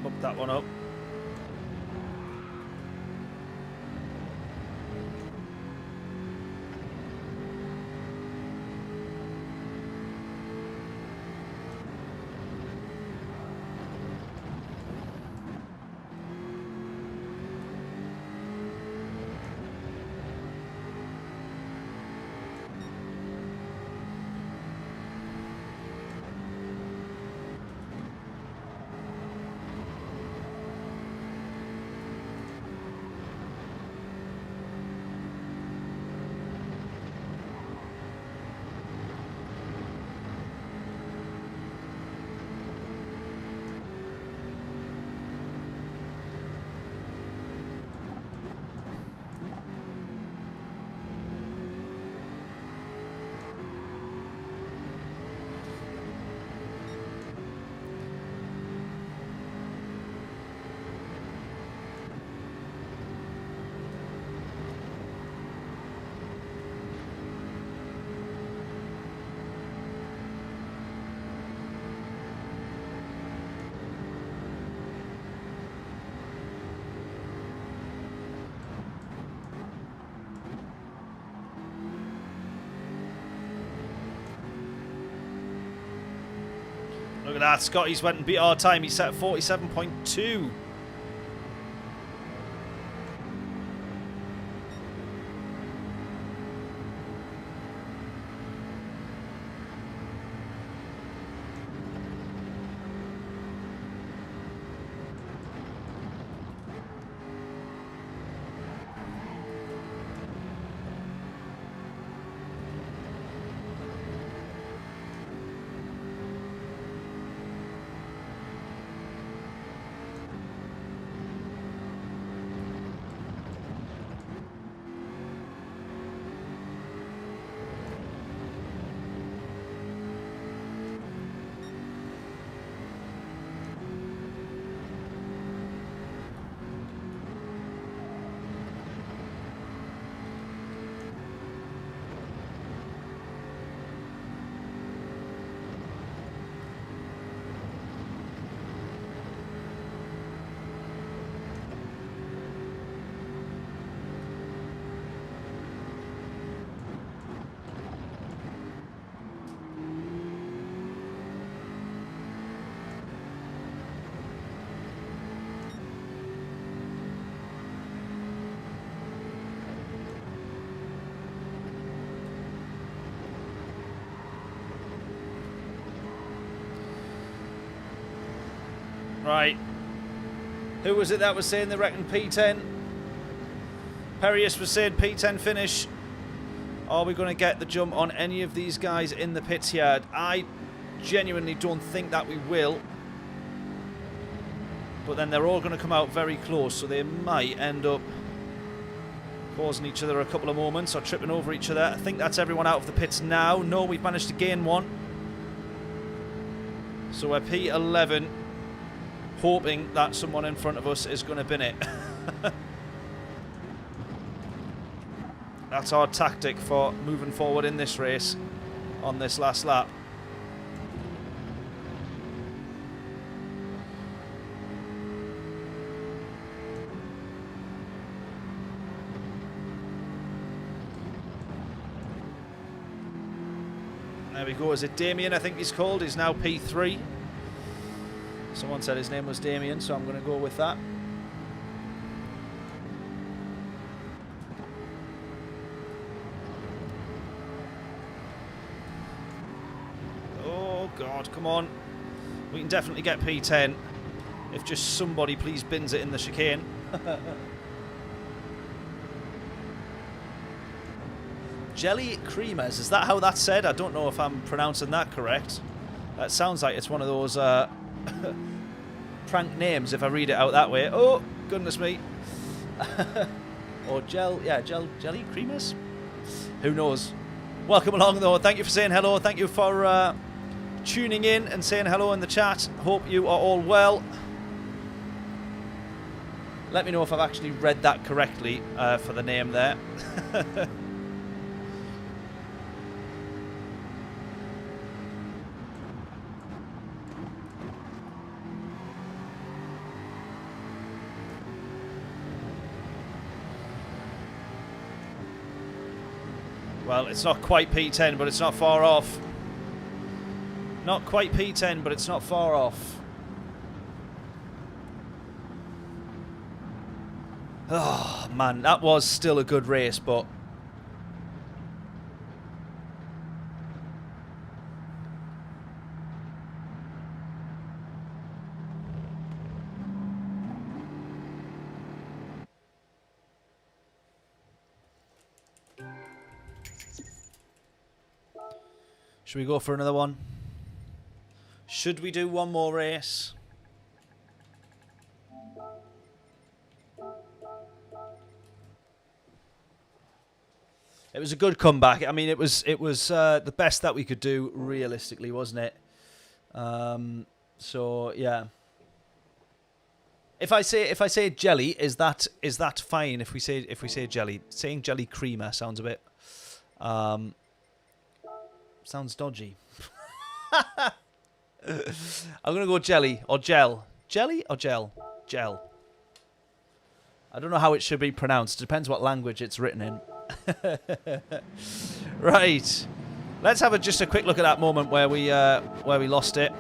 Bump that one up. Look at that. Scotty's went and beat our time. He set 47.2. Right. Who was it that was saying they reckon P10? Perius was saying P10 finish. Are we going to get the jump on any of these guys in the pits here? I genuinely don't think that we will. But then they're all going to come out very close, so they might end up causing each other a couple of moments or tripping over each other. I think that's everyone out of the pits now. No, we've managed to gain one. So we're P11. Hoping that someone in front of us is going to bin it. That's our tactic for moving forward in this race on this last lap. There we go. Is it Damien? I think he's called. He's now P3. Someone said his name was Damien, so I'm going to go with that. Oh, God, come on. We can definitely get P10 if just somebody please bins it in the chicane. Jelly creamers, is that how that's said? I don't know if I'm pronouncing that correct. That sounds like it's one of those prank names if I read it out that way. Oh, goodness me. Or jelly creamers? Who knows? Welcome along though. Thank you for saying hello. Thank you for tuning in and saying hello in the chat. Hope you are all well. Let me know if I've actually read that correctly for the name there. Well, it's not quite P10, but it's not far off. Not quite P10, but it's not far off. Oh, man, that was still a good race, but... Should we go for another one? Should we do one more race? It was a good comeback. I mean, it was the best that we could do realistically, wasn't it? So yeah. If I say jelly, is that fine? If we say jelly, saying jelly creamer sounds a bit sounds dodgy. I'm gonna go jelly or gel. Jelly or gel? Gel. I don't know how it should be pronounced. Depends what language it's written in. Right. Let's have just a quick look at that moment where we lost it.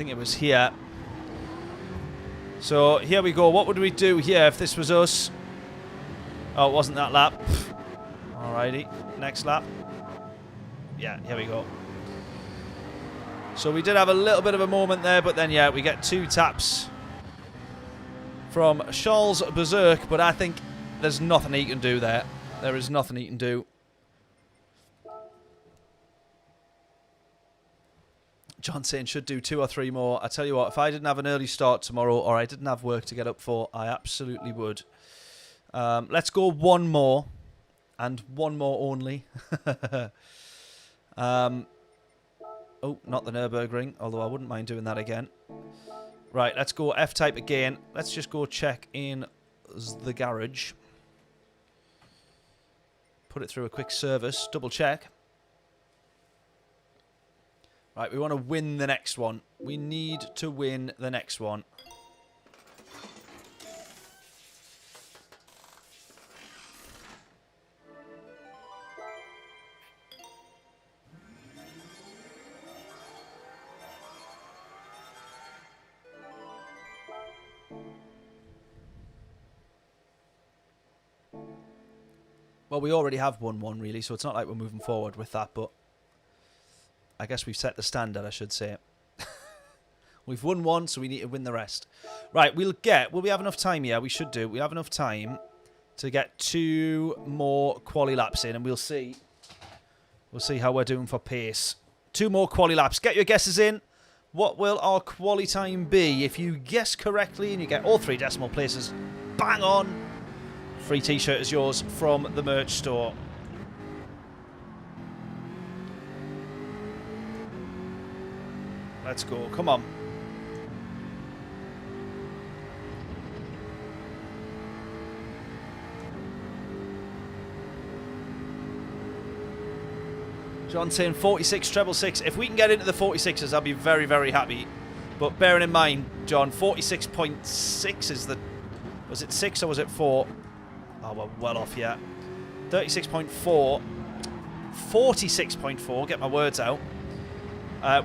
think it was here. So here we go. What would we do here if this was us? Oh, it wasn't that lap. Alrighty, next lap. Yeah, here we go. So we did have a little bit of a moment there, but then, yeah, we get 2 taps from Charles Berserk, but I think there's nothing he can do there. There is nothing he can do. John saying should do 2 or 3 more. I tell you what, if I didn't have an early start tomorrow or I didn't have work to get up for, I absolutely would. Let's go 1 more. And 1 more only. Oh, not the Nurburgring, although I wouldn't mind doing that again. Right, let's go F-Type again. Let's just go check in the garage. Put it through a quick service. Double check. Right, we want to win the next one. We need to win the next one. Well, we already have won 1, really, so it's not like we're moving forward with that, but I guess we've set the standard, I should say. We've won 1, so we need to win the rest. Right, will we have enough time? Yeah, we should do. We have enough time to get 2 more quali laps in, and we'll see. We'll see how we're doing for pace. 2 more quali laps. Get your guesses in. What will our quali time be? If you guess correctly and you get all 3 decimal places bang on, free t-shirt is yours from the merch store. Let's go. Come on. John saying 46 treble 6. If we can get into the 46s, I'll be very, very happy. But bearing in mind, John, 46.6 is the... Was it 6 or was it 4? Oh, we're well off yet. 36.4. 46.4, get my words out.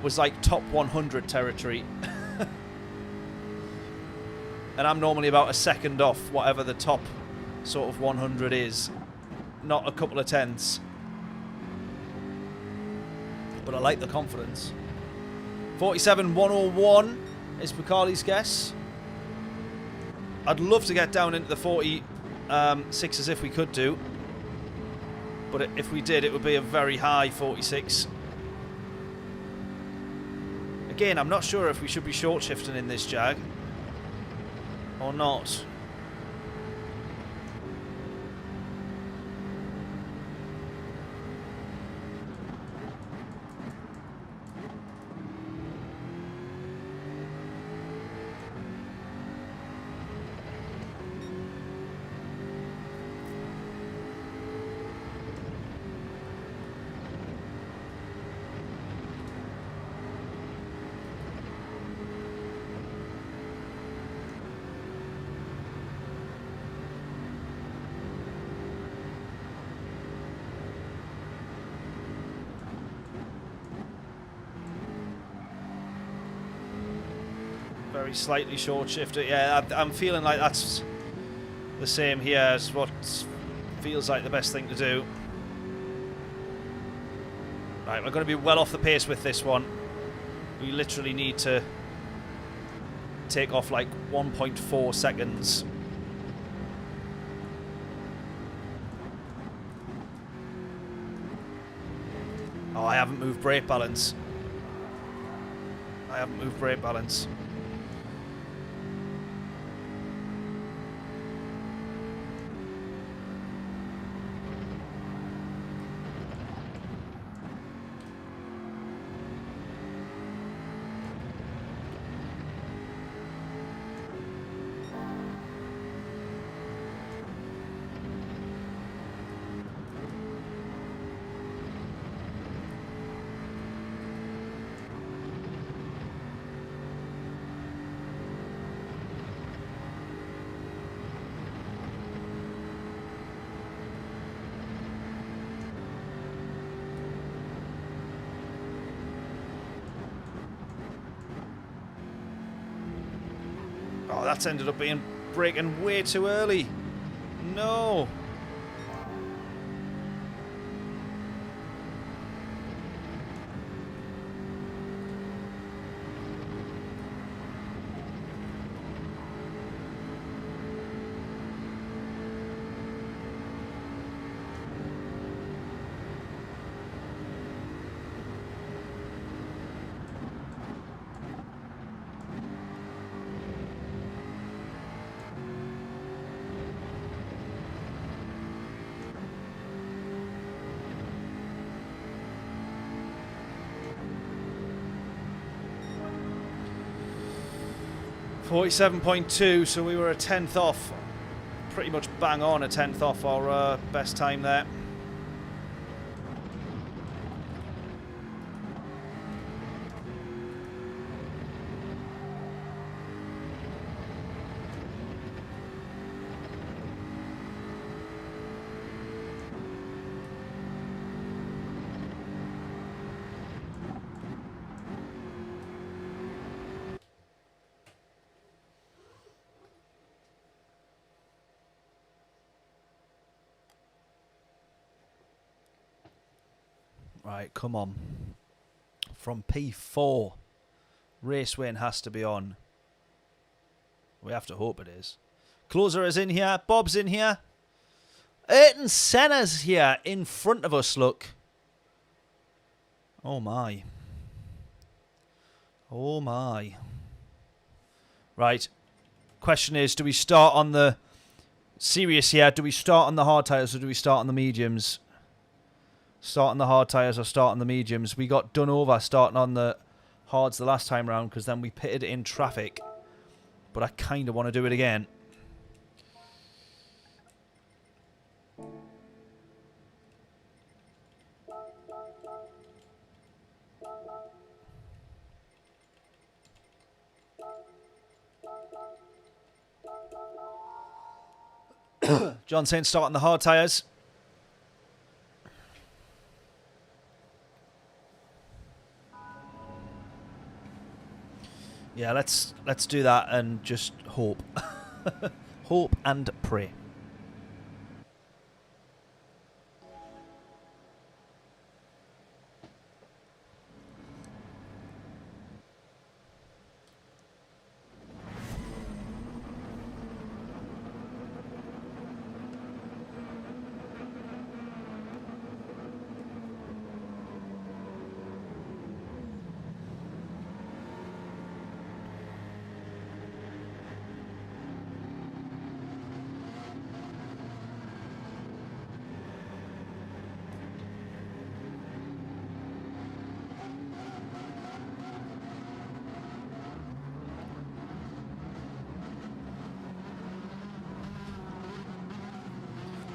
Was like top 100 territory. And I'm normally about a second off whatever the top sort of 100 is. Not a couple of tenths. But I like the confidence. 47.101 is Bacali's guess. I'd love to get down into the 46s if we could do. But if we did, it would be a very high 46. Again, I'm not sure if we should be short shifting in this Jag or not. Very slightly short shifter. Yeah, I'm feeling like that's the same here as what feels like the best thing to do. Right, we're going to be well off the pace with this one. We literally need to take off like 1.4 seconds. Oh, I haven't moved brake balance. I haven't moved brake balance. that's ended up being braking way too early. No. .2, so we were a tenth off. Pretty much bang on a tenth off our best time there. Right, come on. From P4. Race win has to be on. We have to hope it is. Closer is in here. Bob's in here. Ayrton Senna's here in front of us, look. Oh, my. Oh, my. Right. Question is, do we start on the... Serious here. Do we start on the hard tyres or do we start on the mediums? Start on the hard tyres or start on the mediums. We got done over starting on the hards the last time round because then we pitted in traffic. But I kind of want to do it again. John saying start on the hard tyres. Yeah, let's do that and just hope. Hope and pray.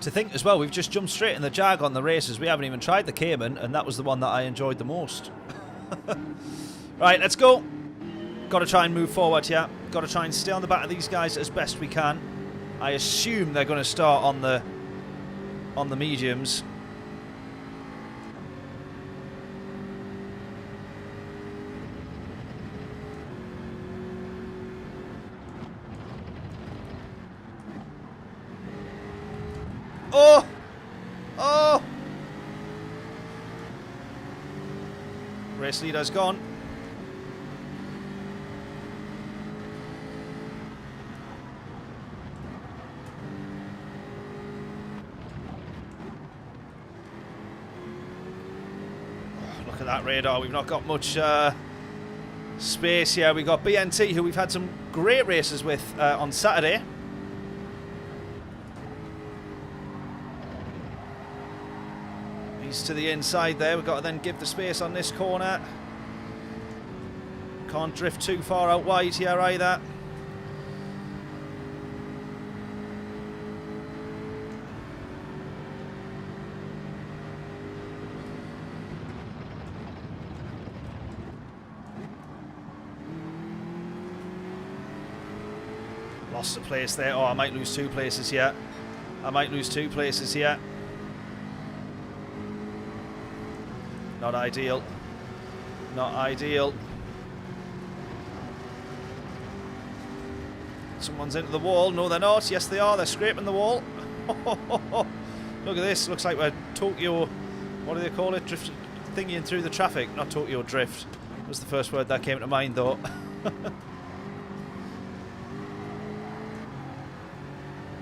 To think as well, we've just jumped straight in the Jag on the races. We haven't even tried the Cayman, and that was the one that I enjoyed the most. Right, let's go. Got to try and move forward here. Got to try and stay on the back of these guys as best we can. I assume they're going to start on the mediums. Oh! Oh! Race leader's gone. Oh, look at that radar. We've not got much space here. We've got BNT, who we've had some great races with on Saturday. To the inside there. We've got to then give the space on this corner. Can't drift too far out wide here either. Lost a place there. Oh, I might lose 2 places here. I might lose 2 places here. Not ideal. Not ideal. Someone's into the wall. No, they're not. Yes, they are. They're scraping the wall. Look at this. Looks like we're Tokyo... What do they call it? Drift thingying through the traffic. Not Tokyo Drift. Was the first word that came to mind, though.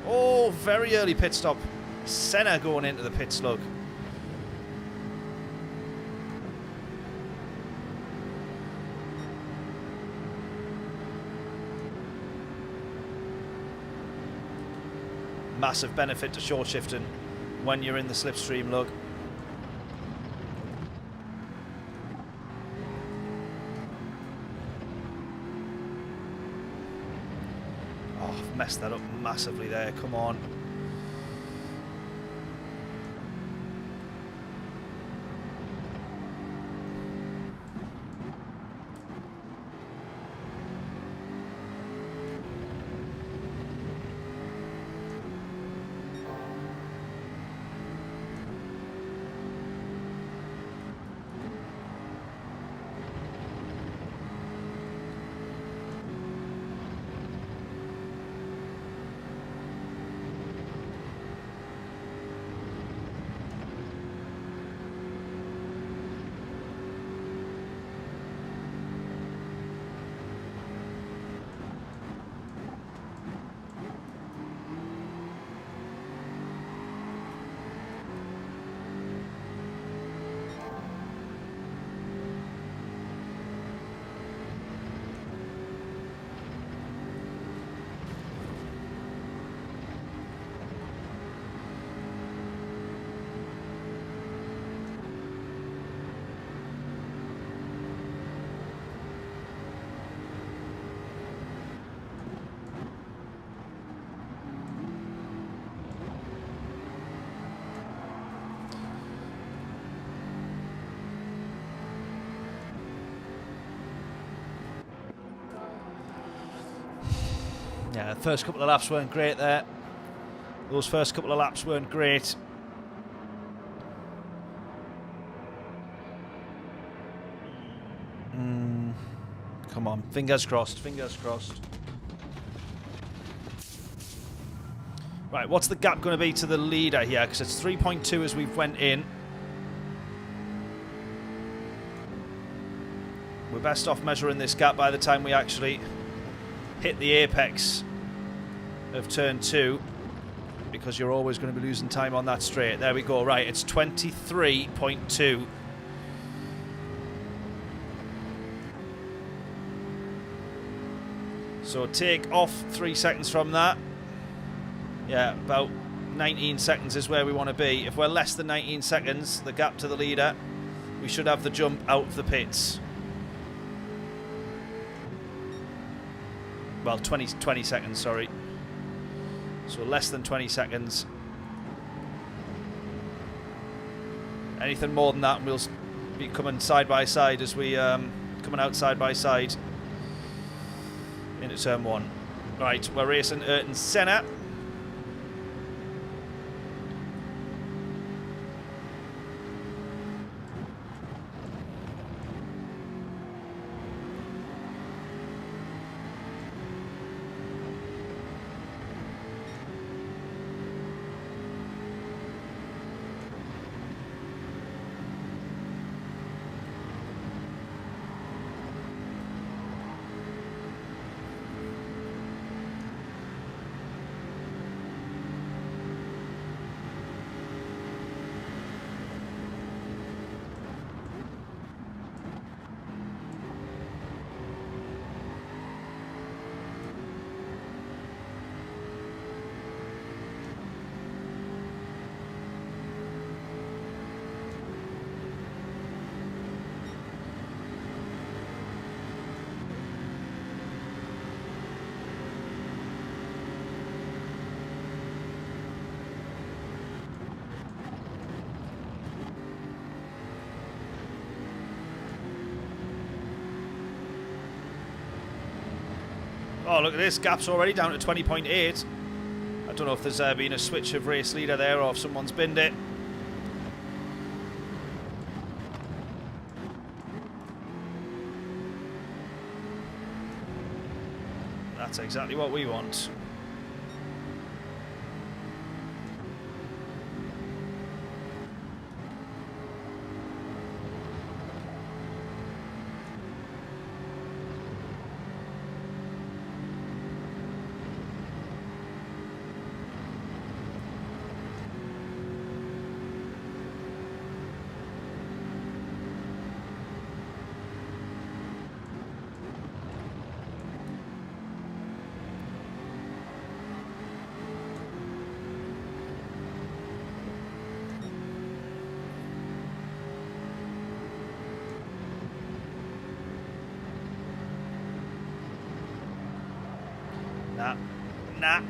Oh, very early pit stop. Senna going into the pits, look. Massive benefit to short shifting when you're in the slipstream, look. Oh, I've messed that up massively there, come on. Yeah, the first couple of laps weren't great there. Those first couple of laps weren't great. Come on, fingers crossed, fingers crossed. Right, what's the gap going to be to the leader here? Because it's 3.2 as we've went in. We're best off measuring this gap by the time we actually hit the apex of turn 2, because you're always going to be losing time on that straight. There we go. Right, it's 23.2. So take off 3 seconds from that. Yeah, about 19 seconds is where we want to be. If we're less than 19 seconds, the gap to the leader, we should have the jump out of the pits. Well, 20 seconds, sorry. So less than 20 seconds. Anything more than that, and we'll be coming side by side as we coming out side by side into turn 1. Right, we're racing Ayrton Senna. Oh, look at this. Gap's already down to 20.8. I don't know if there's been a switch of race leader there or if someone's binned it. That's exactly what we want. Nah.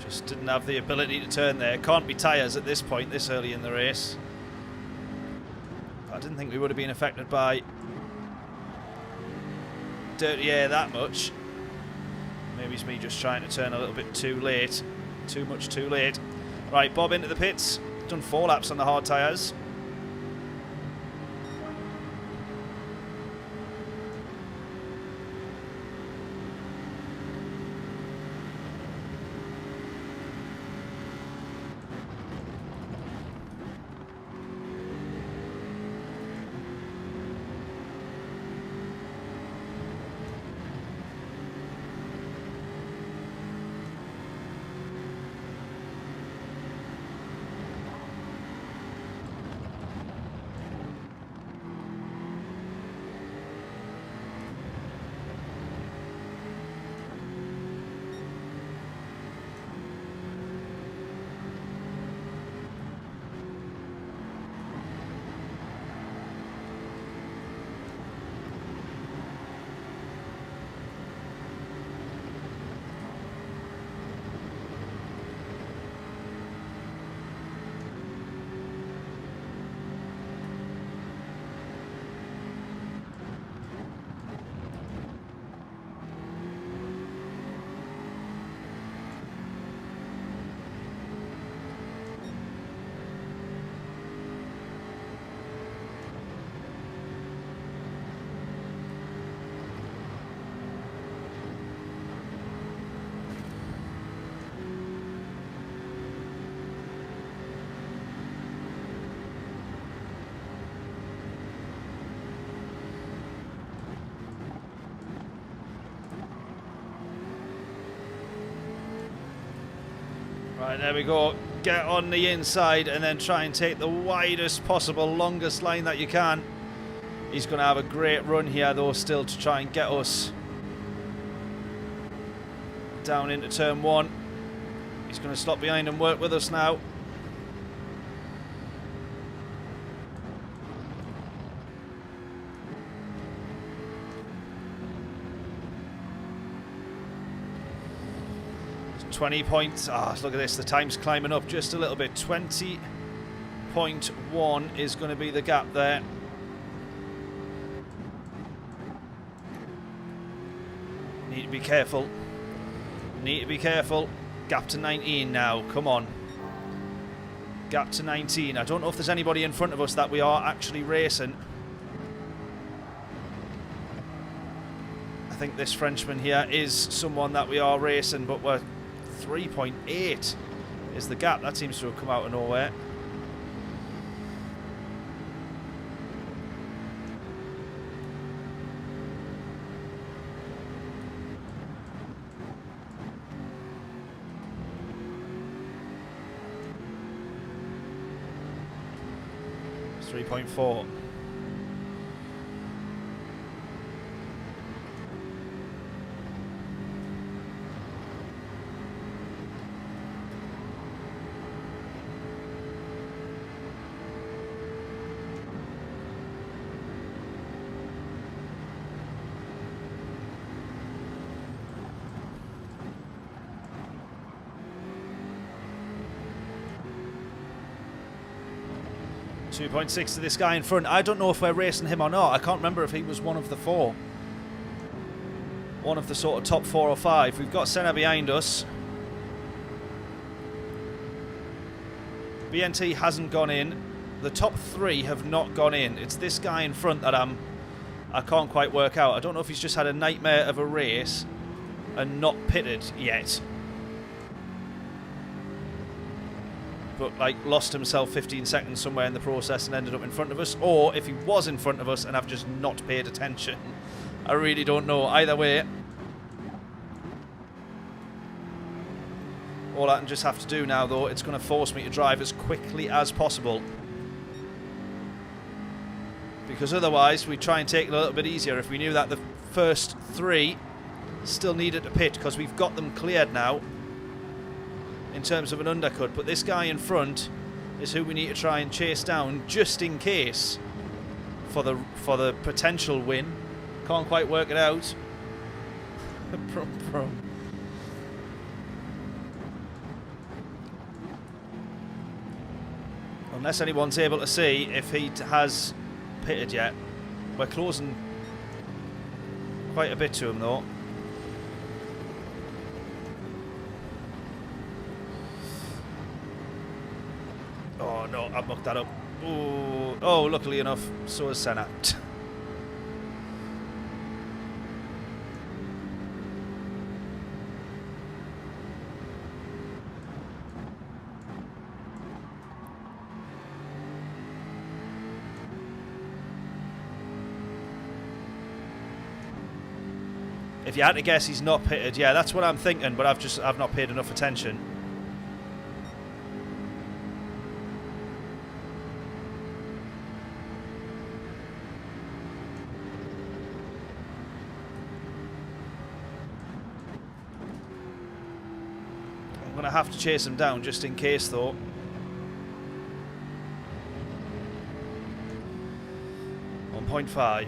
Just didn't have the ability to turn there. Can't be tyres at this point, this early in the race. I didn't think we would have been affected by dirty air that much. Maybe it's me just trying to turn a little bit too late. Too much too late. Right, Bob into the pits. Done 4 laps on the hard tyres. Right, there we go. Get on the inside and then try and take the widest possible, longest line that you can. He's going to have a great run here, though, still to try and get us down into turn 1. He's going to stop behind and work with us now. It's 20 points. Look at this. The time's climbing up just a little bit. 20.1 is going to be the gap there. Need to be careful. Need to be careful. Gap to 19 now. Come on. Gap to 19. I don't know if there's anybody in front of us that we are actually racing. I think this Frenchman here is someone that we are racing, but we're 3.8 is the gap. That seems to have come out of nowhere. It's 3.4. .6 to this guy in front. I don't know if we're racing him or not. I can't remember if he was one of the 4. One of the sort of top 4 or 5. We've got Senna behind us. BNT hasn't gone in. The top 3 have not gone in. It's this guy in front that I'm I can't quite work out. I don't know if he's just had a nightmare of a race and not pitted yet. But, like, lost himself 15 seconds somewhere in the process and ended up in front of us. Or if he was in front of us and I've just not paid attention. I really don't know. Either way, all I can just have to do now, though, it's going to force me to drive as quickly as possible. Because otherwise, we try and take it a little bit easier if we knew that the first 3 still needed to pit, because we've got them cleared now in terms of an undercut. But this guy in front is who we need to try and chase down just in case for the potential win. Can't quite work it out. Unless anyone's able to see if he has pitted yet. We're closing quite a bit to him though. Oh no, I've mucked that up. Ooh. Oh, luckily enough, so is Senna. If you had to guess, he's not pitted. Yeah, that's what I'm thinking, but I've not paid enough attention. I'm going to have to chase him down just in case, though. .5.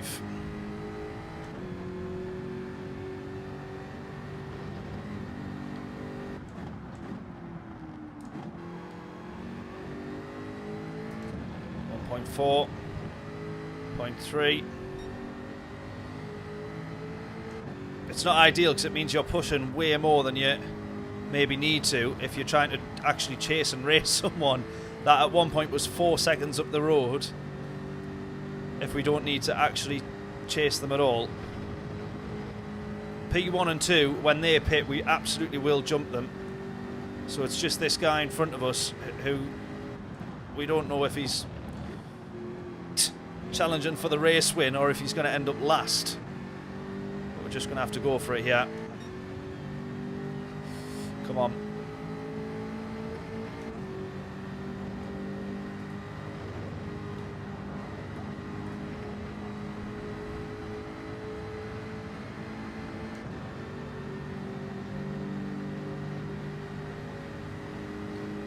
.4, 0.3. It's not ideal because it means you're pushing way more than you maybe need to if you're trying to actually chase and race someone that at one point was 4 seconds up the road, if we don't need to actually chase them at all. P1 and 2, when they pit, we absolutely will jump them. So it's just this guy in front of us who we don't know if he's challenging for the race win or if he's going to end up last. But we're just going to have to go for it here. Come on.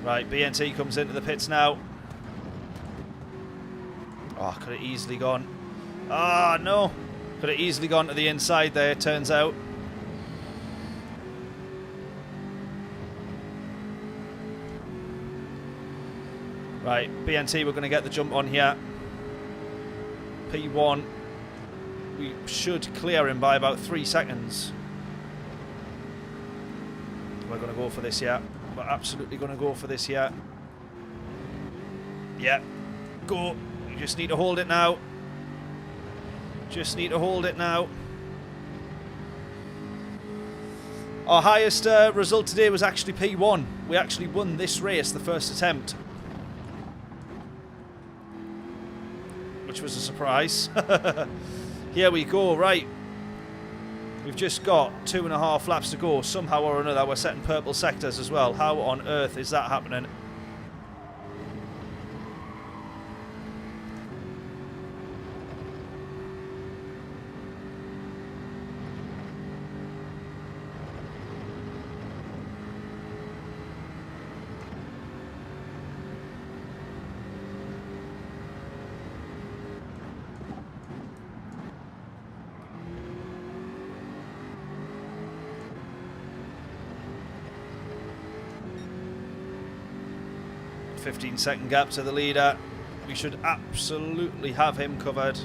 Right, BNT comes into the pits now. Oh, could have easily gone. Ah, no. Could have easily gone to the inside there, it turns out. Right, BNT, we're going to get the jump on here. P1, we should clear him by about 3 seconds. We're going to go for this here. We're absolutely going to go for this here. Yeah, go. You just need to hold it now. Just need to hold it now. Our highest result today was actually P1. We actually won this race, the first attempt. Which was a surprise. Here we go, right. We've just got 2.5 laps to go. Somehow or another, we're setting purple sectors as well. How on earth is that happening? .15-second gap to the leader. We should absolutely have him covered.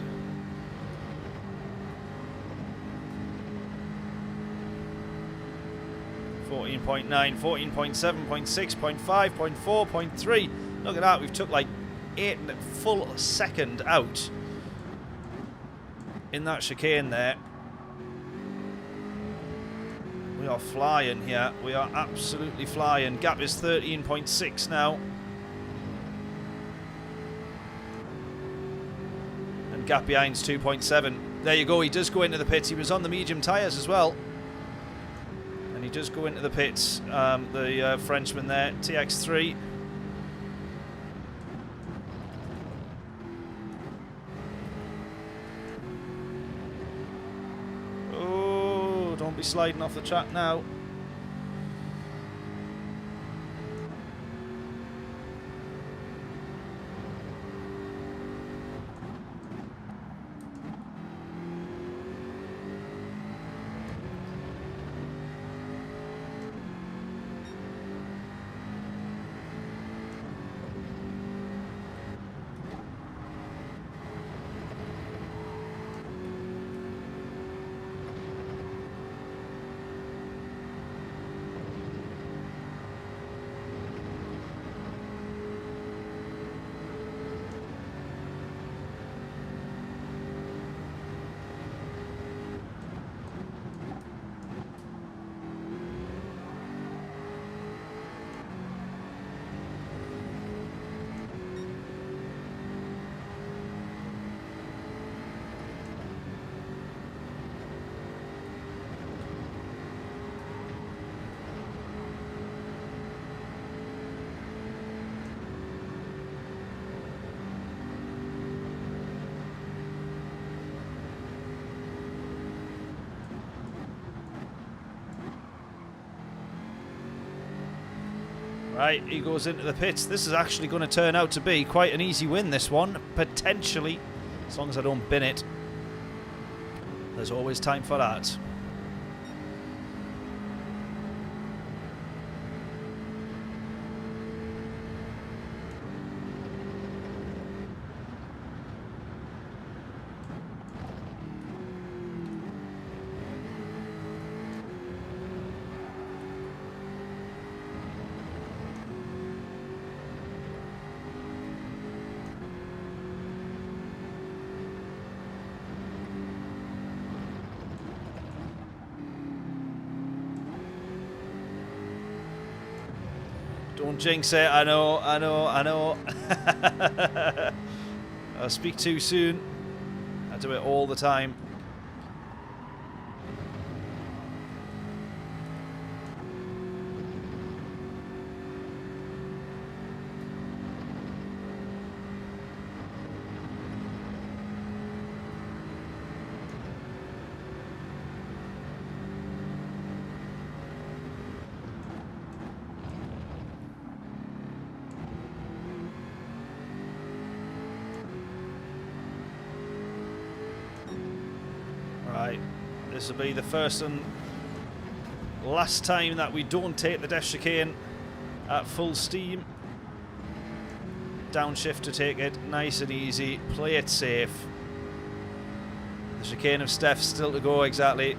.14.9, 14.7, .6, .5, .4, .3. Look at that, we've took like 8 full second out in that chicane there. We are flying here. We are absolutely flying. Gap is 13.6 now. And gap behind's 2.7. There you go. He does go into the pits. He was on the medium tyres as well. And he does go into the pits. The Frenchman there, TX3. Be sliding off the track now. Right, he goes into the pits. This is actually going to turn out to be quite an easy win, this one. Potentially. As long as I don't bin it. There's always time for that. Don't jinx it, I know. I speak too soon. I do it all the time. This will be the first and last time that we don't take the dash chicane at full steam. Downshift to take it nice and easy. Play it safe. The chicane of Steph's still to go, exactly.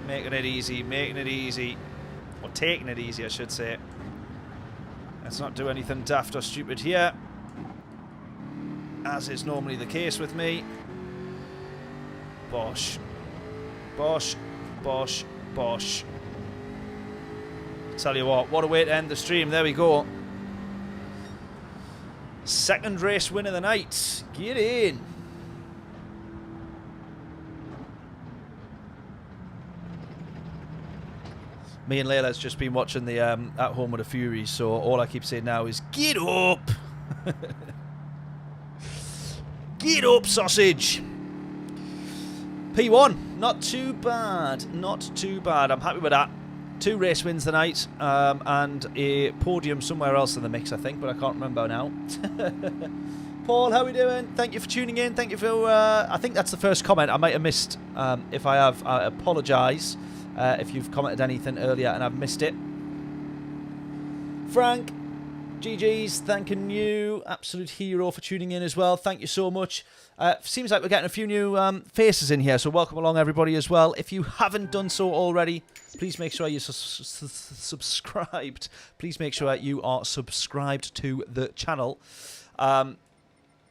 Making it easy, or taking it easy, I should say. Let's not do anything daft or stupid here, as is normally the case with me. Bosh. Bosh, bosh, bosh. Tell you what a way to end the stream. There we go. Second race win of the night. Get in. Me and Layla's just been watching the At Home with the Furies, so all I keep saying now is, get up! Get up, sausage! P1, not too bad, not too bad. I'm happy with that. 2 race wins tonight, and a podium somewhere else in the mix, I think, but I can't remember now. Paul, how are we doing? Thank you for tuning in. Thank you for, I think that's the first comment. I might have missed. If I have, I apologise if you've commented anything earlier and I've missed it. Frank, GG's, thanking you. Absolute hero for tuning in as well. Thank you so much. Seems like we're getting a few new faces in here, so welcome along everybody as well. If you haven't done so already, please make sure you're subscribed. Please make sure you are subscribed to the channel.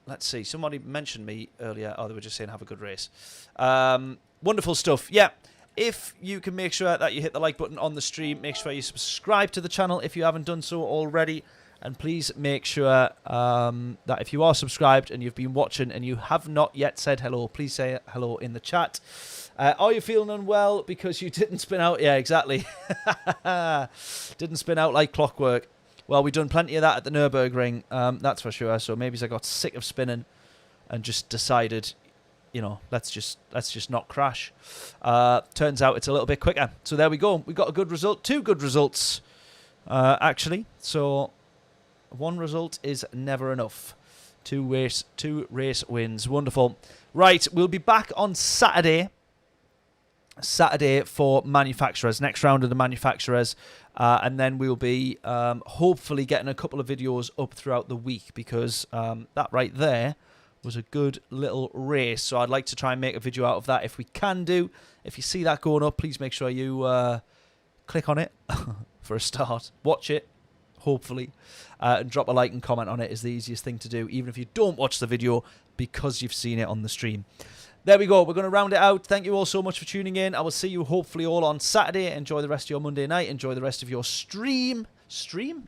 let's see. Somebody mentioned me earlier. Oh, they were just saying have a good race. Wonderful stuff. Yeah. If you can make sure that you hit the like button on the stream, make sure you subscribe to the channel if you haven't done so already. And please make sure that if you are subscribed and you've been watching and you have not yet said hello, please say hello in the chat. Are you feeling unwell because you didn't spin out? Yeah, exactly. Didn't spin out like clockwork. Well, we've done plenty of that at the Nurburgring, that's for sure. So maybe I got sick of spinning and just decided, you know, let's just not crash. Turns out it's a little bit quicker. So there we go. We got a good result. 2 good results, actually. So one result is never enough. 2 race wins. Wonderful. Right, we'll be back on Saturday for manufacturers. Next round of the manufacturers. And then we'll be hopefully getting a couple of videos up throughout the week because that right there was a good little race. So I'd like to try and make a video out of that if we can do. If you see that going up, please make sure you click on it for a start. Watch it, hopefully. And drop a like and comment on it is the easiest thing to do, even if you don't watch the video because you've seen it on the stream. There we go. We're going to round it out. Thank you all so much for tuning in. I will see you hopefully all on Saturday. Enjoy the rest of your Monday night. Enjoy the rest of your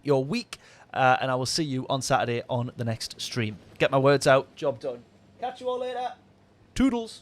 your week. And I will see you on Saturday on the next stream. Get my words out. Job done. Catch you all later. Toodles.